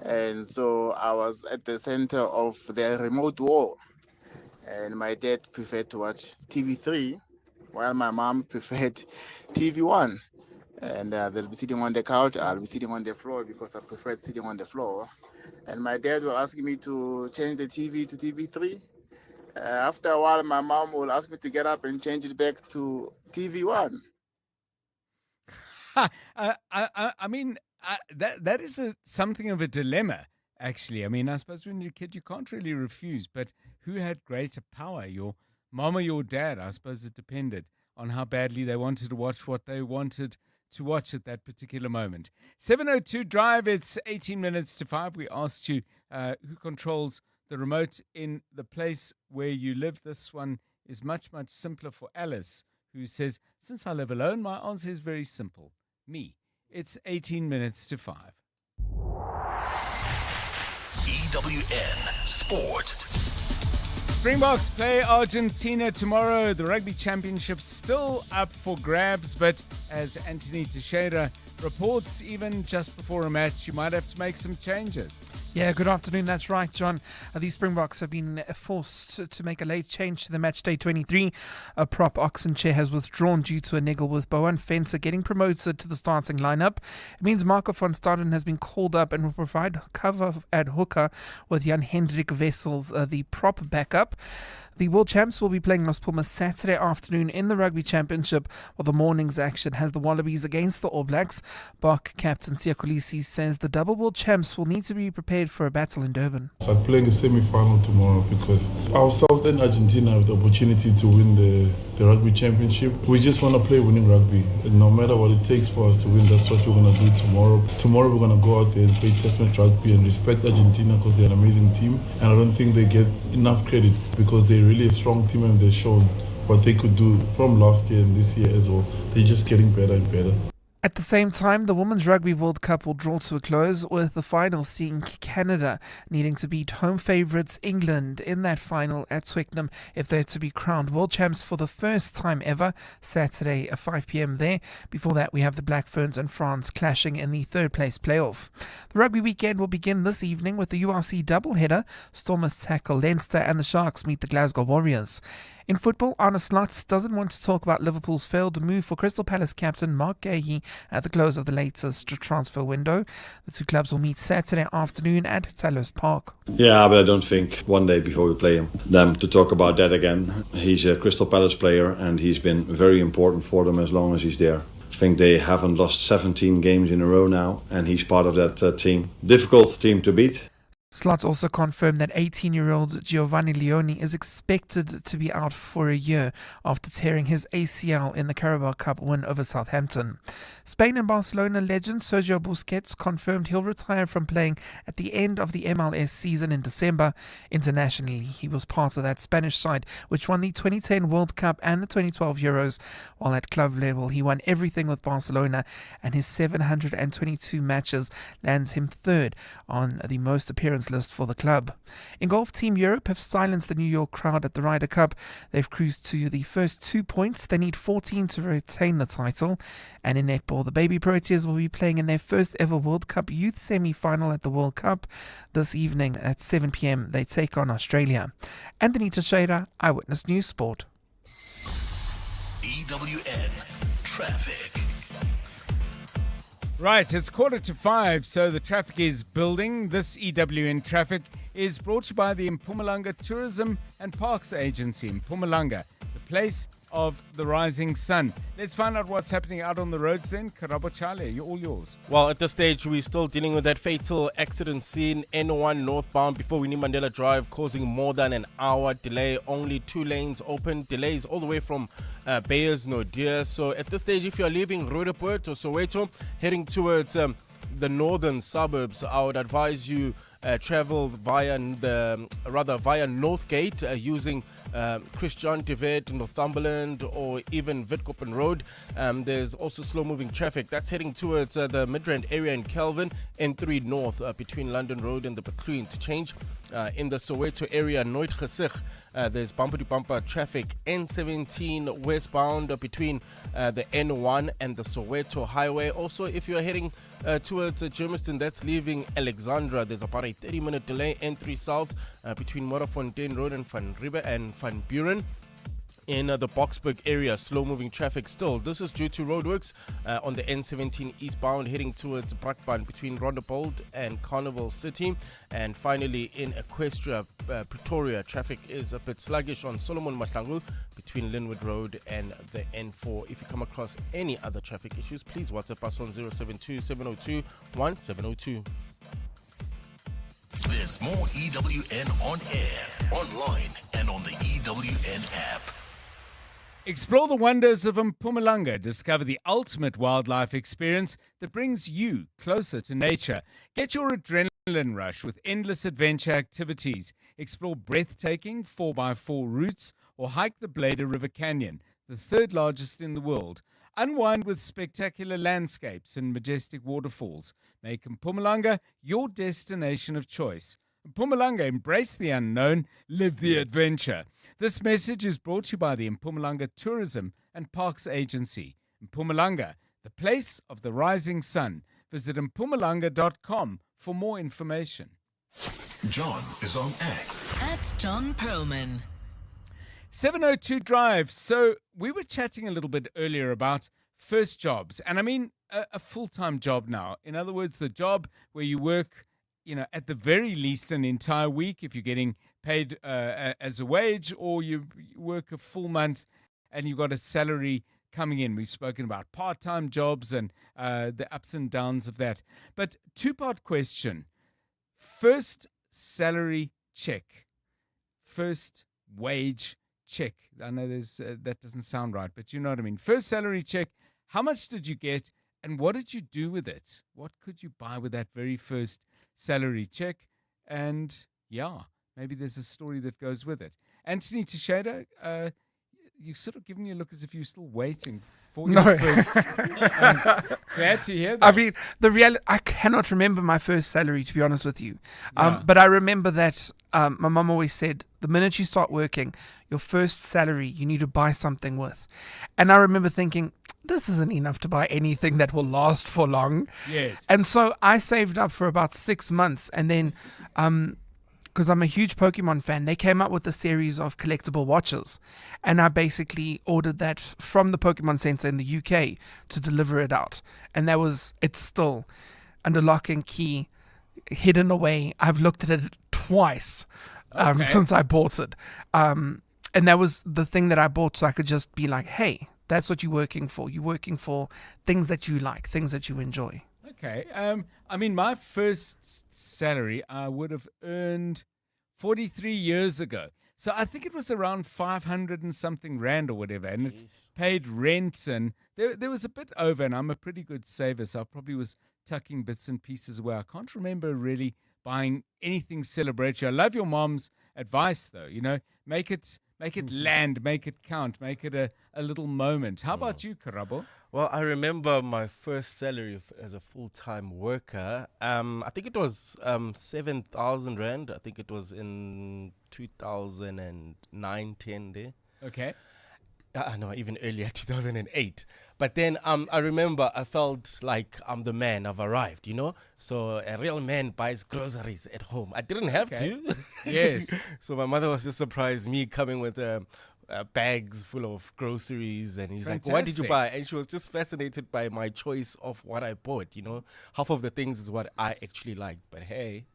Speaker 17: And so I was at the center of the remote war. And my dad preferred to watch TV3, while my mom preferred TV1. And they'll be sitting on the couch, I'll be sitting on the floor because I preferred sitting on the floor. And my dad will ask me to change the TV to TV3. After a while, my mom will ask me to get up and change it back to TV1.
Speaker 14: I mean, that is something of a dilemma, actually. I mean, I suppose when you're a kid, you can't really refuse. But who had greater power, your mom or your dad? I suppose it depended on how badly they wanted to watch what they wanted to watch at that particular moment. 702 Drive, it's 18 minutes to 5. We asked you who controls the remote in the place where you live. This one is much, much simpler for Alice, who says, since I live alone, my answer is very simple. Me. It's 18 minutes to 5.
Speaker 21: EWN Sport.
Speaker 14: Springboks play Argentina tomorrow. The Rugby Championship's still up for grabs, but as Anthony Teixeira reports, even just before a match, you might have to make some changes.
Speaker 19: Yeah, good afternoon. That's right, John. The Springboks have been forced to make a late change to the match day 23. A prop oxen chair has withdrawn due to a niggle with Boan Fencer getting promoted to the starting lineup. It means Marco van Staden has been called up and will provide cover at hooker with Jan Hendrik Wessels, the prop backup. The World Champs will be playing Las Palmas Saturday afternoon in the Rugby Championship, while the morning's action has the Wallabies against the All Blacks. Bok captain Siya Kolisi says the double World Champs will need to be prepared for a battle in Durban.
Speaker 22: I'm playing a semi-final tomorrow because ourselves and Argentina have the opportunity to win the Rugby Championship. We just want to play winning rugby. And no matter what it takes for us to win, that's what we're going to do tomorrow. Tomorrow we're going to go out there and play test match rugby and respect Argentina because they're an amazing team. And I don't think they get enough credit because they're really a strong team and they've shown what they could do from last year and this year as well. They're just getting better and better.
Speaker 19: At the same time, the Women's Rugby World Cup will draw to a close, with the final seeing Canada needing to beat home favourites England in that final at Twickenham if they're to be crowned world champs for the first time ever, Saturday at 5 p.m. there. Before that, we have the Black Ferns and France clashing in the third place playoff. The rugby weekend will begin this evening with the URC doubleheader. Stormers tackle Leinster and the Sharks meet the Glasgow Warriors. In football, Arne Slot doesn't want to talk about Liverpool's failed move for Crystal Palace captain Mark Gahey at the close of the latest transfer window. The two clubs will meet Saturday afternoon at Selhurst Park.
Speaker 25: Yeah, but I don't think one day before we play them to talk about that again. He's a Crystal Palace player and he's been very important for them as long as he's there. I think they haven't lost 17 games in a row now and he's part of that team. Difficult team to beat.
Speaker 19: Slot also confirmed that 18-year-old Giovanni Leone is expected to be out for a year after tearing his ACL in the Carabao Cup win over Southampton. Spain and Barcelona legend Sergio Busquets confirmed he'll retire from playing at the end of the MLS season in December. Internationally, he was part of that Spanish side which won the 2010 World Cup and the 2012 Euros, while at club level he won everything with Barcelona, and his 722 matches lands him third on the most appearances points list for the club. In golf, Team Europe have silenced the New York crowd at the Ryder Cup. They've cruised to the first 2 points. They need 14 to retain the title. And in netball, the Baby Proteas will be playing in their first ever World Cup youth semi-final at the World Cup. This evening at 7 p.m, they take on Australia. Anthony Teixeira, Eyewitness News Sport.
Speaker 21: EWN Traffic.
Speaker 14: Right, it's 4:45, so the traffic is building. This EWN Traffic is brought to you by the Mpumalanga Tourism and Parks Agency in Mpumalanga, the place of the rising sun. Let's find out what's happening out on the roads then. Karabo Chale, you're all yours.
Speaker 10: Well, at this stage, we're still dealing with that fatal accident scene, N1 northbound before Winnie Mandela Drive, causing more than an hour delay. Only 2 lanes open. Delays all the way from Bayers Nodia. So at this stage, if you're leaving Roodepoort or Soweto, heading towards the northern suburbs, I would advise you travel via Northgate using Christian de Wet, Northumberland, or even Witkoppen Road. There's also slow-moving traffic that's heading towards the Midrand area in Kelvin, N3 North between London Road and the Bacloon to change. In the Soweto area, Nooit Gesig, there's bumper-to-bumper traffic, N17 westbound between the N1 and the Soweto Highway. Also, if you're heading towards Germiston, that's leaving Alexandra, there's about a 30-minute delay, N3 South between Morafontein Road and Van Riebeeck and Van Buren. In the Boksburg area, slow-moving traffic still. This is due to roadworks on the N17 eastbound heading towards Brakpan between Rondebold and Carnival City. And finally, in Equestria, Pretoria, traffic is a bit sluggish on Solomon Mahlangu between Linwood Road and the N4. If you come across any other traffic issues, please WhatsApp us on 072-702-1702.
Speaker 21: There's more EWN on air, online, and on the EWN app.
Speaker 14: Explore the wonders of Mpumalanga. Discover the ultimate wildlife experience that brings you closer to nature. Get your adrenaline rush with endless adventure activities. Explore breathtaking 4x4 routes or hike the Blader River Canyon, the 3rd largest in the world. Unwind with spectacular landscapes and majestic waterfalls. Make Mpumalanga your destination of choice. Mpumalanga, embrace the unknown, live the adventure. This message is brought to you by the Mpumalanga Tourism and Parks Agency. Mpumalanga, the place of the rising sun. Visit mpumalanga.com for more information.
Speaker 21: John is on X.
Speaker 3: At John Perlman.
Speaker 14: 702 Drive. So we were chatting a little bit earlier about first jobs. And I mean a full-time job now. In other words, the job where you work, at the very least an entire week if you're getting paid as a wage, or you work a full month and you've got a salary coming in. We've spoken about part-time jobs and the ups and downs of that. But 2-part question. First salary check. First wage check. I know that doesn't sound right, but you know what I mean. First salary check. How much did you get and what did you do with it? What could you buy with that very first salary check? And maybe there's a story that goes with it. Anthony Teixeira, you sort of giving me a look as if you're still waiting for your first. Glad to hear that.
Speaker 19: I mean, I cannot remember my first salary, to be honest with you. But I remember that my mum always said, the minute you start working, your first salary, you need to buy something with. And I remember thinking, this isn't enough to buy anything that will last for long.
Speaker 14: Yes.
Speaker 19: And so I saved up for about 6 months, and then because I'm a huge Pokemon fan, they came up with a series of collectible watches, and I basically ordered that from the Pokemon Center in the UK to deliver it out. And it's still under lock and key, hidden away. I've looked at it twice since I bought it. And that was the thing that I bought, so I could just be like, hey, that's what you're working for. You're working for things that you like, things that you enjoy.
Speaker 14: Okay. I mean, my first salary I would have earned 43 years ago. So I think it was around 500 and something rand or whatever. And it paid rent, and there was a bit over, and I'm a pretty good saver, so I probably was tucking bits and pieces away. I can't remember really buying anything celebratory. I love your mom's advice, though. Make it land, make it count, make it a little moment. How about you, Karabo?
Speaker 10: Well, I remember my first salary as a full-time worker. I think it was 7,000 rand. I think it was in 2009, 10 there.
Speaker 14: Okay.
Speaker 10: No, even earlier, 2008. But then I remember I felt like I'm the man. I've arrived, you know. So a real man buys groceries at home. I didn't have to.
Speaker 14: Yes.
Speaker 10: So my mother was just surprised me coming with bags full of groceries, and he's like, "What did you
Speaker 14: Fantastic.
Speaker 10: buy?" And she was just fascinated by my choice of what I bought. You know, half of the things is what I actually liked. But hey.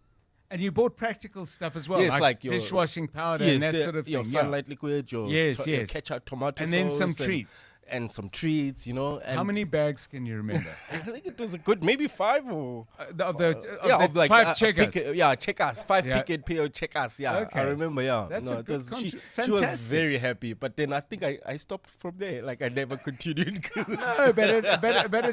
Speaker 14: And you bought practical stuff as well,
Speaker 10: Yes, like your
Speaker 14: dishwashing powder and that sort of thing.
Speaker 10: Your sunlight liquid, your
Speaker 14: yes,
Speaker 10: your
Speaker 14: yes.
Speaker 10: ketchup, tomato
Speaker 14: and then
Speaker 10: sauce,
Speaker 14: some treats.
Speaker 10: and some treats, you know. And
Speaker 14: How many bags can you remember?
Speaker 10: I think it was a good, maybe 5 or
Speaker 14: of the 5 checkers.
Speaker 10: Checkers, 5
Speaker 14: Yeah.
Speaker 10: picket PO checkers. Yeah,
Speaker 14: Okay.
Speaker 10: I remember. Yeah,
Speaker 14: That's a good
Speaker 10: she was
Speaker 14: fantastic.
Speaker 10: very happy. But then I think I stopped from there. Like I never continued.
Speaker 14: No, but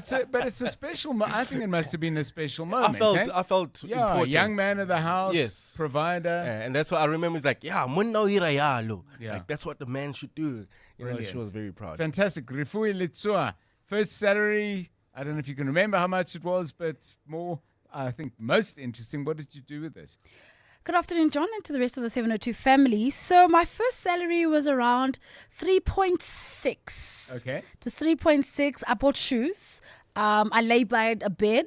Speaker 14: it's a special. I think it must have been a special moment.
Speaker 10: I felt important.
Speaker 14: Young man of the house,
Speaker 10: Yes.
Speaker 14: provider.
Speaker 10: And that's what I remember. It's like, munna ira ya lo.
Speaker 14: Yeah.
Speaker 10: Like that's what the man should do. You know, she
Speaker 14: Brilliant.
Speaker 10: was very proud.
Speaker 14: Fantastic. Rifui Litsua, first salary. I don't know if you can remember how much it was, but more, I think, most interesting. What did you do with it?
Speaker 5: Good afternoon, John, and to the rest of the 702 family. So my first salary was around 3.6.
Speaker 14: Okay.
Speaker 5: It was 3.6. I bought shoes. I laid a bed,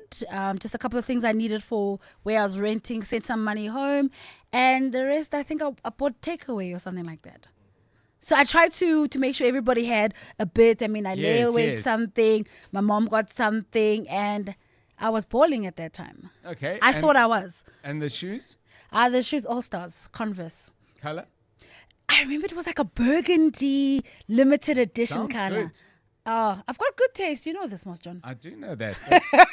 Speaker 5: just a couple of things I needed for where I was renting, sent some money home, and the rest I think I bought takeaway or something like that. So I tried to make sure everybody had a bit. I mean, I layawayed something, my mom got something, and I was balling at that time.
Speaker 14: Okay.
Speaker 5: I thought I was.
Speaker 14: And the shoes?
Speaker 5: The shoes, All-Stars, Converse.
Speaker 14: Color?
Speaker 5: I remember it was like a burgundy limited edition
Speaker 14: Sounds
Speaker 5: color.
Speaker 14: good.
Speaker 5: I've got good taste. You know this, Moss John.
Speaker 14: I do know that.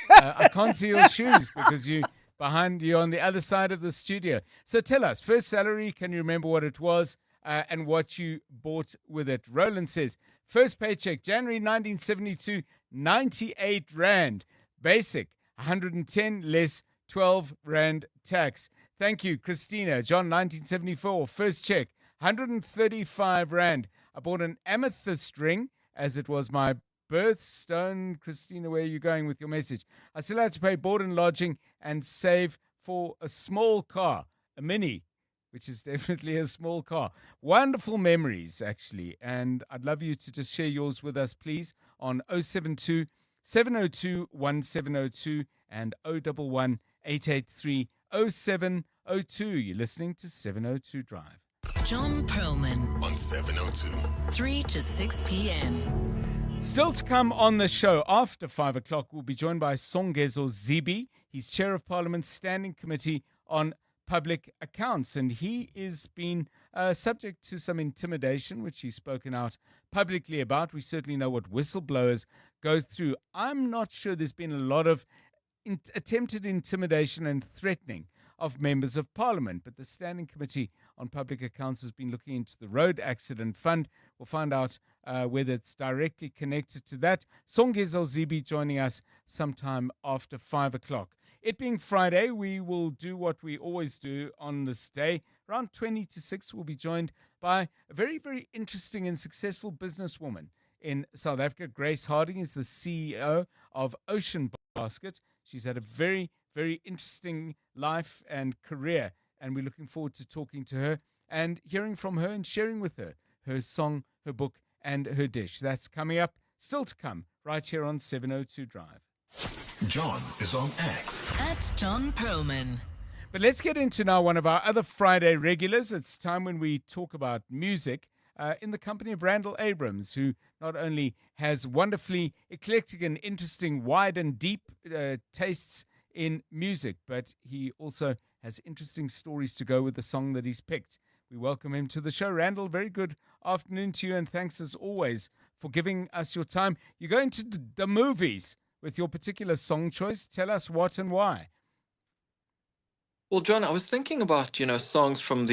Speaker 14: I can't see your shoes because you're on the other side of the studio. So tell us, first salary, can you remember what it was and what you bought with it? Roland says, first paycheck, January 1972, 98 Rand. Basic, 110 less 12 Rand tax. Thank you, Christina. John, 1974, first check, 135 Rand. I bought an amethyst ring, as it was my birthstone. Christina, where are you going with your message? I still had to pay board and lodging and save for a small car, a Mini, which is definitely a small car. Wonderful memories, actually. And I'd love you to just share yours with us, please, on 072 702 1702 and 011 883 0702. You're listening to 702 Drive.
Speaker 3: John Perlman
Speaker 21: On 702.
Speaker 3: 3 to 6 p.m.
Speaker 14: Still to come on the show after 5 o'clock, we'll be joined by Songezo Zibi. He's chair of Parliament's Standing Committee on Public Accounts, and he is been subject to some intimidation, which he's spoken out publicly about. We certainly know what whistleblowers go through. I'm not sure there's been a lot of attempted intimidation and threatening of members of Parliament, but the Standing Committee on Public Accounts has been looking into the Road Accident Fund. We'll find out whether it's directly connected to that. Songezo Zibi joining us sometime after 5 o'clock. It being Friday, we will do what we always do on this day. Around 20 to 6, we'll be joined by a very, very interesting and successful businesswoman in South Africa. Grace Harding is the CEO of Ocean Basket. She's had a very, very interesting life and career, and we're looking forward to talking to her and hearing from her and sharing with her her song, her book, and her dish. That's coming up, still to come, right here on 702 Drive.
Speaker 21: John is on X.
Speaker 3: At John Perlman.
Speaker 14: But let's get into now one of our other Friday regulars. It's time when we talk about music in the company of Randall Abrams, who not only has wonderfully eclectic and interesting, wide and deep tastes in music, but he also has interesting stories to go with the song that he's picked. We welcome him to the show. Randall, very good afternoon to you, and thanks as always for giving us your time. You're going to the movies with your particular song choice. Tell us what and why.
Speaker 8: Well, John, I was thinking about, songs from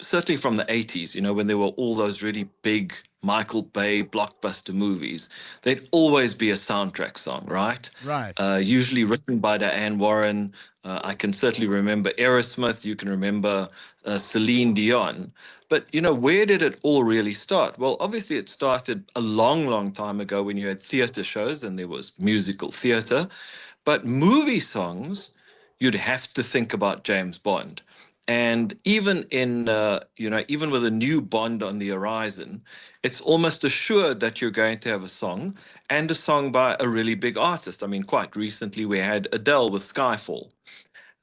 Speaker 8: certainly from the 80s, when there were all those really big Michael Bay blockbuster movies, there'd always be a soundtrack song, right?
Speaker 14: Right.
Speaker 8: Usually written by Diane Warren. I can certainly remember Aerosmith. You can remember Celine Dion. But, where did it all really start? Well, obviously it started a long, long time ago when you had theater shows and there was musical theater. But movie songs, you'd have to think about James Bond. And even even with a new Bond on the horizon, it's almost assured that you're going to have a song, and a song by a really big artist. I mean, quite recently we had Adele with Skyfall.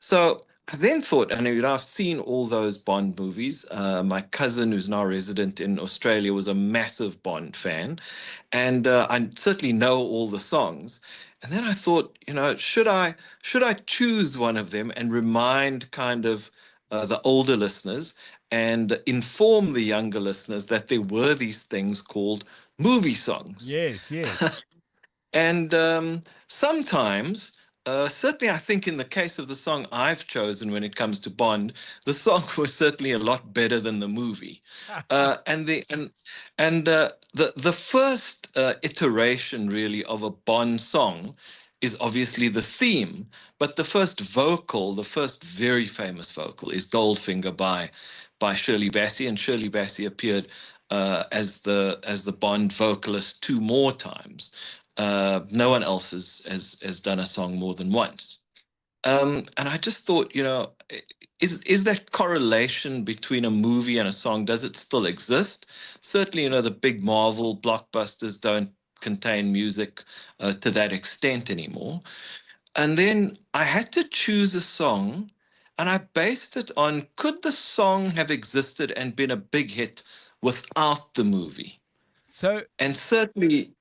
Speaker 8: So I then thought, and I've seen all those Bond movies. My cousin, who's now resident in Australia, was a massive Bond fan, and I certainly know all the songs. And then I thought, should I choose one of them and remind kind of the older listeners and inform the younger listeners that there were these things called movie songs?
Speaker 14: Yes, yes.
Speaker 8: And sometimes, certainly I think in the case of the song I've chosen when it comes to Bond, the song was certainly a lot better than the movie. The first iteration really of a Bond song is obviously the theme, but the first very famous vocal is Goldfinger by Shirley Bassey, and Shirley Bassey appeared as the Bond vocalist 2 more times. No one else has done a song more than once. And I just thought, is that correlation between a movie and a song, does it still exist? Certainly, the big Marvel blockbusters don't contain music to that extent anymore. And then I had to choose a song, and I based it on, could the song have existed and been a big hit without the movie? And certainly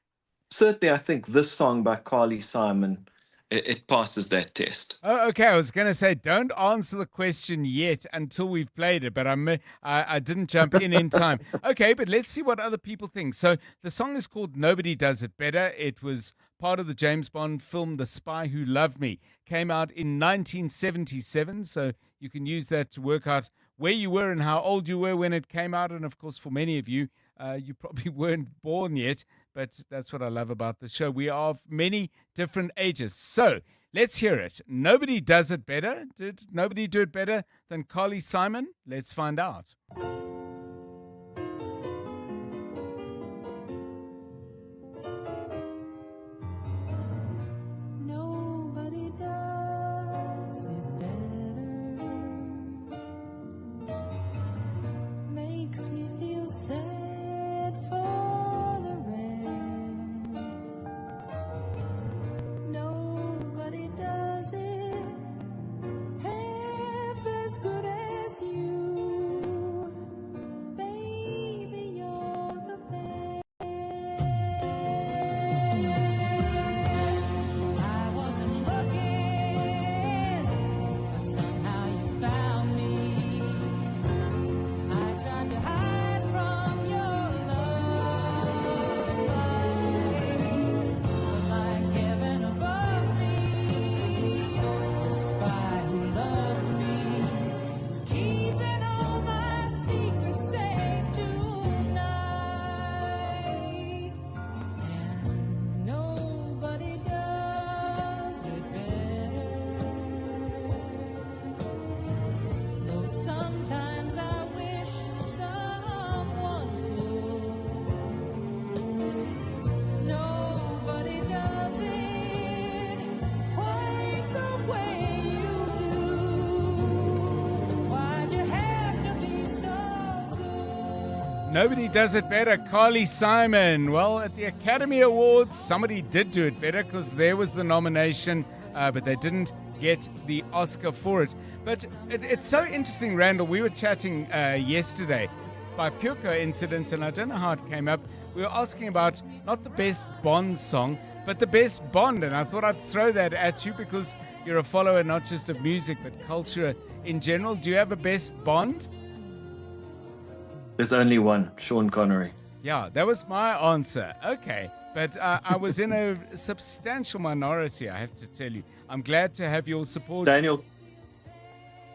Speaker 8: I think this song by Carly Simon, it passes that test.
Speaker 14: Oh, okay. I was going to say, don't answer the question yet until we've played it, but I didn't jump in time. Okay, but let's see what other people think. So the song is called Nobody Does It Better. It was part of the James Bond film The Spy Who Loved Me. Came out in 1977, so you can use that to work out where you were and how old you were when it came out. And, of course, for many of you, you probably weren't born yet, but that's what I love about the show. We are of many different ages. So let's hear it. Nobody does it better. Did nobody do it better than Carly Simon? Let's find out.
Speaker 4: Nobody does it better. Makes me feel sad for the rest. Nobody does it half as good as you. Baby, you're the best. I wasn't looking, but somehow you found me. I tried to hide from your love, but like heaven above me, the spy who loved me is keeping all my secrets safe tonight. And nobody does it better. Though sometimes I wish someone could. Nobody does it quite the way you do. Why'd you have to be so good?
Speaker 14: Nobody does it better. Carly Simon. Well, at the Academy Awards, somebody did do it better because there was the nomination, but they didn't get the Oscar for it. But it's so interesting, Randall. We were chatting yesterday by pure coincidence, and I don't know how it came up. We were asking about not the best Bond song, but the best Bond. And I thought I'd throw that at you because you're a follower not just of music, but culture in general. Do you have a best Bond?
Speaker 8: There's only one, Sean Connery.
Speaker 14: Yeah, that was my answer. Okay. But I was in a substantial minority, I have to tell you. I'm glad to have your support.
Speaker 8: Daniel,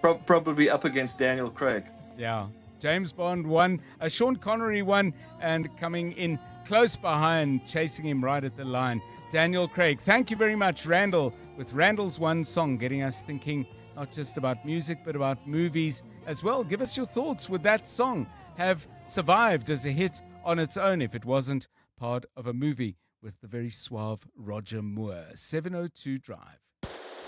Speaker 8: probably up against Daniel Craig.
Speaker 14: Yeah. James Bond 1, a Sean Connery 1, and coming in close behind, chasing him right at the line, Daniel Craig. Thank you very much, Randall, with Randall's One Song, getting us thinking not just about music, but about movies as well. Give us your thoughts. Would that song have survived as a hit on its own if it wasn't part of a movie with the very suave Roger Moore? 702 Drive.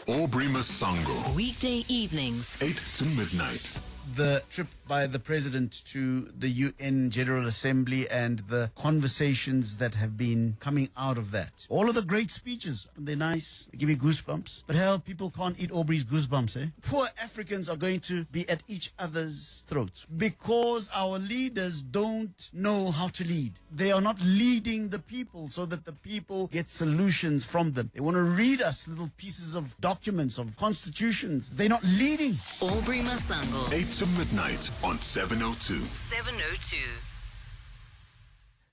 Speaker 18: Aubrey Masango.
Speaker 3: Weekday evenings,
Speaker 18: 8 to midnight.
Speaker 6: The trip by the president to the UN General Assembly and the conversations that have been coming out of that. All of the great speeches, they're nice, they give me goosebumps. But hell, people can't eat Aubrey's goosebumps, eh? Poor Africans are going to be at each other's throats because our leaders don't know how to lead. They are not leading the people so that the people get solutions from them. They want to read us little pieces of documents, of constitutions. They're not leading.
Speaker 3: Aubrey Masango.
Speaker 18: 8 to midnight on 702.
Speaker 3: 702.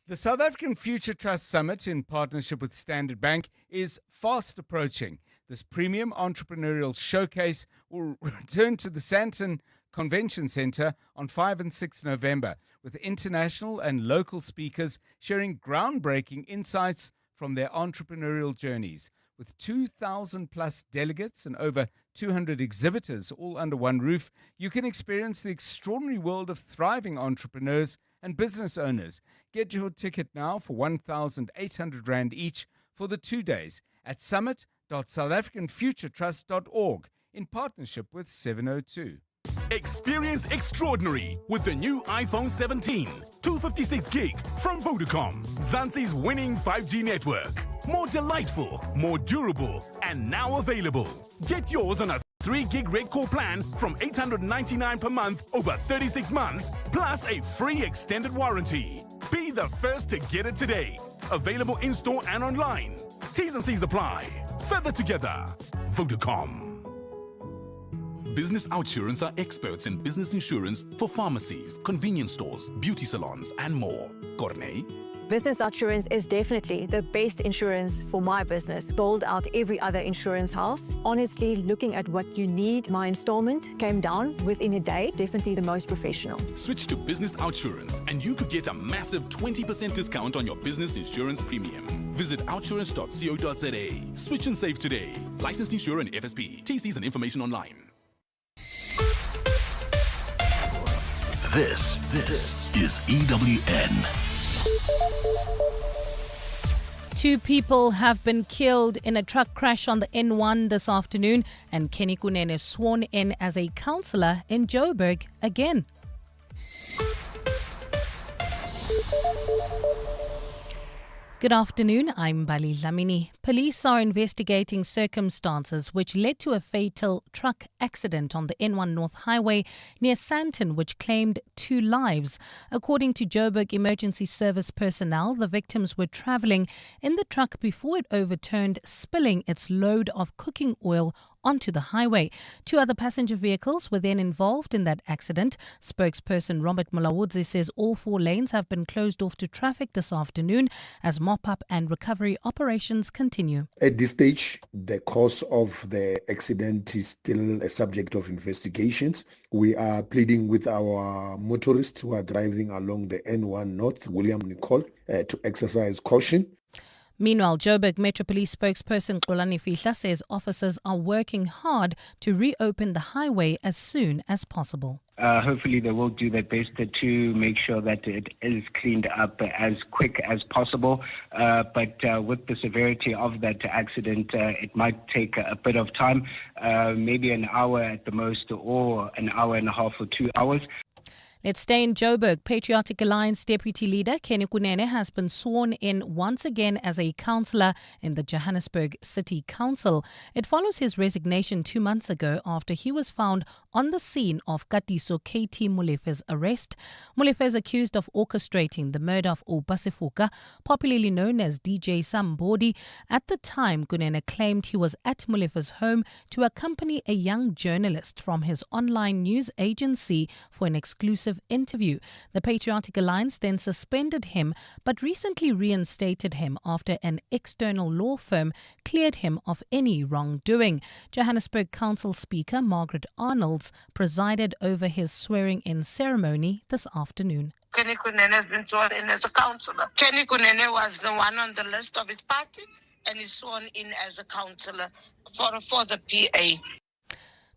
Speaker 14: The South African Future Trust Summit, in partnership with Standard Bank, is fast approaching. This premium entrepreneurial showcase will return to the Sandton Convention Centre on 5 and 6 November, with international and local speakers sharing groundbreaking insights from their entrepreneurial journeys. With 2,000 plus delegates and over 200 exhibitors all under one roof, you can experience the extraordinary world of thriving entrepreneurs and business owners. Get your ticket now for 1,800 Rand each for the 2 days at summit.southafricanfuturetrust.org in partnership with 702.
Speaker 9: Experience extraordinary with the new iPhone 17, 256 gig from Vodacom, Zanzi's winning 5G network. More delightful, more durable, and now available. Get yours on a 3 gig red core plan from 899 per month over 36 months, plus a free extended warranty. Be the first to get it today. Available in-store and online. T's and C's apply. Further together. Vodacom. Business Outsurance are experts in business insurance for pharmacies, convenience stores, beauty salons, and more. Corney?
Speaker 20: Business Outsurance is definitely the best insurance for my business. Bowled out every other insurance house. Honestly, looking at what you need, my installment came down within a day. Definitely the most professional.
Speaker 9: Switch to Business Outsurance and you could get a massive 20% discount on your business insurance premium. Visit outsurance.co.za. Switch and save today. Licensed insurer and FSP. TCs and information online.
Speaker 21: This is EWN.
Speaker 1: 2 people have been killed in a truck crash on the N1 this afternoon, and Kenny Kunene sworn in as a councillor in Joburg again. Good afternoon, I'm Bali Lamini. Police are investigating circumstances which led to a fatal truck accident on the N1 North Highway near Sandton, which claimed 2 lives. According to Joburg Emergency Service personnel, the victims were travelling in the truck before it overturned, spilling its load of cooking oil onto the highway. 2 other passenger vehicles were then involved in that accident. Spokesperson Robert Mulawudzi says all 4 lanes have been closed off to traffic this afternoon as mop-up and recovery operations continue.
Speaker 23: At this stage, the cause of the accident is still a subject of investigations. We are pleading with our motorists who are driving along the N1 North, William Nicole, to exercise caution.
Speaker 1: Meanwhile, Joburg Metro Police spokesperson Xolani Fihla says officers are working hard to reopen the highway as soon as possible.
Speaker 24: Hopefully they will do their best to make sure that it is cleaned up as quick as possible. But with the severity of that accident, it might take a bit of time, maybe an hour at the most, or an hour and a half or 2 hours.
Speaker 1: Let's stay in Joburg. Patriotic Alliance Deputy Leader Kenny Kunene has been sworn in once again as a councillor in the Johannesburg City Council. It follows his resignation 2 months ago after he was found on the scene of Katiso KT Molefe's arrest. Molefe is accused of orchestrating the murder of Upasifuka, popularly known as DJ Sambodi. At the time, Kunene claimed he was at Molefe's home to accompany a young journalist from his online news agency for an exclusive exclusive interview. The Patriotic Alliance then suspended him but recently reinstated him after an external law firm cleared him of any wrongdoing. Johannesburg Council Speaker Margaret Arnolds presided over his swearing-in ceremony this afternoon.
Speaker 2: Kenny Kunene has been sworn in as a councillor. Kenny Kunene was the one on the list of his party and is sworn in as a councillor for the PA.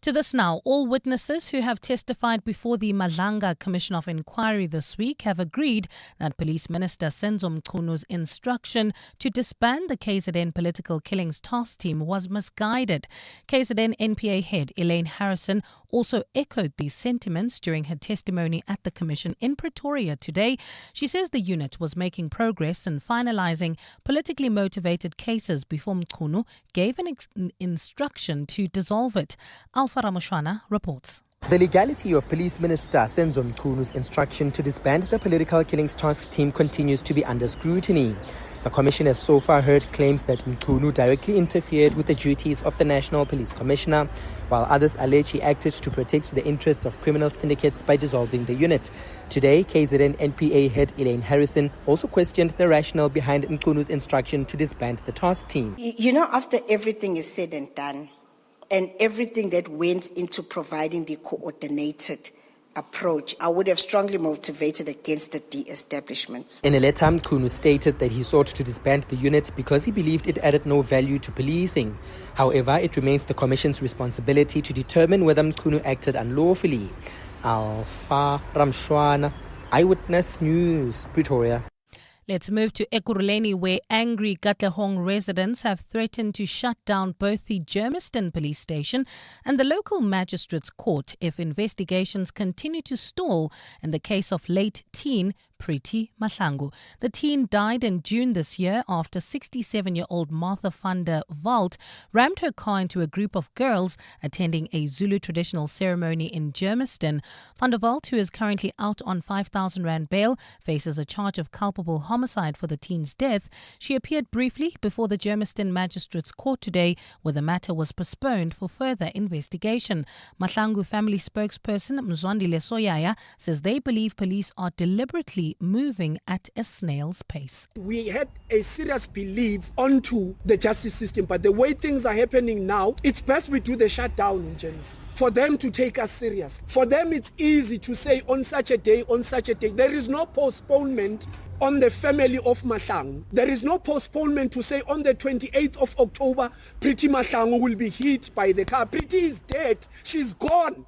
Speaker 1: To this now, all witnesses who have testified before the Madlanga Commission of Inquiry this week have agreed that Police Minister Senzo Mchunu's instruction to disband the KZN Political Killings Task Team was misguided. KZN NPA head Elaine Harrison also echoed these sentiments during her testimony at the Commission in Pretoria today. She says the unit was making progress in finalising politically motivated cases before Mchunu gave an instruction to dissolve it. Alpha Ramoshwana reports.
Speaker 7: The legality of Police Minister Senzo Mchunu's instruction to disband the Political Killings Task Team continues to be under scrutiny. The Commission has so far heard claims that Mchunu directly interfered with the duties of the National Police Commissioner, while others allege he acted to protect the interests of criminal syndicates by dissolving the unit. Today, KZN NPA head Elaine Harrison also questioned the rationale behind Mchunu's instruction to disband the task team.
Speaker 11: You know, after everything is said and done, and everything that went into providing the coordinated approach, I would have strongly motivated against the de-establishment.
Speaker 7: In a letter, Mchunu stated that he sought to disband the unit because he believed it added no value to policing. However, it remains the Commission's responsibility to determine whether Mchunu acted unlawfully. Alpha Ramshwana, Eyewitness News, Pretoria.
Speaker 1: Let's move to Ekurhuleni, where angry Katlehong residents have threatened to shut down both the Germiston police station and the local magistrates' court if investigations continue to stall in the case of late teen Preeti Mahlangu. The teen died in June this year after 67-year-old Martha van der Walt rammed her car into a group of girls attending a Zulu traditional ceremony in Germiston. Van der Walt, who is currently out on 5,000 rand bail, faces a charge of culpable homicide for the teen's death. She appeared briefly before the Germiston Magistrates Court today, where the matter was postponed for further investigation. Mahlangu family spokesperson Mzwandile Soyaya says they believe police are deliberately moving at a snail's pace.
Speaker 12: We had a serious belief onto the justice system, but the way things are happening now, it's best we do the shutdown in Germiston. For them to take us serious. For them, it's easy to say on such a day, on such a day. There is no postponement on the family of Mahlangu. There is no postponement to say on the 28th of October, Preeti Mahlangu will be hit by the car. Preeti is dead. She's gone.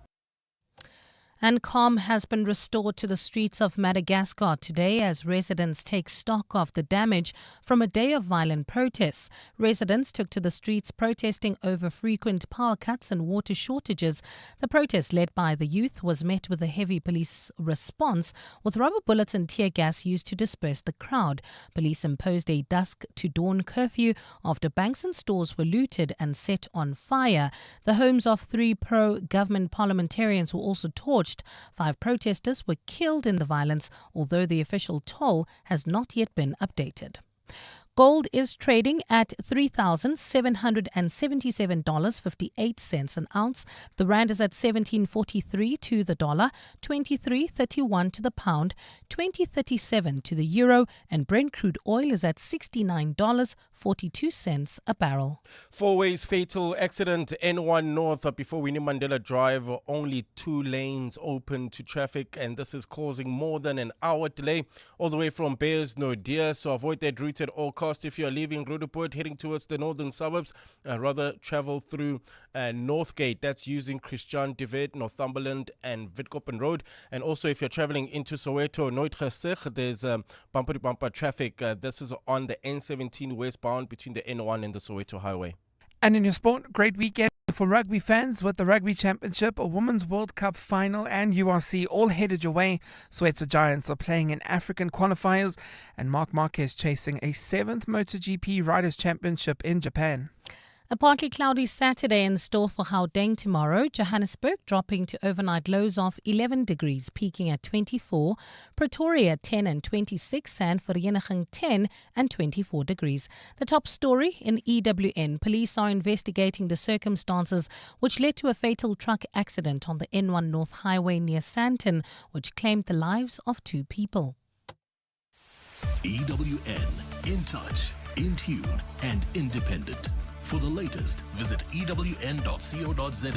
Speaker 1: And calm has been restored to the streets of Madagascar today as residents take stock of the damage from a day of violent protests. Residents took to the streets protesting over frequent power cuts and water shortages. The protest, led by the youth, was met with a heavy police response, with rubber bullets and tear gas used to disperse the crowd. Police imposed a dusk to dawn curfew after banks and stores were looted and set on fire. The homes of 3 pro-government parliamentarians were also torched. 5 protesters were killed in the violence, although the official toll has not yet been updated. Gold is trading at $3,777.58 an ounce. The rand is at 17.43 to the dollar, 23.31 to the pound, 20.37 to the euro, and Brent crude oil is at $69.42 a barrel.
Speaker 10: Four-ways fatal accident N1 North before Winnie Mandela Drive. Only 2 lanes open to traffic, and this is causing more than an hour delay all the way from Bears no Deer. So avoid that route at all costs. If you are leaving Rudaport heading towards the northern suburbs, rather travel through Northgate. That's using Christian de Wet, Northumberland and Witkoppen Road. And also if you're traveling into Soweto, Nooitgesig, there's bumper-to-bumper traffic. This is on the N17 westbound between the N1 and the Soweto Highway.
Speaker 19: And in your sport, great weekend for rugby fans with the Rugby Championship, a Women's World Cup final and URC all headed your way. Soweto Giants are playing in African qualifiers and Mark Marquez chasing a 7th MotoGP Riders' Championship in Japan.
Speaker 1: A partly cloudy Saturday in store for Gauteng tomorrow. Johannesburg dropping to overnight lows of 11 degrees, peaking at 24. Pretoria 10 and 26, and Vereeniging 10 and 24 degrees. The top story in EWN. Police are investigating the circumstances which led to a fatal truck accident on the N1 North Highway near Sandton, which claimed the lives of 2 people.
Speaker 21: EWN, in touch, in tune, and independent. For the latest, visit ewn.co.za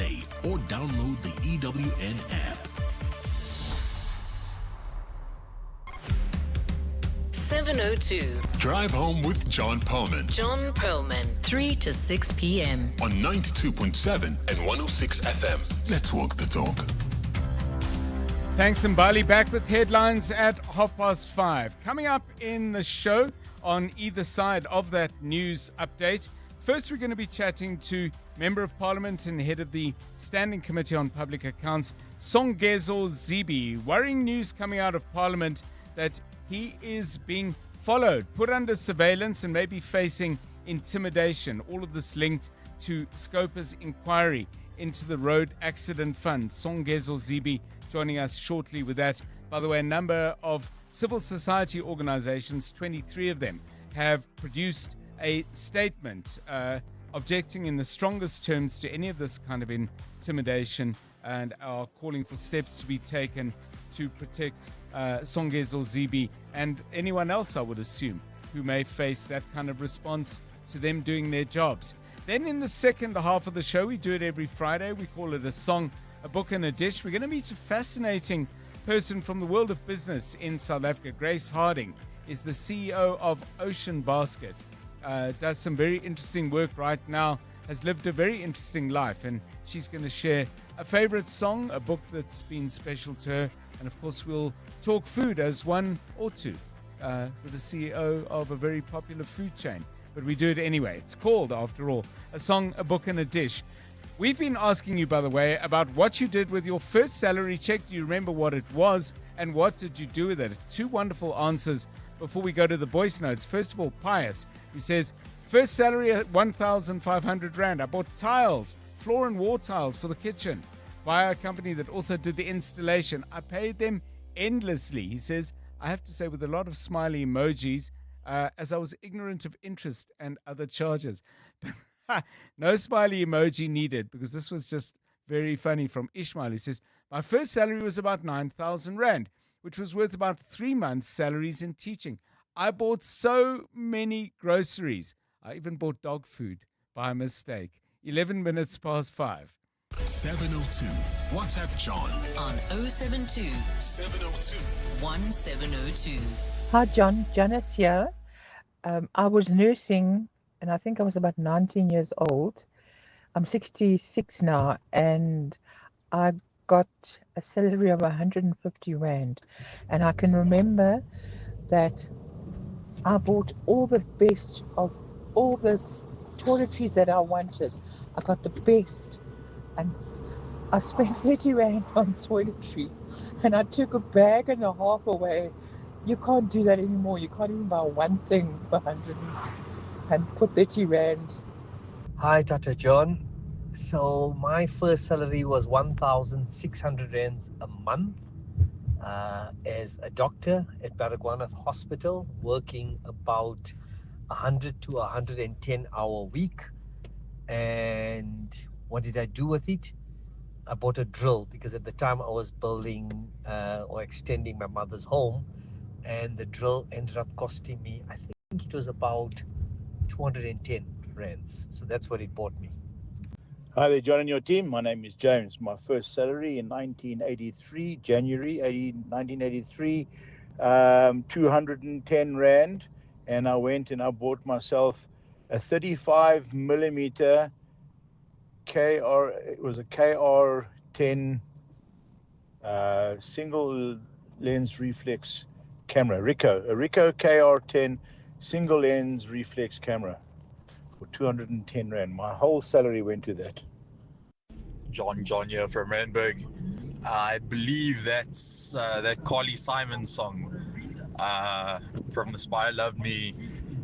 Speaker 21: or download the EWN app.
Speaker 3: 702.
Speaker 21: Drive home with John Perlman.
Speaker 3: John Perlman, 3 to 6 p.m.
Speaker 21: On 92.7 and 106 FM. Let's walk the talk.
Speaker 14: Thanks, Mbali. Back with headlines at 5:30. Coming up in the show on either side of that news update. First, we're going to be chatting to Member of Parliament and Head of the Standing Committee on Public Accounts, Songezo Zibi. Worrying news coming out of Parliament that he is being followed, put under surveillance and maybe facing intimidation. All of this linked to Scopa's inquiry into the Road Accident Fund. Songezo Zibi joining us shortly with that. By the way, a number of civil society organizations, 23 of them, have produced a statement objecting in the strongest terms to any of this kind of intimidation and are calling for steps to be taken to protect Songezo Zibi and anyone else, I would assume, who may face that kind of response to them doing their jobs. Then in the second half of the show, we do it every Friday. We call it a song, a book and a dish. We're going to meet a fascinating person from the world of business in South Africa. Grace Harding is the CEO of Ocean Basket. Does some very interesting work right now, has lived a very interesting life, and she's going to share a favorite song, a book that's been special to her, and of course we'll talk food as one or two with the CEO of a very popular food chain. But we do it anyway. It's called, after all, a song, a book and a dish. We've been asking you, by the way, about what you did with your first salary check. Do you remember what it was, and what did you do with it? 2 wonderful answers before we go to the voice notes. First of all, Pius, who says, first salary at 1,500 Rand. I bought tiles, floor and wall tiles for the kitchen via a company that also did the installation. I paid them endlessly. He says, I have to say with a lot of smiley emojis, as I was ignorant of interest and other charges. No smiley emoji needed, because this was just very funny from Ishmael. He says, my first salary was about 9,000 Rand, which was worth about 3 months' salaries in teaching. I bought so many groceries. I even bought dog food by mistake. 11 minutes past 5.
Speaker 21: 702. WhatsApp John
Speaker 3: On 072
Speaker 21: 702
Speaker 3: 1702.
Speaker 13: Hi, John. Janice here. I was nursing, and I think I was about 19 years old. I'm 66 now, and I got a salary of 150 Rand. And I can remember that I bought all the best of all the toiletries that I wanted. I got the best. And I spent 30 Rand on toiletries. And I took a bag and a half away. You can't do that anymore. You can't even buy one thing for 100 and put 30 Rand.
Speaker 15: Hi, Tata John. So my first salary was 1,600 Rands a month as a doctor at Baragwanath Hospital, working about 100 to 110 hour week. And what did I do with it? I bought a drill, because at the time I was building or extending my mother's home, and the drill ended up costing me, I think it was about 210 Rands. So that's what it bought me.
Speaker 16: Hi there, John and your team. My name is James. My first salary in 1983, January 1983, 210 Rand. And I went and I bought myself a 35 millimeter it was a KR10 single lens reflex camera, a Ricoh KR10 single lens reflex camera for 210 Rand. My whole salary went to that.
Speaker 17: John here from Randburg. I believe that's that Carly Simon song from The Spy Loved Me.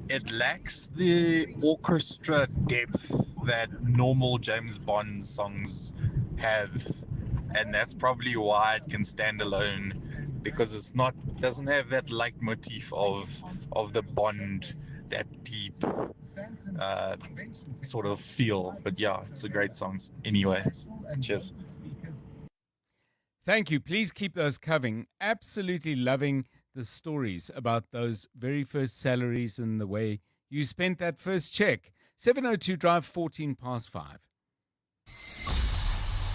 Speaker 17: it lacks the orchestra depth that normal James Bond songs have, and that's probably why it can stand alone, because doesn't have that leitmotif of the Bond, that deep sort of feel. But yeah, it's a great song anyway. Cheers.
Speaker 14: Thank you. Please keep those coming. Absolutely loving the stories about those very first salaries and the way you spent that first check. 702 Drive, 14 past 5.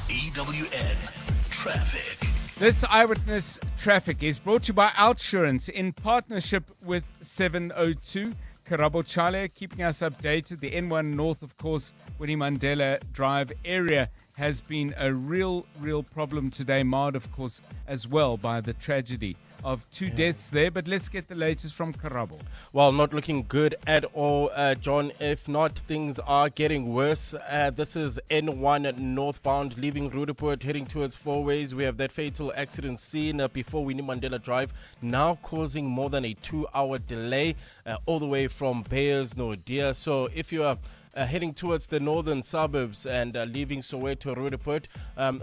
Speaker 21: EWN Traffic.
Speaker 14: This Eyewitness Traffic is brought to you by Outsurance in partnership with 702. Karabo Chale keeping us updated. The N1 North, of course, Winnie Mandela Drive area has been a real problem today. Marred, of course, as well by the tragedy of two deaths there. But let's get the latest from Karabo.
Speaker 10: Well, not looking good at all, John. If not, things are getting worse. This is N1 northbound, leaving Rudaport, heading towards Four Ways. We have that fatal accident scene before Winnie Mandela Drive, now causing more than a 2-hour delay all the way from Beyers Nordia. So if you are heading towards the northern suburbs and leaving Soweto, Rudaport,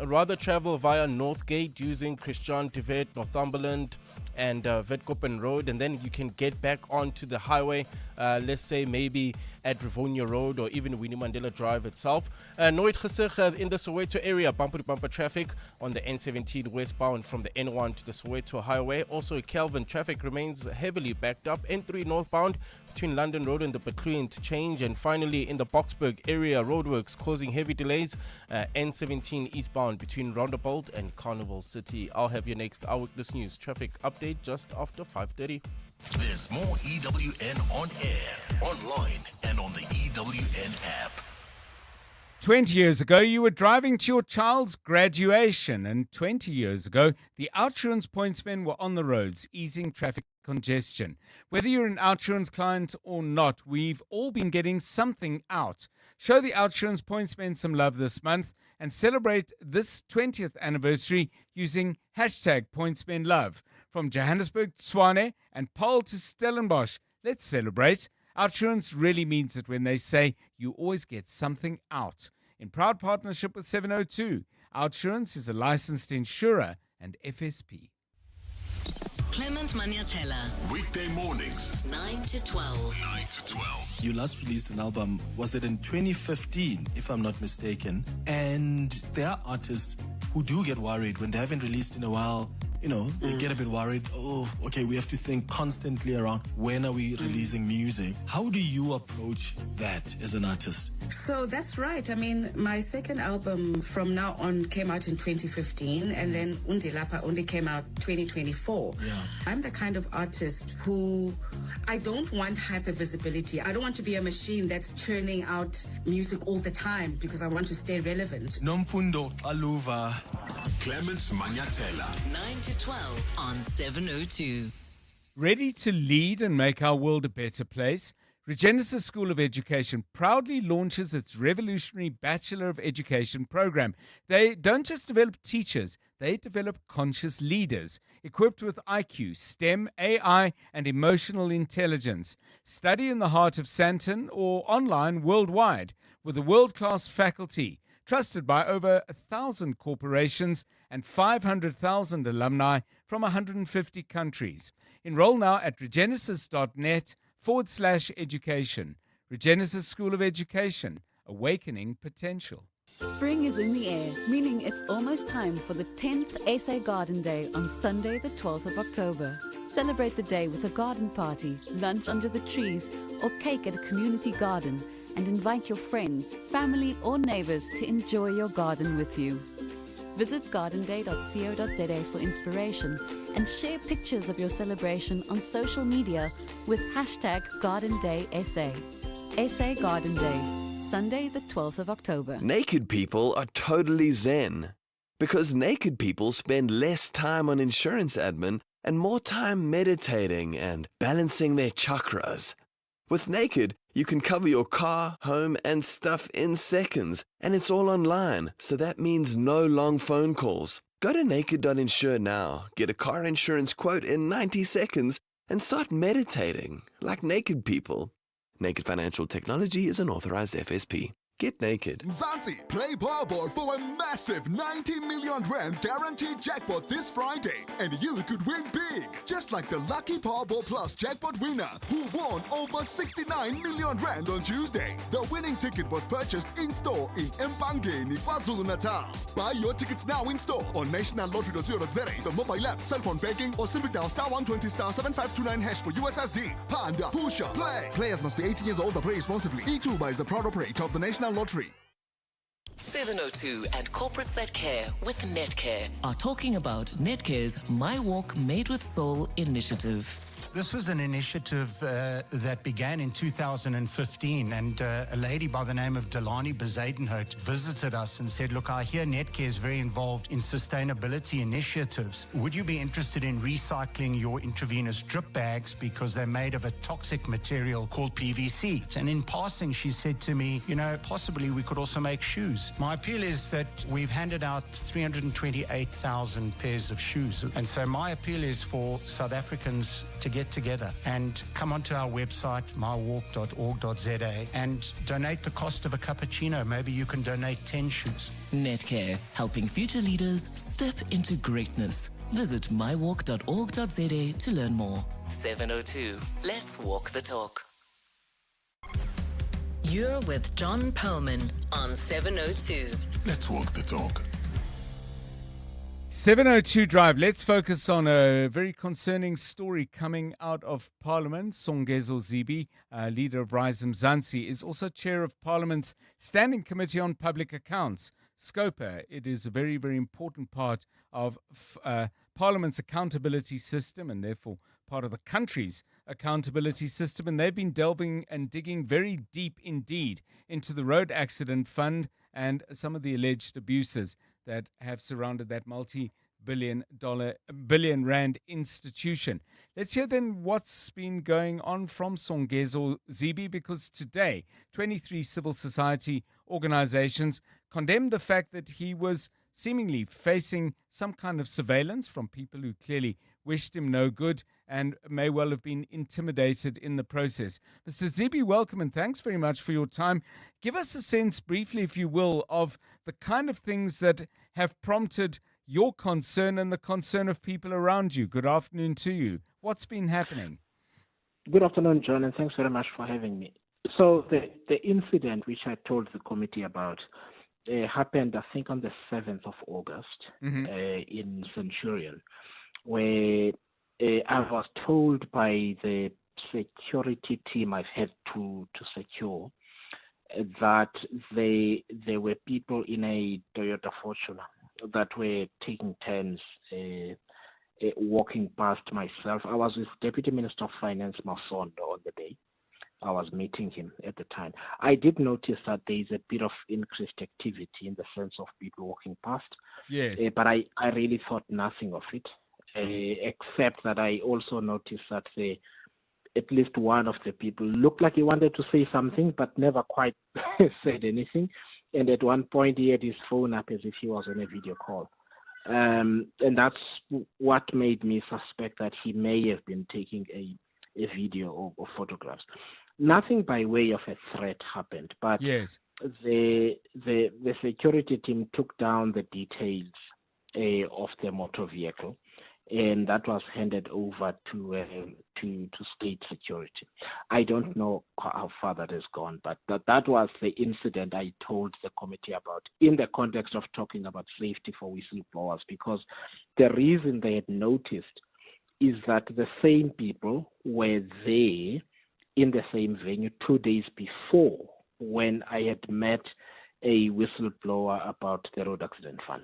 Speaker 10: rather travel via Northgate using Christian de Wet, Northumberland and Wetkoppen Road, and then you can get back onto the highway, let's say maybe at Rivonia Road or even Winnie Mandela Drive itself. Nooit gesig in the Soweto area, bumper-to-bumper traffic on the N17 westbound from the N1 to the Soweto Highway. Also, Kelvin traffic remains heavily backed up. N3 northbound between London Road and the Petru interchange. And finally, in the Boksburg area, roadworks causing heavy delays. N17 eastbound between Roundup and Carnival City. I'll have your next Eyewitness News traffic update just after 5:30.
Speaker 21: There's more EWN on air, online, and on the EWN app.
Speaker 14: 20 years ago, you were driving to your child's graduation, and 20 years ago, the Outsurance pointsmen were on the roads, easing traffic congestion. Whether you're an Outsurance client or not, we've all been getting something out. Show the Outsurance pointsmen some love this month and celebrate this 20th anniversary using hashtag pointsmenlove. From Johannesburg, Tshwane, and Paarl to Stellenbosch, let's celebrate. Outsurance really means it when they say you always get something out. In proud partnership with 702, Outsurance is a licensed insurer and FSP.
Speaker 3: Clement Maniatella.
Speaker 21: Weekday mornings,
Speaker 3: 9 to 12.
Speaker 21: 9 to 12.
Speaker 4: You last released an album, was it in 2015, if I'm not mistaken? And there are artists who do get worried when they haven't released in a while. You know, they get a bit worried. Oh, okay, we have to think constantly around when are we releasing music? How do you approach that as an artist?
Speaker 5: So that's right. I mean, my second album from now on came out in 2015, and then Undilapa only came out 2024.
Speaker 4: Yeah.
Speaker 5: I'm the kind of artist who, I don't want hyper visibility. I don't want to be a machine that's churning out music all the time because I want to stay relevant.
Speaker 4: Nomfundo Aluva.
Speaker 21: Clements Maniatella.
Speaker 3: 9 to 12 on 702.
Speaker 14: Ready to lead and make our world a better place? Regenesis School of Education proudly launches its revolutionary Bachelor of Education program. They don't just develop teachers, they develop conscious leaders, equipped with IQ, STEM, AI, and emotional intelligence. Study in the heart of Sandton or online worldwide with a world-class faculty, trusted by over 1,000 corporations and 500,000 alumni from 150 countries. Enroll now at regenesis.net/education. Regenesis School of Education, awakening potential.
Speaker 8: Spring is in the air, meaning it's almost time for the 10th SA Garden Day on Sunday, the 12th of October. Celebrate the day with a garden party, lunch under the trees, or cake at a community garden, and invite your friends, family, or neighbors to enjoy your garden with you. Visit gardenday.co.za for inspiration and share pictures of your celebration on social media with hashtag GardenDaySA. SA Garden Day, Sunday the 12th of October.
Speaker 22: Naked people are totally zen because naked people spend less time on insurance admin and more time meditating and balancing their chakras. With Naked, you can cover your car, home, and stuff in seconds, and it's all online, so that means no long phone calls. Go to naked.insure now, get a car insurance quote in 90 seconds, and start meditating like naked people. Naked Financial Technology is an authorized FSP. Get naked.
Speaker 6: Mzansi, play Powerball for a massive 90 million rand guaranteed jackpot this Friday, and you could win big, just like the lucky Powerball Plus jackpot winner who won over 69 million rand on Tuesday. The winning ticket was purchased in store in Mpangeni, KwaZulu-Natal. Buy your tickets now in store on nationallottery.co.za, the mobile app, cell phone banking, or simply dial *120 *7529# for USSD. Panda, Pusha, play. Players must be 18 years old or play responsibly. E2 is the proud operator of the National Lottery.
Speaker 3: 702 and Corporates That Care with Netcare are talking about Netcare's My Walk Made with Soul initiative.
Speaker 9: This was an initiative that began in 2015, and a lady by the name of Delani Bezadenhout visited us and said, look, I hear Netcare is very involved in sustainability initiatives. Would you be interested in recycling your intravenous drip bags because they're made of a toxic material called PVC? And in passing, she said to me, possibly we could also make shoes. My appeal is that we've handed out 328,000 pairs of shoes. And so my appeal is for South Africans to get together and come onto our website, mywalk.org.za, and donate the cost of a cappuccino. Maybe you can donate 10 shoes.
Speaker 3: Netcare, helping future leaders step into greatness. Visit mywalk.org.za to learn more. 702, let's walk the talk. You're with John Perlman on 702.
Speaker 21: Let's walk the talk.
Speaker 14: 702 Drive. Let's focus on a very concerning story coming out of Parliament. Songezo Zibi, leader of Rise Mzansi, is also chair of Parliament's Standing Committee on Public Accounts, SCOPA. It is a very, very important part of Parliament's accountability system and therefore part of the country's accountability system. And they've been delving and digging very deep indeed into the road accident fund and some of the alleged abuses that have surrounded that multi-billion rand institution. Let's hear then what's been going on from Songezo Zibi, because today 23 civil society organizations condemned the fact that he was seemingly facing some kind of surveillance from people who clearly wished him no good and may well have been intimidated in the process. Mr. Zibi, welcome and thanks very much for your time. Give us a sense, briefly, if you will, of the kind of things that have prompted your concern and the concern of people around you. Good afternoon to you. What's been happening?
Speaker 18: Good afternoon, John, and thanks very much for having me. So the incident which I told the committee about happened, I think, on the 7th of August in Centurion, where I was told by the security team I've had to secure that there were people in a Toyota Fortuner that were taking turns walking past myself. I was with Deputy Minister of Finance Masondo on the day. I was meeting him at the time. I did notice that there is a bit of increased activity in the sense of people walking past.
Speaker 14: Yes.
Speaker 18: But I really thought nothing of it, except that I also noticed that at least one of the people looked like he wanted to say something, but never quite said anything. And at one point, he had his phone up as if he was on a video call. And that's what made me suspect that he may have been taking a video or photographs. Nothing by way of a threat happened, but
Speaker 14: yes,
Speaker 18: the security team took down the details of the motor vehicle, and that was handed over to state security. I don't know how far that has gone, but that was the incident I told the committee about in the context of talking about safety for whistleblowers, because the reason they had noticed is that the same people were there in the same venue 2 days before when I had met a whistleblower about the road accident fund.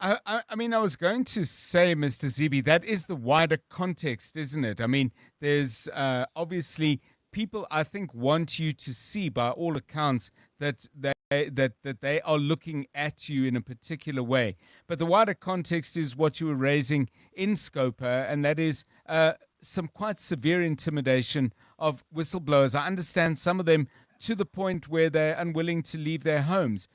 Speaker 14: I mean, I was going to say, Mr. Zibi, that is the wider context, isn't it? I mean, there's obviously people, I think, want you to see, by all accounts, that they are looking at you in a particular way. But the wider context is what you were raising in Scopa, and that is some quite severe intimidation of whistleblowers. I understand some of them to the point where they're unwilling to leave their homes.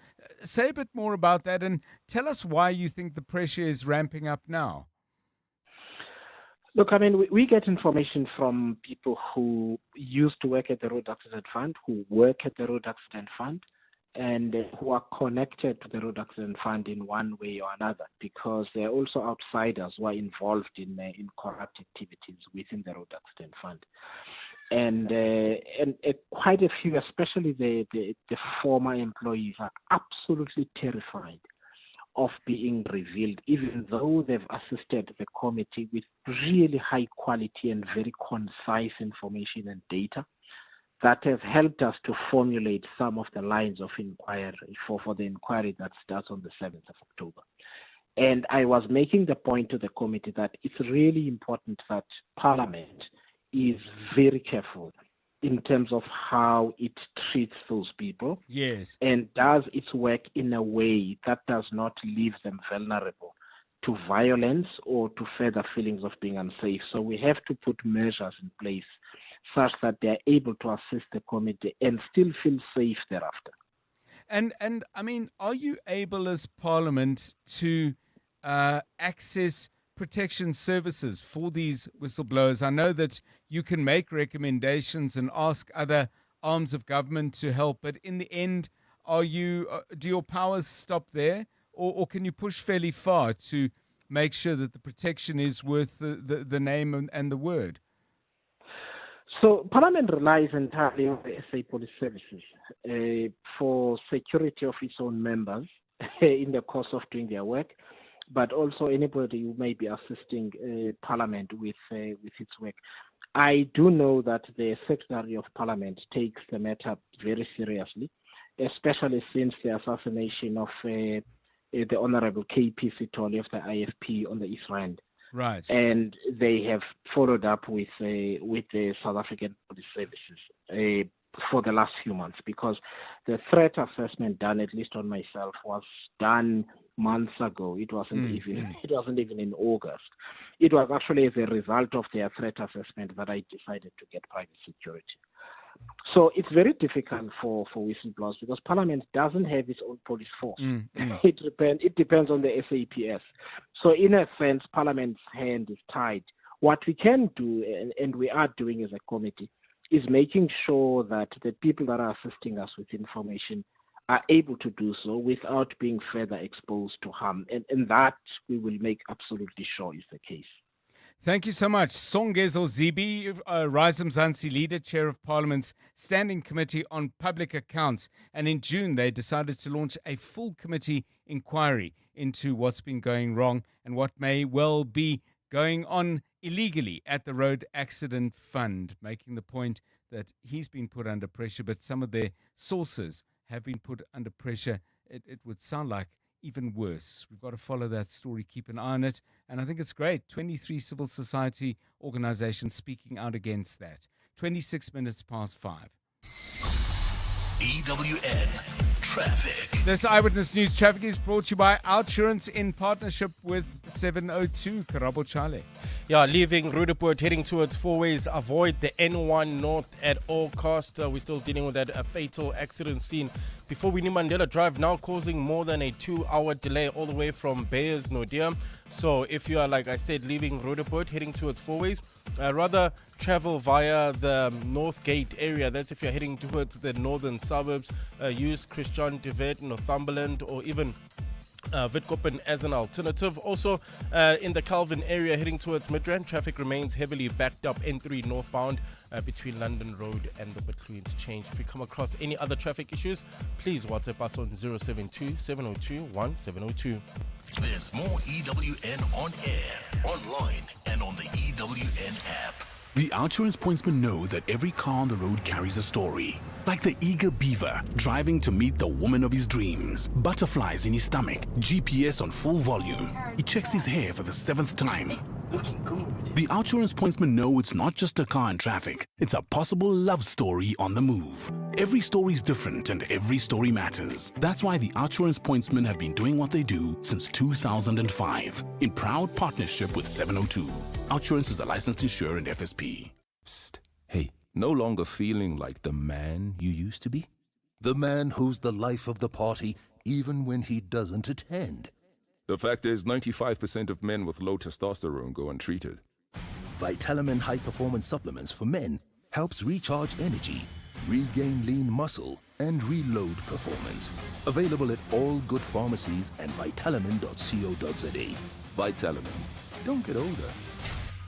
Speaker 14: Say a bit more about that and tell us why you think the pressure is ramping up now.
Speaker 18: Look, I mean, we get information from people who used to work at the Road Accident Fund, who work at the Road Accident Fund, and who are connected to the Road Accident Fund in one way or another, because they're also outsiders who are involved in corrupt activities within the Road Accident Fund. And quite a few, especially the former employees, are absolutely terrified of being revealed, even though they've assisted the committee with really high quality and very concise information and data that has helped us to formulate some of the lines of inquiry for the inquiry that starts on the 7th of October. And I was making the point to the committee that it's really important that Parliament is very careful in terms of how it treats those people.
Speaker 14: Yes.
Speaker 18: And does its work in a way that does not leave them vulnerable to violence or to further feelings of being unsafe. So we have to put measures in place such that they are able to assist the committee and still feel safe thereafter.
Speaker 14: And I mean, are you able as Parliament to access protection services for these whistleblowers? I know that you can make recommendations and ask other arms of government to help, but in the end, do your powers stop there, or can you push fairly far to make sure that the protection is worth the name and the word?
Speaker 18: So Parliament relies entirely on the SA Police Services for security of its own members in the course of doing their work, but also anybody who may be assisting Parliament with its work. I do know that the Secretary of Parliament takes the matter very seriously, especially since the assassination of the Honorable KP Sithole of the IFP on the East Rand.
Speaker 14: Right.
Speaker 18: And they have followed up with the South African Police Services for the last few months, because the threat assessment done, at least on myself, was done months ago. It wasn't even in August. It was actually as a result of their threat assessment that I decided to get private security. So it's very difficult for whistleblowers because Parliament doesn't have its own police force. It depends on the SAPS. So in a sense, Parliament's hand is tied. What we can do, and we are doing as a committee, is making sure that the people that are assisting us with information are able to do so without being further exposed to harm. And that we will make absolutely sure is the case.
Speaker 14: Thank you so much. Songezo Zibi, Rise Mzansi leader, chair of Parliament's Standing Committee on Public Accounts. And in June, they decided to launch a full committee inquiry into what's been going wrong and what may well be going on illegally at the Road Accident Fund, making the point that he's been put under pressure, but some of their sources have been put under pressure. It would sound like even worse. We've got to follow that story, keep an eye on it. And I think it's great. 23 civil society organizations speaking out against that. 26 minutes past 5.
Speaker 21: EWN Traffic.
Speaker 14: This Eyewitness News Traffic is brought to you by Outsurance in partnership with 702 Karabo Chale.
Speaker 10: Yeah, leaving Rudaport, heading towards Four Ways. Avoid the N1 North at all costs. We're still dealing with that fatal accident scene before Winnie Mandela Drive, now causing more than a 2-hour delay all the way from Beyers Nodia. So if you are, like I said, leaving Rudaport, heading towards Four Ways, rather travel via the North Gate area. That's if you're heading towards the northern suburbs. Use Christian de Wet, Northumberland, or even Witkoppen as an alternative. Also, in the Calvin area heading towards Midrand, traffic remains heavily backed up N3 northbound between London Road and the Butlu Interchange. If you come across any other traffic issues, please WhatsApp us on 072-702-1702.
Speaker 21: There's more EWN on air, online, and on the EWN app. The Outsurance pointsmen know that every car on the road carries a story. Like the eager beaver driving to meet the woman of his dreams. Butterflies in his stomach, GPS on full volume. He checks his hair for the 7th time. Looking good. The Outsurance pointsmen know it's not just a car in traffic. It's a possible love story on the move. Every story is different and every story matters. That's why the Outsurance pointsmen have been doing what they do since 2005 in proud partnership with 702. Outsurance is a licensed insurer and FSP.
Speaker 2: Psst. Hey, no longer feeling like the man you used to be?
Speaker 20: The man who's the life of the party even when he doesn't attend.
Speaker 2: The fact is 95% of men with low testosterone go untreated. Vitalamin High Performance Supplements for men helps recharge energy, regain lean muscle, and reload performance. Available at all good pharmacies and vitalamin.co.za. Vitalamin. Don't get older.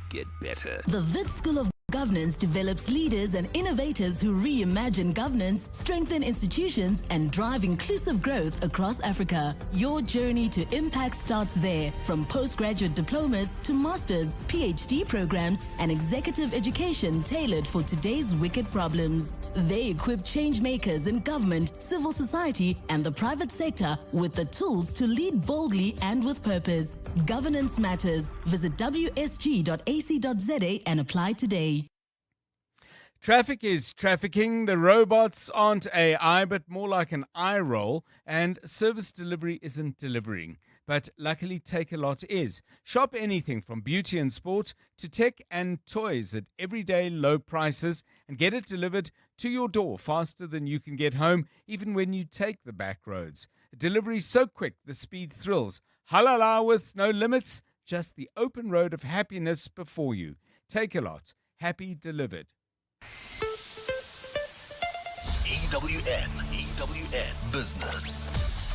Speaker 2: Get better.
Speaker 3: The Wits School of Governance develops leaders and innovators who reimagine governance, strengthen institutions, and drive inclusive growth across Africa. Your journey to impact starts there, from postgraduate diplomas to masters, PhD programs, and executive education tailored for today's wicked problems. They equip change makers in government, civil society, and the private sector with the tools to lead boldly and with purpose. Governance matters. Visit wsg.ac.za and apply today.
Speaker 14: Traffic is trafficking. The robots aren't AI, but more like an eye roll. And service delivery isn't delivering. But luckily, Take-A-Lot is. Shop anything from beauty and sport to tech and toys at everyday low prices and get it delivered to your door faster than you can get home, even when you take the back roads. Delivery so quick, the speed thrills. Halala with no limits, just the open road of happiness before you. Take-A-Lot. Happy delivered.
Speaker 21: EWN Business.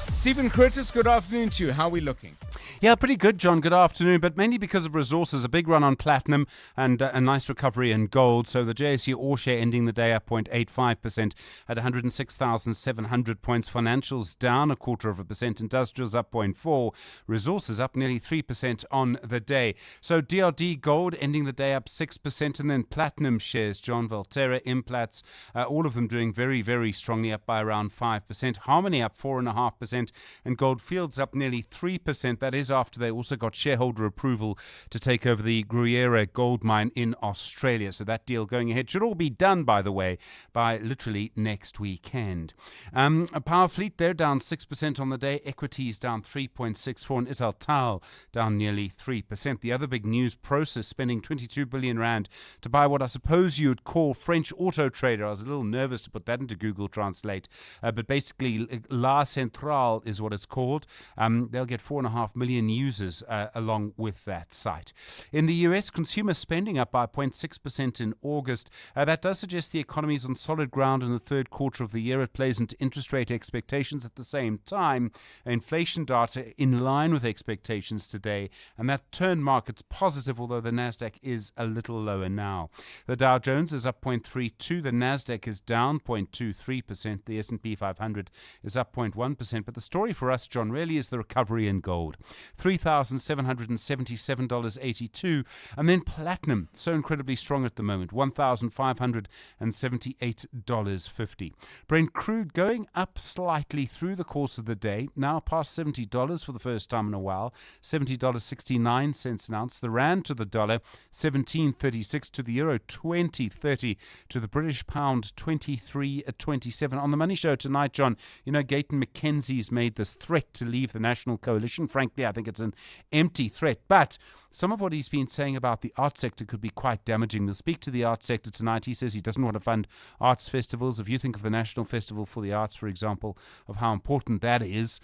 Speaker 14: Stephen Curtis, good afternoon to you. How are we looking?
Speaker 7: Yeah, pretty good, John. Good afternoon. But mainly because of resources, a big run on platinum and a nice recovery in gold. So the JSE All Share ending the day up 0.85% at 106,700 points. Financials down 0.25%. Industrials up 0.4%. Resources up nearly 3% on the day. So DRD Gold ending the day up 6%. And then platinum shares, John, Valterra, Implats, all of them doing very, very strongly, up by around 5%. Harmony up 4.5%. And Goldfields up nearly 3%. That is after they also got shareholder approval to take over the Gruyere gold mine in Australia. So that deal going ahead should all be done, by the way, by literally next weekend. Powerfleet, they're down 6% on the day. Equities down 3.64%. And Italtal down nearly 3%. The other big news, Process spending 22 billion rand to buy what I suppose you'd call French Auto Trader. I was a little nervous to put that into Google Translate. But basically, La Centrale is what it's called. They'll get 4.5 million users along with that site. In the US, consumer spending up by 0.6% in August. That does suggest the economy is on solid ground in the third quarter of the year. It plays into interest rate expectations at the same time. Inflation data in line with expectations today, and that turned markets positive, although the Nasdaq is a little lower now. The Dow Jones is up 0.32%. The Nasdaq is down 0.23%. The S&P 500 is up 0.1%. But the story for us, John, really is the recovery in gold. $3,777.82. And then platinum, so incredibly strong at the moment, $1,578.50. Brent crude going up slightly through the course of the day, now past $70 for the first time in a while, $70.69 an ounce. The rand to the dollar, 17.36 to the euro, 20.30 to the British pound, 23.27. On the Money Show tonight, John, you know, Gayton McKenzie's made this threat to leave the National Coalition. Frankly, I think it's an empty threat. But some of what he's been saying about the art sector could be quite damaging. We'll speak to the art sector tonight. He says he doesn't want to fund arts festivals. If you think of the National Festival for the Arts, for example, of how important that is,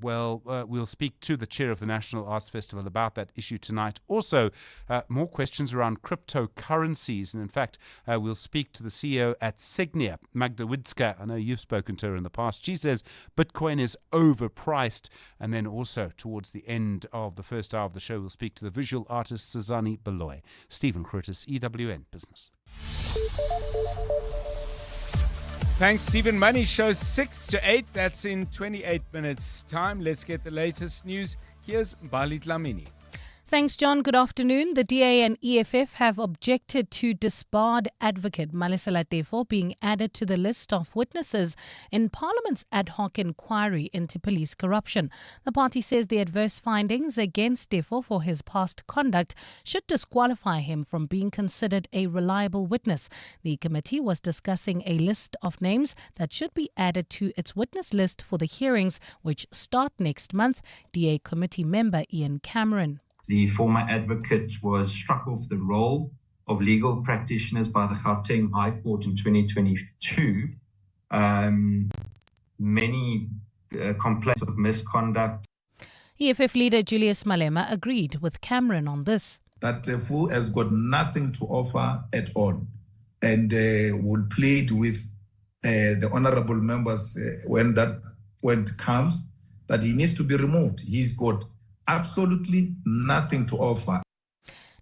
Speaker 7: we'll speak to the chair of the National Arts Festival about that issue tonight. Also, more questions around cryptocurrencies. And in fact, we'll speak to the CEO at Signia, Magda Widska. I know you've spoken to her in the past. She says Bitcoin is overpriced. And then also towards the end of the first hour of the show, we'll speak to the visual artist Suzani Beloy. Stephen Curtis, EWN Business.
Speaker 14: Thanks, Stephen. Money Show 6 to 8. That's in 28 minutes' time. Let's get the latest news. Here's Mbali Dlamini.
Speaker 1: Thanks, John. Good afternoon. The DA and EFF have objected to disbarred advocate Malisela Tefo being added to the list of witnesses in Parliament's ad hoc inquiry into police corruption. The party says the adverse findings against Tefo for his past conduct should disqualify him from being considered a reliable witness. The committee was discussing a list of names that should be added to its witness list for the hearings, which start next month. DA committee member Ian Cameron.
Speaker 11: The former advocate was struck off the roll of legal practitioners by the Gauteng High Court in 2022. Many complaints of misconduct.
Speaker 1: EFF leader Julius Malema agreed with Cameron on this.
Speaker 12: that the FU has got nothing to offer at all, and will plead with the honorable members when it comes that he needs to be removed. He's got absolutely nothing to offer.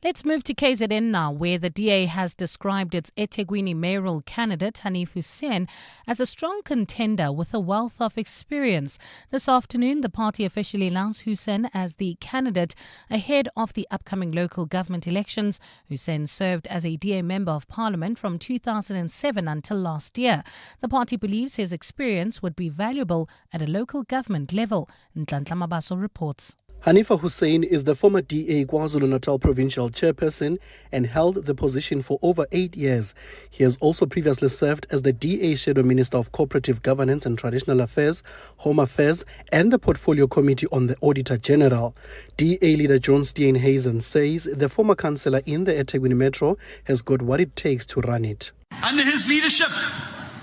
Speaker 1: Let's move to KZN now, where the DA has described its Ethekwini mayoral candidate, Hanif Hussein, as a strong contender with a wealth of experience. This afternoon, the party officially announced Hussein as the candidate ahead of the upcoming local government elections. Hussein served as a DA member of parliament from 2007 until last year. The party believes his experience would be valuable at a local government level. Nhlanhla Mabaso reports.
Speaker 19: Hanifa Hussein is the former DA KwaZulu-Natal provincial chairperson and held the position for over 8 years. He has also previously served as the DA Shadow Minister of Cooperative Governance and Traditional Affairs, Home Affairs and the Portfolio Committee on the Auditor General. DA leader John Steenhuisen says the former councillor in the Ethekwini Metro has got what it takes to run it.
Speaker 23: Under his leadership,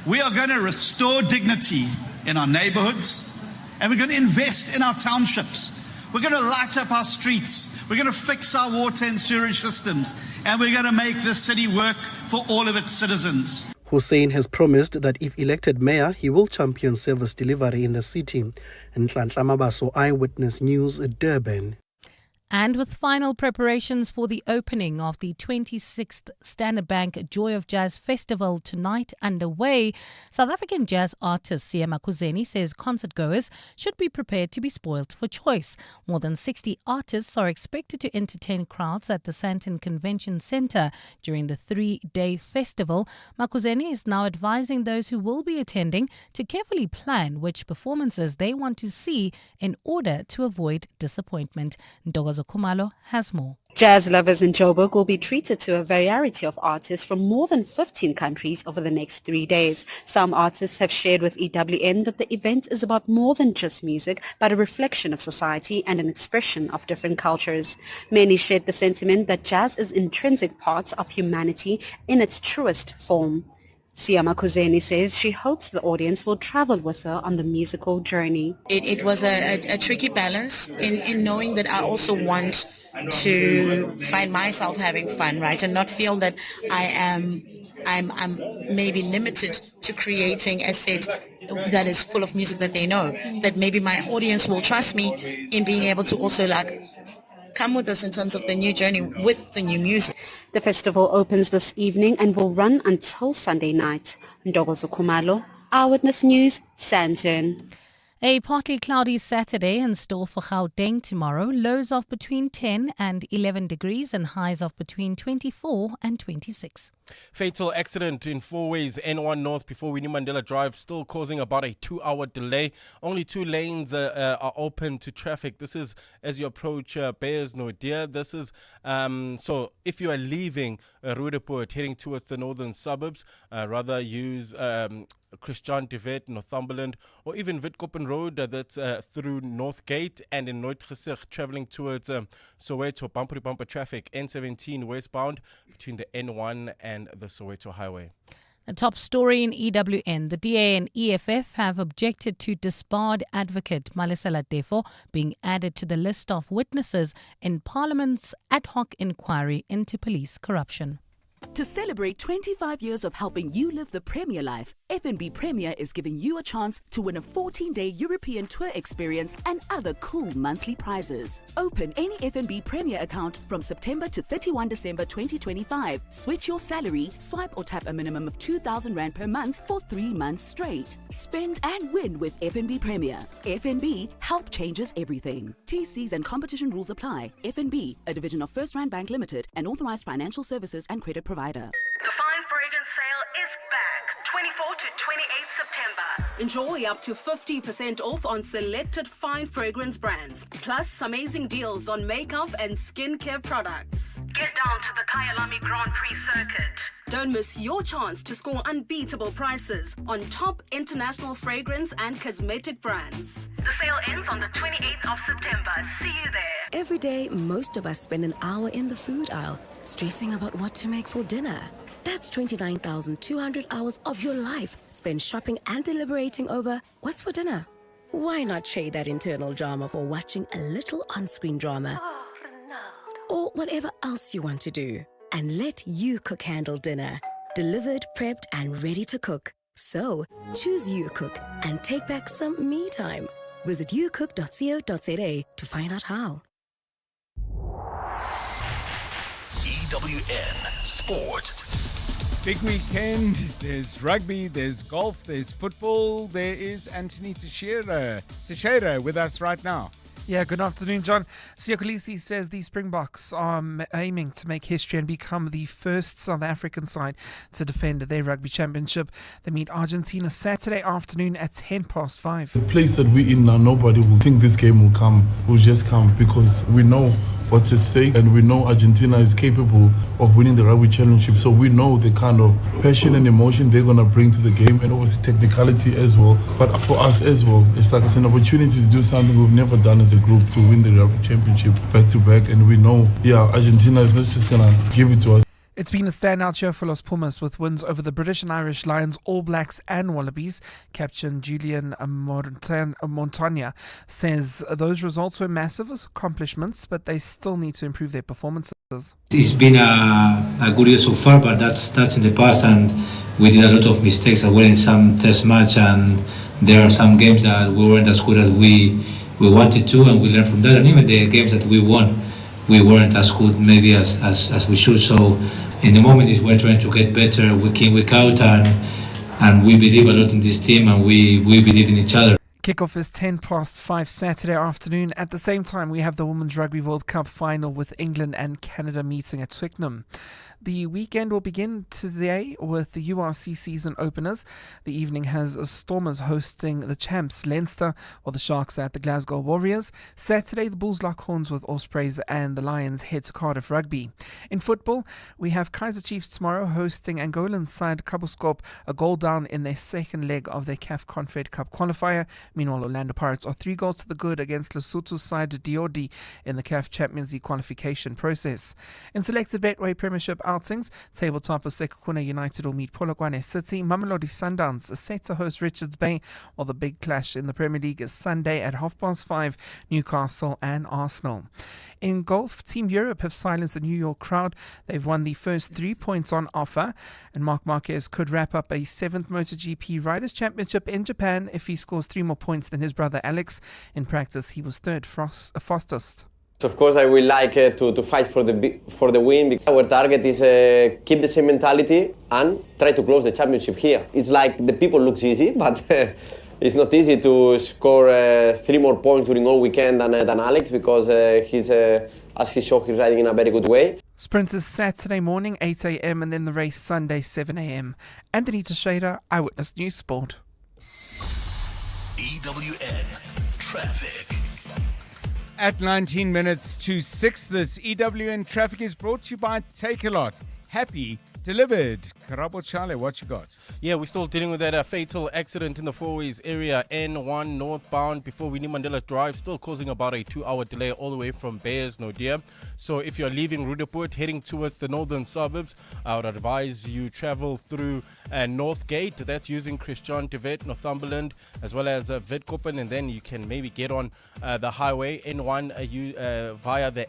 Speaker 23: we are going to restore dignity in our neighbourhoods and we're going to invest in our townships. We're going to light up our streets. We're going to fix our water and sewage systems. And we're going to make this city work for all of its citizens.
Speaker 19: Hussein has promised that if elected mayor, he will champion service delivery in the city. Nhlanhla Mabaso, Eyewitness News, Durban.
Speaker 1: And with final preparations for the opening of the 26th Standard Bank Joy of Jazz Festival tonight underway, South African jazz artist Sia Makuzeni says concertgoers should be prepared to be spoilt for choice. More than 60 artists are expected to entertain crowds at the Sandton Convention Centre during the 3-day festival. Makuzeni is now advising those who will be attending to carefully plan which performances they want to see in order to avoid disappointment. Songezo Zibi has more.
Speaker 24: Jazz lovers in Joburg will be treated to a variety of artists from more than 15 countries over the next 3 days. Some artists have shared with EWN that the event is about more than just music, but a reflection of society and an expression of different cultures. Many shared the sentiment that jazz is intrinsic parts of humanity in its truest form. Sia Makuzeni says she hopes the audience will travel with her on the musical journey.
Speaker 25: It was a tricky balance in knowing that I also want to find myself having fun, right, and not feel that I'm maybe limited to creating a set that is full of music that they know. That maybe my audience will trust me in being able to also come with us in terms of the new journey with the new music.
Speaker 24: The festival opens this evening and will run until Sunday night. Songezo Zibi, Eyewitness News, Sandton.
Speaker 1: A partly cloudy Saturday in store for Gauteng tomorrow. Lows of between 10 and 11 degrees and highs of between 24 and 26.
Speaker 10: Fatal accident in four-ways N1 North before Winnie Mandela Drive, still causing about a 2-hour delay. Only 2 lanes are open to traffic. This is as you approach Beyers Naudé. This is so if you are leaving Rugby heading towards the northern suburbs, rather use Christian de Wet, Northumberland, or even Witkoppen Road, that's through Northgate, and in Noordgesig traveling towards Soweto, bumper-to-bumper traffic, N17 westbound between the N1 and the Soweto Highway.
Speaker 1: A top story in EWN. The DA and EFF have objected to disbarred advocate Malesela Defo being added to the list of witnesses in Parliament's ad hoc inquiry into police corruption.
Speaker 26: To celebrate 25 years of helping you live the Premier life, FNB Premier is giving you a chance to win a 14-day European tour experience and other cool monthly prizes. Open any FNB Premier account from September to 31 December 2025. Switch your salary, swipe or tap a minimum of 2,000 Rand per month for 3 months straight. Spend and win with FNB Premier. FNB, help changes everything. TCs and competition rules apply. FNB, a division of First Rand Bank Limited, an authorized financial services and credit provider.
Speaker 27: The Fine Fragrance Sale is back, 24 to 28 September. Enjoy up to 50% off on selected Fine Fragrance brands, plus amazing deals on makeup and skincare products. Get down to the Kyalami Grand Prix circuit. Don't miss your chance to score unbeatable prices on top international fragrance and cosmetic brands. The sale ends on the 28th of September. See you there.
Speaker 28: Every day, most of us spend an hour in the food aisle, stressing about what to make for dinner. That's 29,200 hours of your life spent shopping and deliberating over what's for dinner. Why not trade that internal drama for watching a little on-screen drama? or whatever else you want to do. And let You Cook handle dinner. Delivered, prepped, and ready to cook. So, choose You Cook and take back some me time. Visit youcook.co.za to find out how.
Speaker 21: EWN Sport.
Speaker 14: Big weekend. There's rugby, there's golf, there's football. There is Anthony Teixeira with us right now.
Speaker 4: Yeah, good afternoon, John. Siyakolisi says the Springboks are aiming to make history and become the first South African side to defend their rugby championship. They meet Argentina Saturday afternoon at 5:10.
Speaker 5: The place that we're in now, nobody will think this game will come. Will just come because we know what's at stake and we know Argentina is capable of winning the rugby championship. So we know the kind of passion and emotion they're going to bring to the game, and obviously technicality as well. But for us as well, it's like it's an opportunity to do something we've never done as a group, to win the rugby championship back to back. And we know, Argentina is not just going to give it to us.
Speaker 4: It's been a standout year for Los Pumas with wins over the British and Irish Lions, All Blacks and Wallabies. Captain Julian Montagna says those results were massive accomplishments, but they still need to improve their performances.
Speaker 8: It's been a good year so far, but that's in the past, and we did a lot of mistakes as well in some test match, and there are some games that we weren't as good as we wanted to, and we learned from that. And even the games that we won, we weren't as good maybe as we should. So in the moment is we're trying to get better week in, week out, and we believe a lot in this team, and we believe in each other.
Speaker 4: Kickoff is 5:10 Saturday afternoon. At the same time, we have the Women's Rugby World Cup final with England and Canada meeting at Twickenham. The weekend will begin today with the URC season openers. The evening has Stormers hosting the champs Leinster, while the Sharks are at the Glasgow Warriors. Saturday, the Bulls lock horns with Ospreys and the Lions head to Cardiff Rugby. In football, we have Kaizer Chiefs tomorrow hosting Angolan side Kabuskop, a goal down in their second leg of their CAF Confed Cup qualifier. Meanwhile, Orlando Pirates are 3 goals to the good against Lesotho's side Diodi in the CAF Champions League qualification process. In selected Betway Premiership outings, tabletop Ethekwini United will meet Polokwane City. Mamelodi Sundowns are set to host Richards Bay, while the big clash in the Premier League is Sunday at 5:30, Newcastle and Arsenal. In golf, Team Europe have silenced the New York crowd. They've won the first 3 points on offer, and Marc Marquez could wrap up a 7th MotoGP Riders' Championship in Japan if he scores 3 more points than his brother Alex. In practice, he was third fastest.
Speaker 13: Of course, I will like to fight for the win. Our target is keep the same mentality and try to close the championship here. It's like the people looks easy, but it's not easy to score 3 more points during all weekend than Alex, because he's as he showed, he's riding in a very good way.
Speaker 4: Sprint is Saturday morning 8 a.m. and then the race Sunday 7 a.m. Anthony Teixeira, Eyewitness News Sport.
Speaker 21: EWN Traffic.
Speaker 14: At 19 minutes to 6, this EWN Traffic is brought to you by Take A Lot. Happy delivered. Karabo Chale, what you got?
Speaker 10: Yeah, we're still dealing with that fatal accident in the Fourways area, N1 northbound before Winnie Mandela Drive, still causing about a 2-hour delay all the way from Beyers, Nodia. So if you're leaving Rudaport, heading towards the northern suburbs, I would advise you travel through Northgate. That's using Christian de Wet, Northumberland, as well as Witkoppen, and then you can maybe get on the highway N1 via the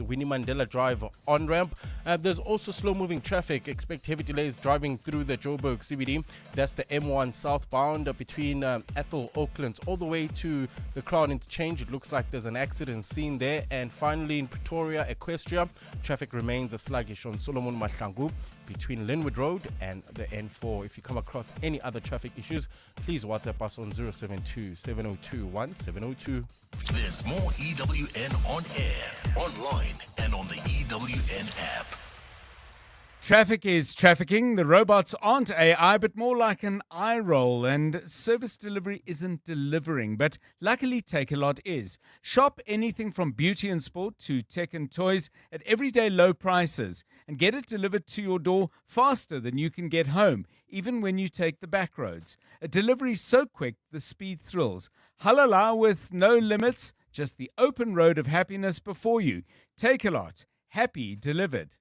Speaker 10: Winnie Mandela Drive on-ramp. There's also slow-moving traffic. Expect heavy delays driving through the Joburg CBD. That's the M1 southbound between Ethel Oaklands all the way to the Crown Interchange. It looks like there's an accident scene there. And finally in Pretoria, Equestria, traffic remains sluggish on Solomon Mahlangu between Linwood Road and the N4. If you come across any other traffic issues, please WhatsApp us on 072-702-1702.
Speaker 21: There's more EWN on air, online, and on the EWN app.
Speaker 14: Traffic is trafficking. The robots aren't AI, but more like an eye roll, and service delivery isn't delivering. But luckily, Take A Lot is. Shop anything from beauty and sport to tech and toys at everyday low prices and get it delivered to your door faster than you can get home, even when you take the back roads. A delivery so quick, the speed thrills. Halala with no limits, just the open road of happiness before you. Take A Lot. Happy delivered.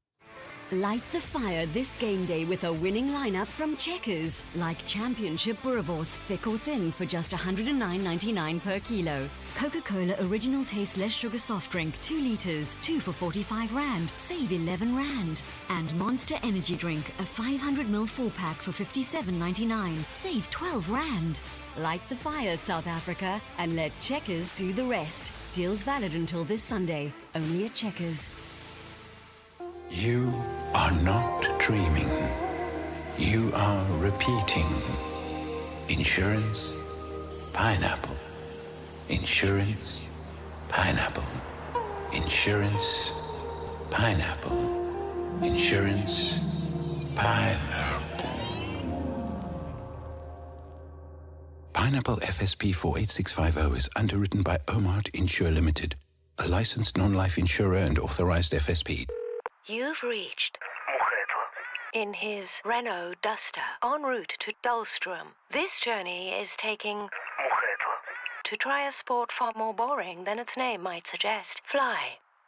Speaker 6: Light the fire this game day with a winning lineup from Checkers, like Championship Boerewors thick or thin for just $109.99 per kilo. Coca-Cola Original Taste Less Sugar Soft Drink, 2 litres, 2 for 45 Rand, save 11 Rand. And Monster Energy Drink, a 500ml 4-pack for $57.99, save 12 Rand. Light the fire, South Africa, and let Checkers do the rest. Deals valid until this Sunday, only at Checkers.
Speaker 9: You are not dreaming. You are repeating. Insurance, pineapple. Insurance, pineapple. Insurance, pineapple. Insurance, pineapple. Pineapple FSP 48650 is underwritten by Omart Insure Limited, a licensed non-life insurer and authorized FSP.
Speaker 28: You've reached in his Renault Duster en route to Dullstrom. This journey is taking to try a sport far more boring than its name might suggest. Fly.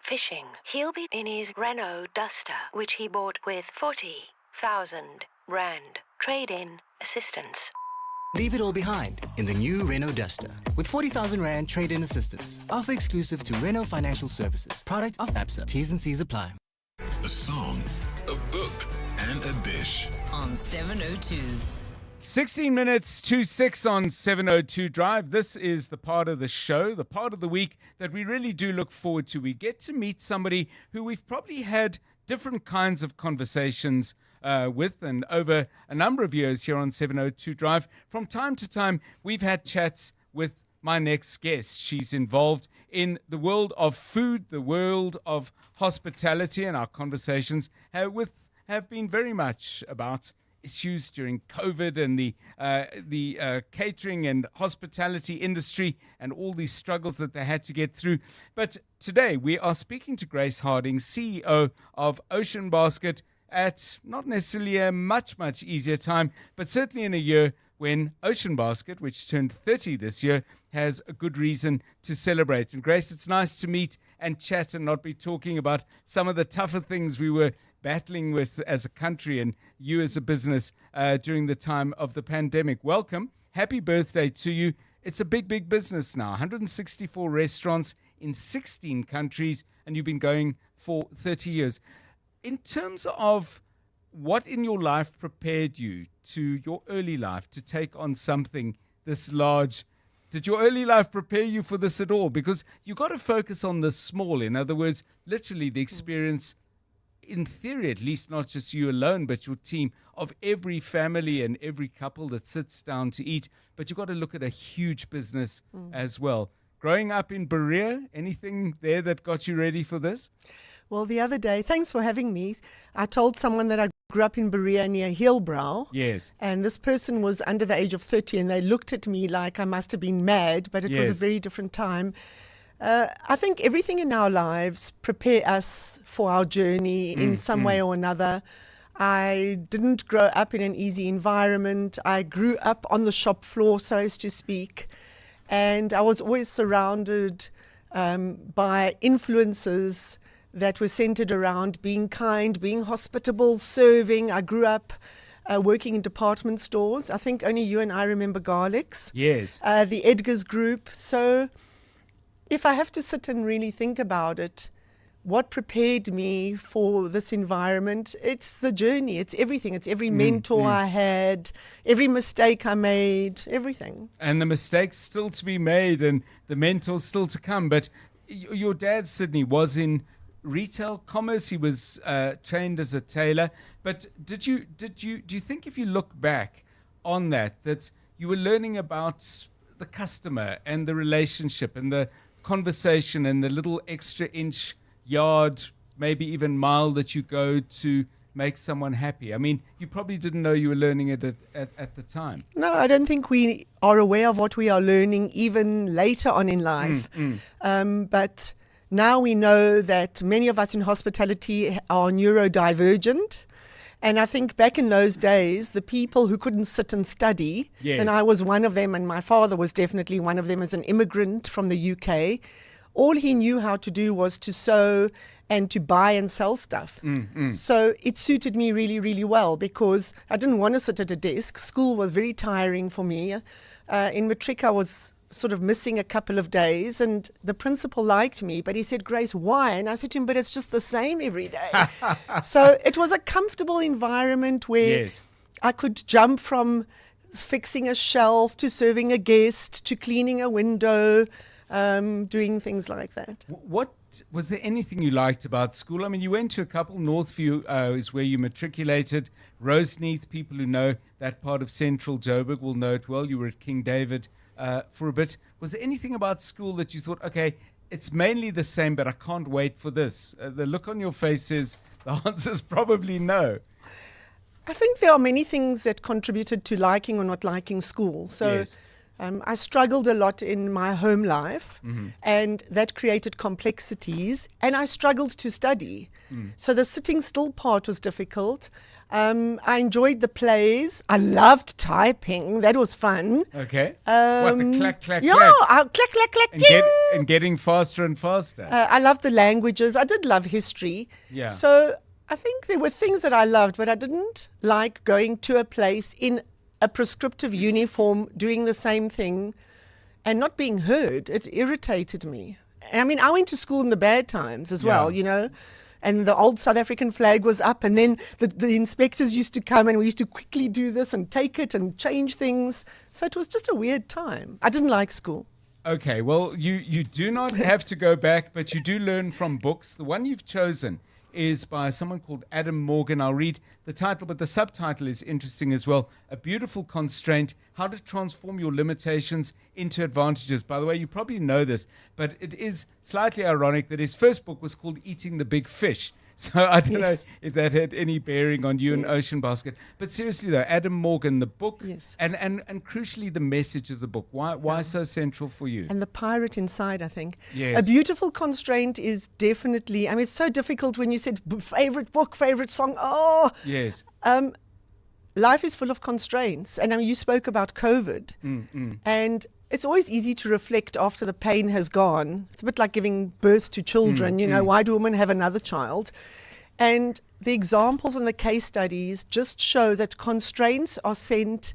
Speaker 28: Fishing. He'll be in his Renault Duster, which he bought with 40,000 Rand trade-in assistance.
Speaker 15: Leave it all behind in the new Renault Duster with 40,000 Rand trade-in assistance. Offer exclusive to Renault Financial Services. Product of ABSA. T's and C's apply.
Speaker 21: A song, a book, and a dish.
Speaker 3: On 702.
Speaker 14: 16 minutes to 6 on 702 Drive. This is the part of the show, the part of the week that we really do look forward to. We get to meet somebody who we've probably had different kinds of conversations with, and over a number of years here on 702 Drive. From time to time, we've had chats with my next guest. She's involved in the world of food, the world of hospitality, and our conversations have been very much about issues during COVID and the catering and hospitality industry and all these struggles that they had to get through. But today we are speaking to Grace Harding, CEO of Ocean Basket, at not necessarily a much easier time, but certainly in a year when Ocean Basket, which turned 30 this year, has a good reason to celebrate. And Grace, it's nice to meet and chat and not be talking about some of the tougher things we were battling with as a country and you as a business during the time of the pandemic. Welcome. Happy birthday to you. It's a big business now. 164 restaurants in 16 countries, and you've been going for 30 years. In terms of what in your life prepared you to your early life to take on something this large, did your early life prepare you for this at all? Because you've got to focus on the small. In other words, literally the experience, in theory at least, not just you alone, but your team of every family and every couple that sits down to eat. But you've got to look at a huge business as well. Growing up in Berea, anything there that got you ready for this?
Speaker 16: Well, the other day, thanks for having me, I told someone that I grew up in Berea near Hillbrow.
Speaker 14: Yes.
Speaker 16: And this person was under the age of 30 and they looked at me like I must have been mad, but it was a very different time. I think everything in our lives prepare us for our journey in some way or another. I didn't grow up in an easy environment. I grew up on the shop floor, so as to speak. And I was always surrounded by influences that were centered around being kind, being hospitable, serving. I grew up working in department stores. I think only you and I remember Garlics.
Speaker 14: Yes.
Speaker 16: The Edgar's Group. So if I have to sit and really think about it, what prepared me for this environment? It's the journey. It's everything. It's every mentor I had, every mistake I made, everything.
Speaker 14: And the mistakes still to be made and the mentors still to come. But your dad, Sydney, was in retail commerce. He was trained as a tailor. But do you think, if you look back on that you were learning about the customer and the relationship and the conversation and the little extra inch, yard, maybe even mile that you go to make someone happy? I mean, you probably didn't know you were learning it at the time.
Speaker 16: No, I don't think we are aware of what we are learning even later on in life. But now we know that many of us in hospitality are neurodivergent. And I think back in those days, the people who couldn't sit and study, and I was one of them, and my father was definitely one of them as an immigrant from the UK, all he knew how to do was to sew and to buy and sell stuff. So it suited me really, really well because I didn't want to sit at a desk. School was very tiring for me. In matric, I was sort of missing a couple of days, and the principal liked me, but he said, Grace, why? And I said to him, but it's just the same every day. So it was a comfortable environment where I could jump from fixing a shelf to serving a guest to cleaning a window, doing things like that.
Speaker 14: What was there anything you liked about school? I mean, you went to a couple. Northview is where you matriculated. Roseneath, people who know that part of central Joburg will know it well. You were at King David for a bit. Was there anything about school that you thought, okay, it's mainly the same, but I can't wait for this? The look on your face says the answer is probably no.
Speaker 16: I think there are many things that contributed to liking or not liking school. So I struggled a lot in my home life, and that created complexities, and I struggled to study. So the sitting still part was difficult. I enjoyed the plays. I loved typing. That was fun.
Speaker 14: Okay. What, the clack, clack,
Speaker 16: yeah,
Speaker 14: clack?
Speaker 16: Clack, clack, clack,
Speaker 14: and getting faster and faster.
Speaker 16: I loved the languages. I did love history.
Speaker 14: Yeah.
Speaker 16: So I think there were things that I loved, but I didn't like going to a place in a prescriptive uniform, doing the same thing and not being heard. It irritated me. I mean, I went to school in the bad times as well, you know, and the old South African flag was up, and then the inspectors used to come and we used to quickly do this and take it and change things. So it was just a weird time. I didn't like school.
Speaker 14: Okay, well, you do not have to go back, but you do learn from books. The one you've chosen is by someone called Adam Morgan. I'll read the title, but the subtitle is interesting as well. A Beautiful Constraint, How to Transform Your Limitations into Advantages. By the way, you probably know this, but it is slightly ironic that his first book was called Eating the Big Fish. So I don't know if that had any bearing on you and Ocean Basket. But seriously though, Adam Morgan, the book, and crucially the message of the book. Why so central for you?
Speaker 16: And the pirate inside, I think.
Speaker 14: Yes.
Speaker 16: A Beautiful Constraint is definitely, I mean, it's so difficult when you said favorite book, favorite song. Oh,
Speaker 14: yes.
Speaker 16: Life is full of constraints. And I mean, you spoke about COVID. And it's always easy to reflect after the pain has gone. It's a bit like giving birth to children. You know, why do women have another child? And the examples and the case studies just show that constraints are sent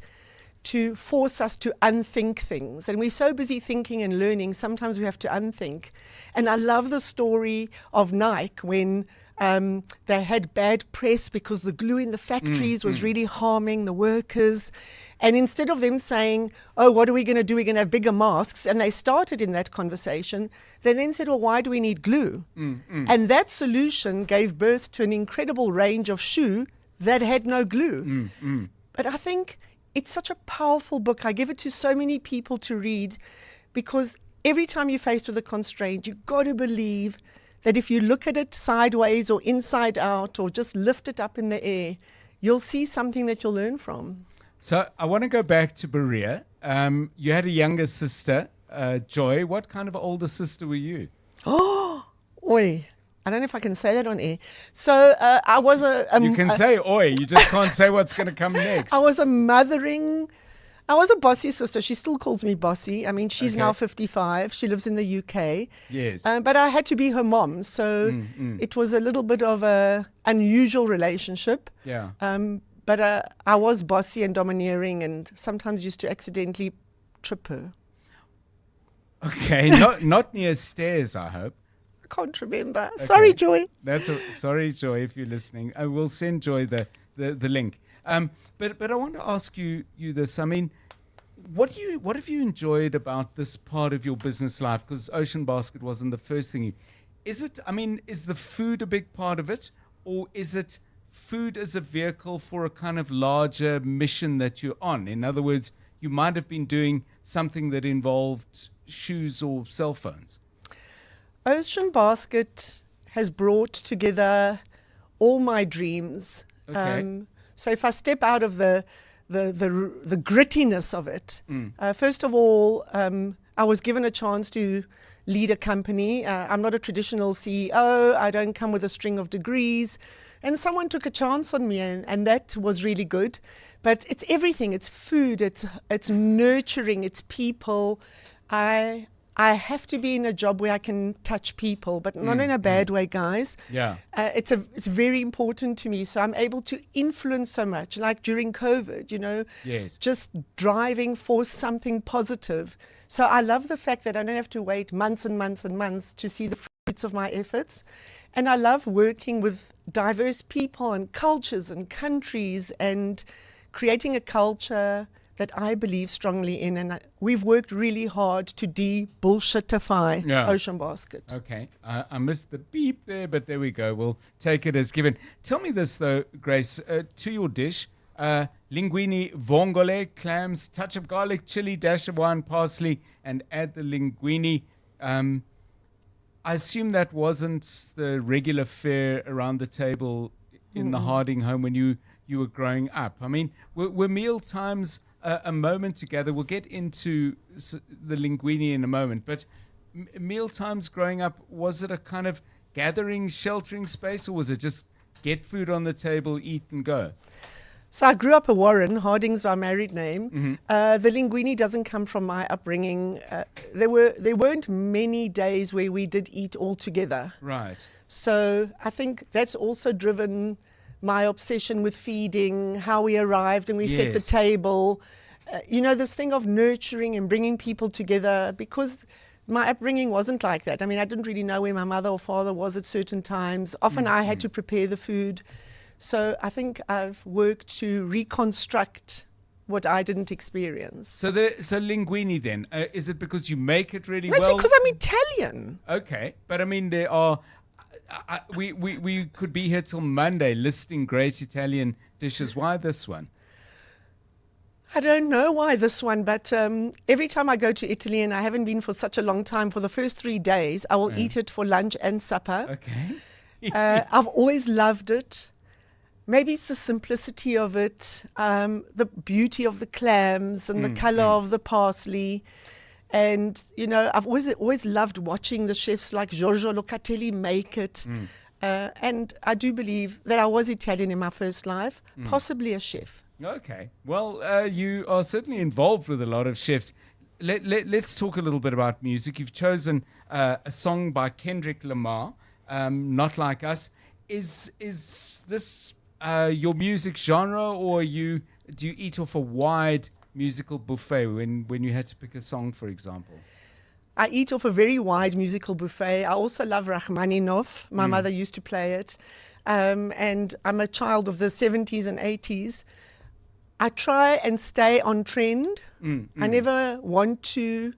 Speaker 16: to force us to unthink things. And we're so busy thinking and learning, sometimes we have to unthink. And I love the story of Nike when they had bad press because the glue in the factories was really harming the workers. And instead of them saying, oh, what are we going to do? We're going to have bigger masks. And they started in that conversation. They then said, well, why do we need glue? And that solution gave birth to an incredible range of shoe that had no glue. But I think it's such a powerful book. I give it to so many people to read because every time you're faced with a constraint, you've got to believe that if you look at it sideways or inside out or just lift it up in the air, you'll see something that you'll learn from.
Speaker 14: So I want to go back to Berea. You had a younger sister, Joy. What kind of older sister were you?
Speaker 16: Oh, oi. I don't know if I can say that on air. So I was a...
Speaker 14: you can say oi. You just can't say what's going to come next.
Speaker 16: I was a bossy sister. She still calls me bossy. I mean, she's now 55. She lives in the UK.
Speaker 14: Yes.
Speaker 16: But I had to be her mom. So it was a little bit of a unusual relationship.
Speaker 14: Yeah.
Speaker 16: But I was bossy and domineering and sometimes used to accidentally trip her.
Speaker 14: Okay, not near stairs, I hope.
Speaker 16: I can't remember.
Speaker 14: Okay.
Speaker 16: Sorry, Joy.
Speaker 14: Sorry, Joy, if you're listening. I will send Joy the link. But I want to ask you this. I mean, what have you enjoyed about this part of your business life? Because Ocean Basket wasn't the first thing is the food a big part of it, or is it food as a vehicle for a kind of larger mission that you're on? In other words, you might have been doing something that involved shoes or cell phones.
Speaker 16: Ocean Basket has brought together all my dreams.
Speaker 14: Okay.
Speaker 16: So if I step out of the grittiness of it, first of all, I was given a chance to lead a company. I'm not a traditional CEO. I don't come with a string of degrees. And someone took a chance on me, and that was really good. But it's everything. It's food. It's nurturing. It's people. I I have to be in a job where I can touch people, but not in a bad way, guys.
Speaker 14: Yeah.
Speaker 16: It's very important to me. So I'm able to influence so much, like during COVID,
Speaker 14: Yes.
Speaker 16: just driving for something positive. So I love the fact that I don't have to wait months and months and months to see the fruits of my efforts. And I love working with diverse people and cultures and countries and creating a culture that I believe strongly in, and we've worked really hard to de-bullshitify Ocean Basket.
Speaker 14: Okay, I missed the beep there, but there we go. We'll take it as given. Tell me this though, Grace, to your dish, linguine vongole, clams, touch of garlic, chili, dash of wine, parsley, and add the linguine. I assume that wasn't the regular fare around the table in the Harding home when you were growing up. I mean, were meal times a moment together? We'll get into the linguine in a moment, but meal times growing up, was it a kind of gathering, sheltering space, or was it just get food on the table, eat and go?
Speaker 16: So I grew up a Warren. Harding's my married name. The linguine doesn't come from my upbringing. There weren't many days where we did eat all together.
Speaker 14: Right.
Speaker 16: So I think that's also driven my obsession with feeding, how we arrived and we set the table. This thing of nurturing and bringing people together, because my upbringing wasn't like that. I mean, I didn't really know where my mother or father was at certain times. Often I had to prepare the food. So I think I've worked to reconstruct what I didn't experience.
Speaker 14: So linguine then, is it because you make it really
Speaker 16: well?
Speaker 14: No,
Speaker 16: it's because I'm Italian.
Speaker 14: Okay, but I mean there are... we could be here till Monday listing great Italian dishes. Why this one?
Speaker 16: I don't know why this one, but every time I go to Italy, and I haven't been for such a long time, for the first 3 days, I will eat it for lunch and supper.
Speaker 14: Okay.
Speaker 16: I've always loved it. Maybe it's the simplicity of it, the beauty of the clams and the color of the parsley. And, I've always loved watching the chefs like Giorgio Locatelli make it. And I do believe that I was Italian in my first life, possibly a chef.
Speaker 14: Okay. Well, you are certainly involved with a lot of chefs. Let's talk a little bit about music. You've chosen a song by Kendrick Lamar, Not Like Us. Is this your music genre, or do you eat off a wide musical buffet when you had to pick a song, for example?
Speaker 16: I eat off a very wide musical buffet. I also love Rachmaninoff. My mother used to play it. And I'm a child of the 70s and 80s. I try and stay on trend. I never want to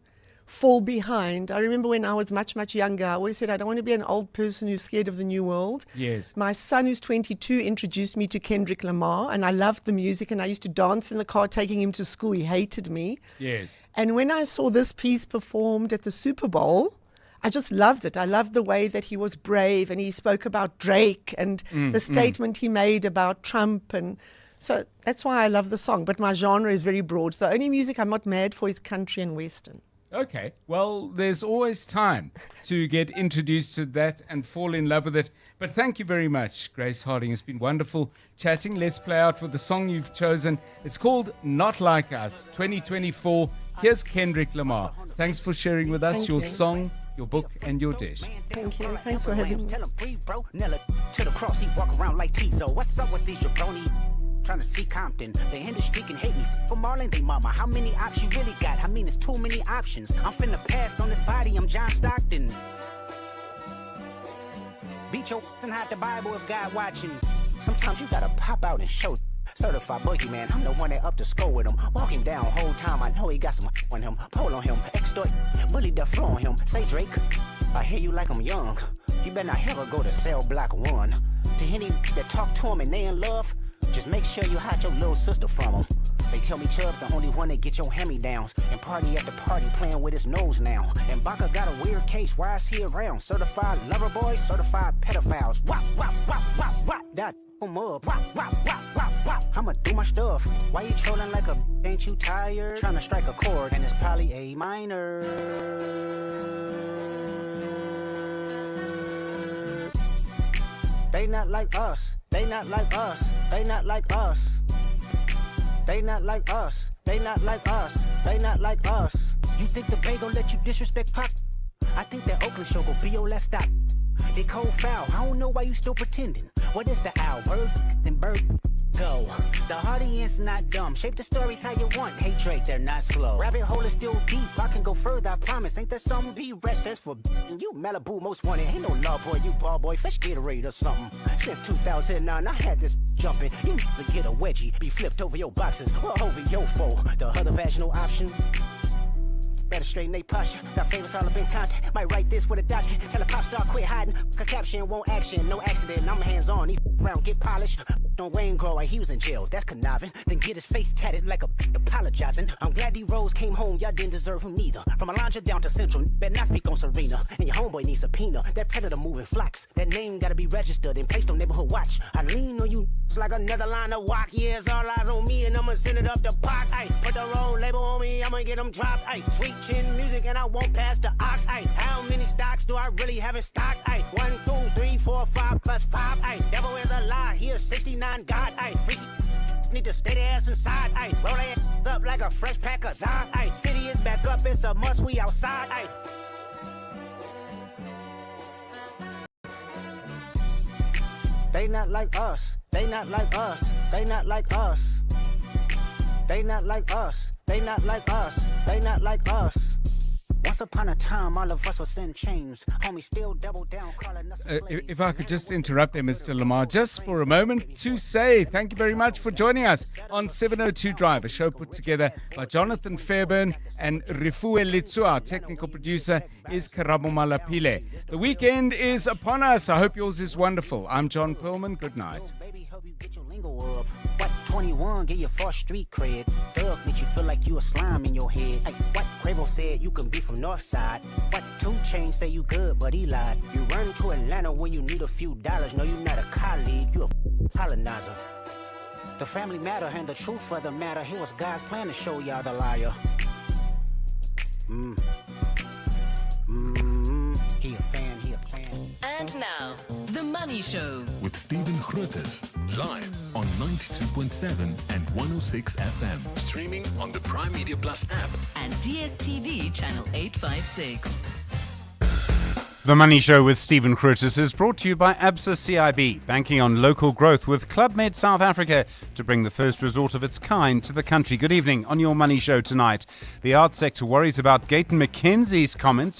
Speaker 16: fall behind. I remember when I was much, much younger, I always said I don't want to be an old person who's scared of the new world.
Speaker 14: Yes.
Speaker 16: My son, who's 22, introduced me to Kendrick Lamar, and I loved the music, and I used to dance in the car taking him to school. He hated me.
Speaker 14: Yes.
Speaker 16: And when I saw this piece performed at the Super Bowl, I just loved it. I loved the way that he was brave, and he spoke about Drake and the statement he made about Trump. And so that's why I love the song. But my genre is very broad. So the only music I'm not mad for is country and Western.
Speaker 14: Okay, well, there's always time to get introduced to that and fall in love with it. But thank you very much, Grace Harding. It's been wonderful chatting. Let's play out with the song you've chosen. It's called Not Like Us, 2024. Here's Kendrick Lamar. Thanks for sharing with us your song, your book, and your dish.
Speaker 16: Thank you. Thanks for having me.
Speaker 2: Tell him free, bro. Nella to the cross, he walk around like Tizo. What's up with these jabroni? Trying to see Compton. The industry can hate me. For Marlon, they mama. How many options you really got? I mean, it's too many options. I'm finna pass on this body. I'm John Stockton. Beat your and hide the Bible if God watching. Sometimes you gotta pop out and show. Certified boogeyman, I'm the one that up to score with him. Walk him down whole time, I know he got some on him. Pull on him, extort, bully the flow on him. Say Drake, I hear you like I'm young. You better not ever go to cell block 1. To any that talk to him and they in love, just make sure you hide your little sister from him. They tell me Chubb's the only one that get your hand-me-downs. And party at the party playing with his nose now. And Baca got a weird case, why is he around? Certified lover boys, certified pedophiles. Wop, wop, wop, wop, wop, that him up. Wop, wop, wop, wop, wop. I'ma do my stuff. Why you trolling like a ain't you tired? Trying to strike a chord and it's probably A minor. They not like us. They not like us. They not like us. They not like us. They not like us. They not like us. You think the Bay gon' let you disrespect Pop? I think that Oakland show gon' be your last stop. They cold foul, I don't know why you still pretending. What is the owl? Bird and bird go. The audience not dumb. Shape the stories how you want. Hey Drake, they're not slow. Rabbit hole is still deep. I can go further, I promise. Ain't there some be rest? That's for you Malibu most wanted. Ain't no love boy, you ball boy. Fresh Gatorade or something. Since 2009, I had this jumping. You need to get a wedgie. Be flipped over your boxes or over your foe. The other vaginal option. Better straighten they posture. Got favorites all up in contact. Might write this with a doctor. Tell a pop star quit hiding. A caption won't action. No accident. I'm hands on. He around get polished. Don't Wayne grow like he was in jail. That's conniving. Then get his face tatted like a apologizing. I'm glad D-Rose came home. Y'all didn't deserve him neither. From Alondra down to Central. Better not speak on Serena. And your homeboy needs subpoena. That predator moving flocks. That name gotta be registered and placed on neighborhood watch. I lean on you like another line of walk. Yeah, it's all eyes on me and I'ma send it up the pot. Ay, put the roll label on me. I'ma get them dropped. Ay, sweet chin music and I won't pass the ox. Ay, how many stocks do I really have in stock? Ay, 1, 2, 3, 4, 5 plus 5. Ay, devil is a lie. Here's 69 God. Ay, freaky need to stay their ass inside. Ay, roll their ass up like a fresh pack of Zod. Ay, city is back up. It's a must. We outside. Ay. They not like us. They not like us. They not like us. They not like us. They not like us. They not like us. Once upon a time, all of us was in chains. Homie still double down, calling us.
Speaker 14: If I could just interrupt there, Mr. Lamar, just for a moment to say thank you very much for joining us on 702 Drive, a show put together by Jonathan Fairburn and Rifue Litsu. Our technical producer is Karabo Malapile. The weekend is upon us. I hope yours is wonderful. I'm John Perlman. Good night.
Speaker 2: What 21 get your first street cred? Thug makes you feel like you a slime in your head. Hey, what Quavo said you can be from Northside? What 2 Chainz say you good but he lied? You run to Atlanta when you need a few dollars. No, you not a colleague, you a colonizer. The family matter and the truth of the matter. Here was God's plan to show y'all the liar. He a fan, he a fan.
Speaker 3: And now, The Money Show.
Speaker 21: With Stephen Grootes, live on 92.7 and 106 FM. Streaming on the Prime Media Plus app.
Speaker 3: And DSTV channel 856.
Speaker 7: The Money Show with Stephen Grootes is brought to you by ABSA CIB, banking on local growth with Club Med South Africa to bring the first resort of its kind to the country. Good evening on your Money Show tonight. The arts sector worries about Gayton McKenzie's comments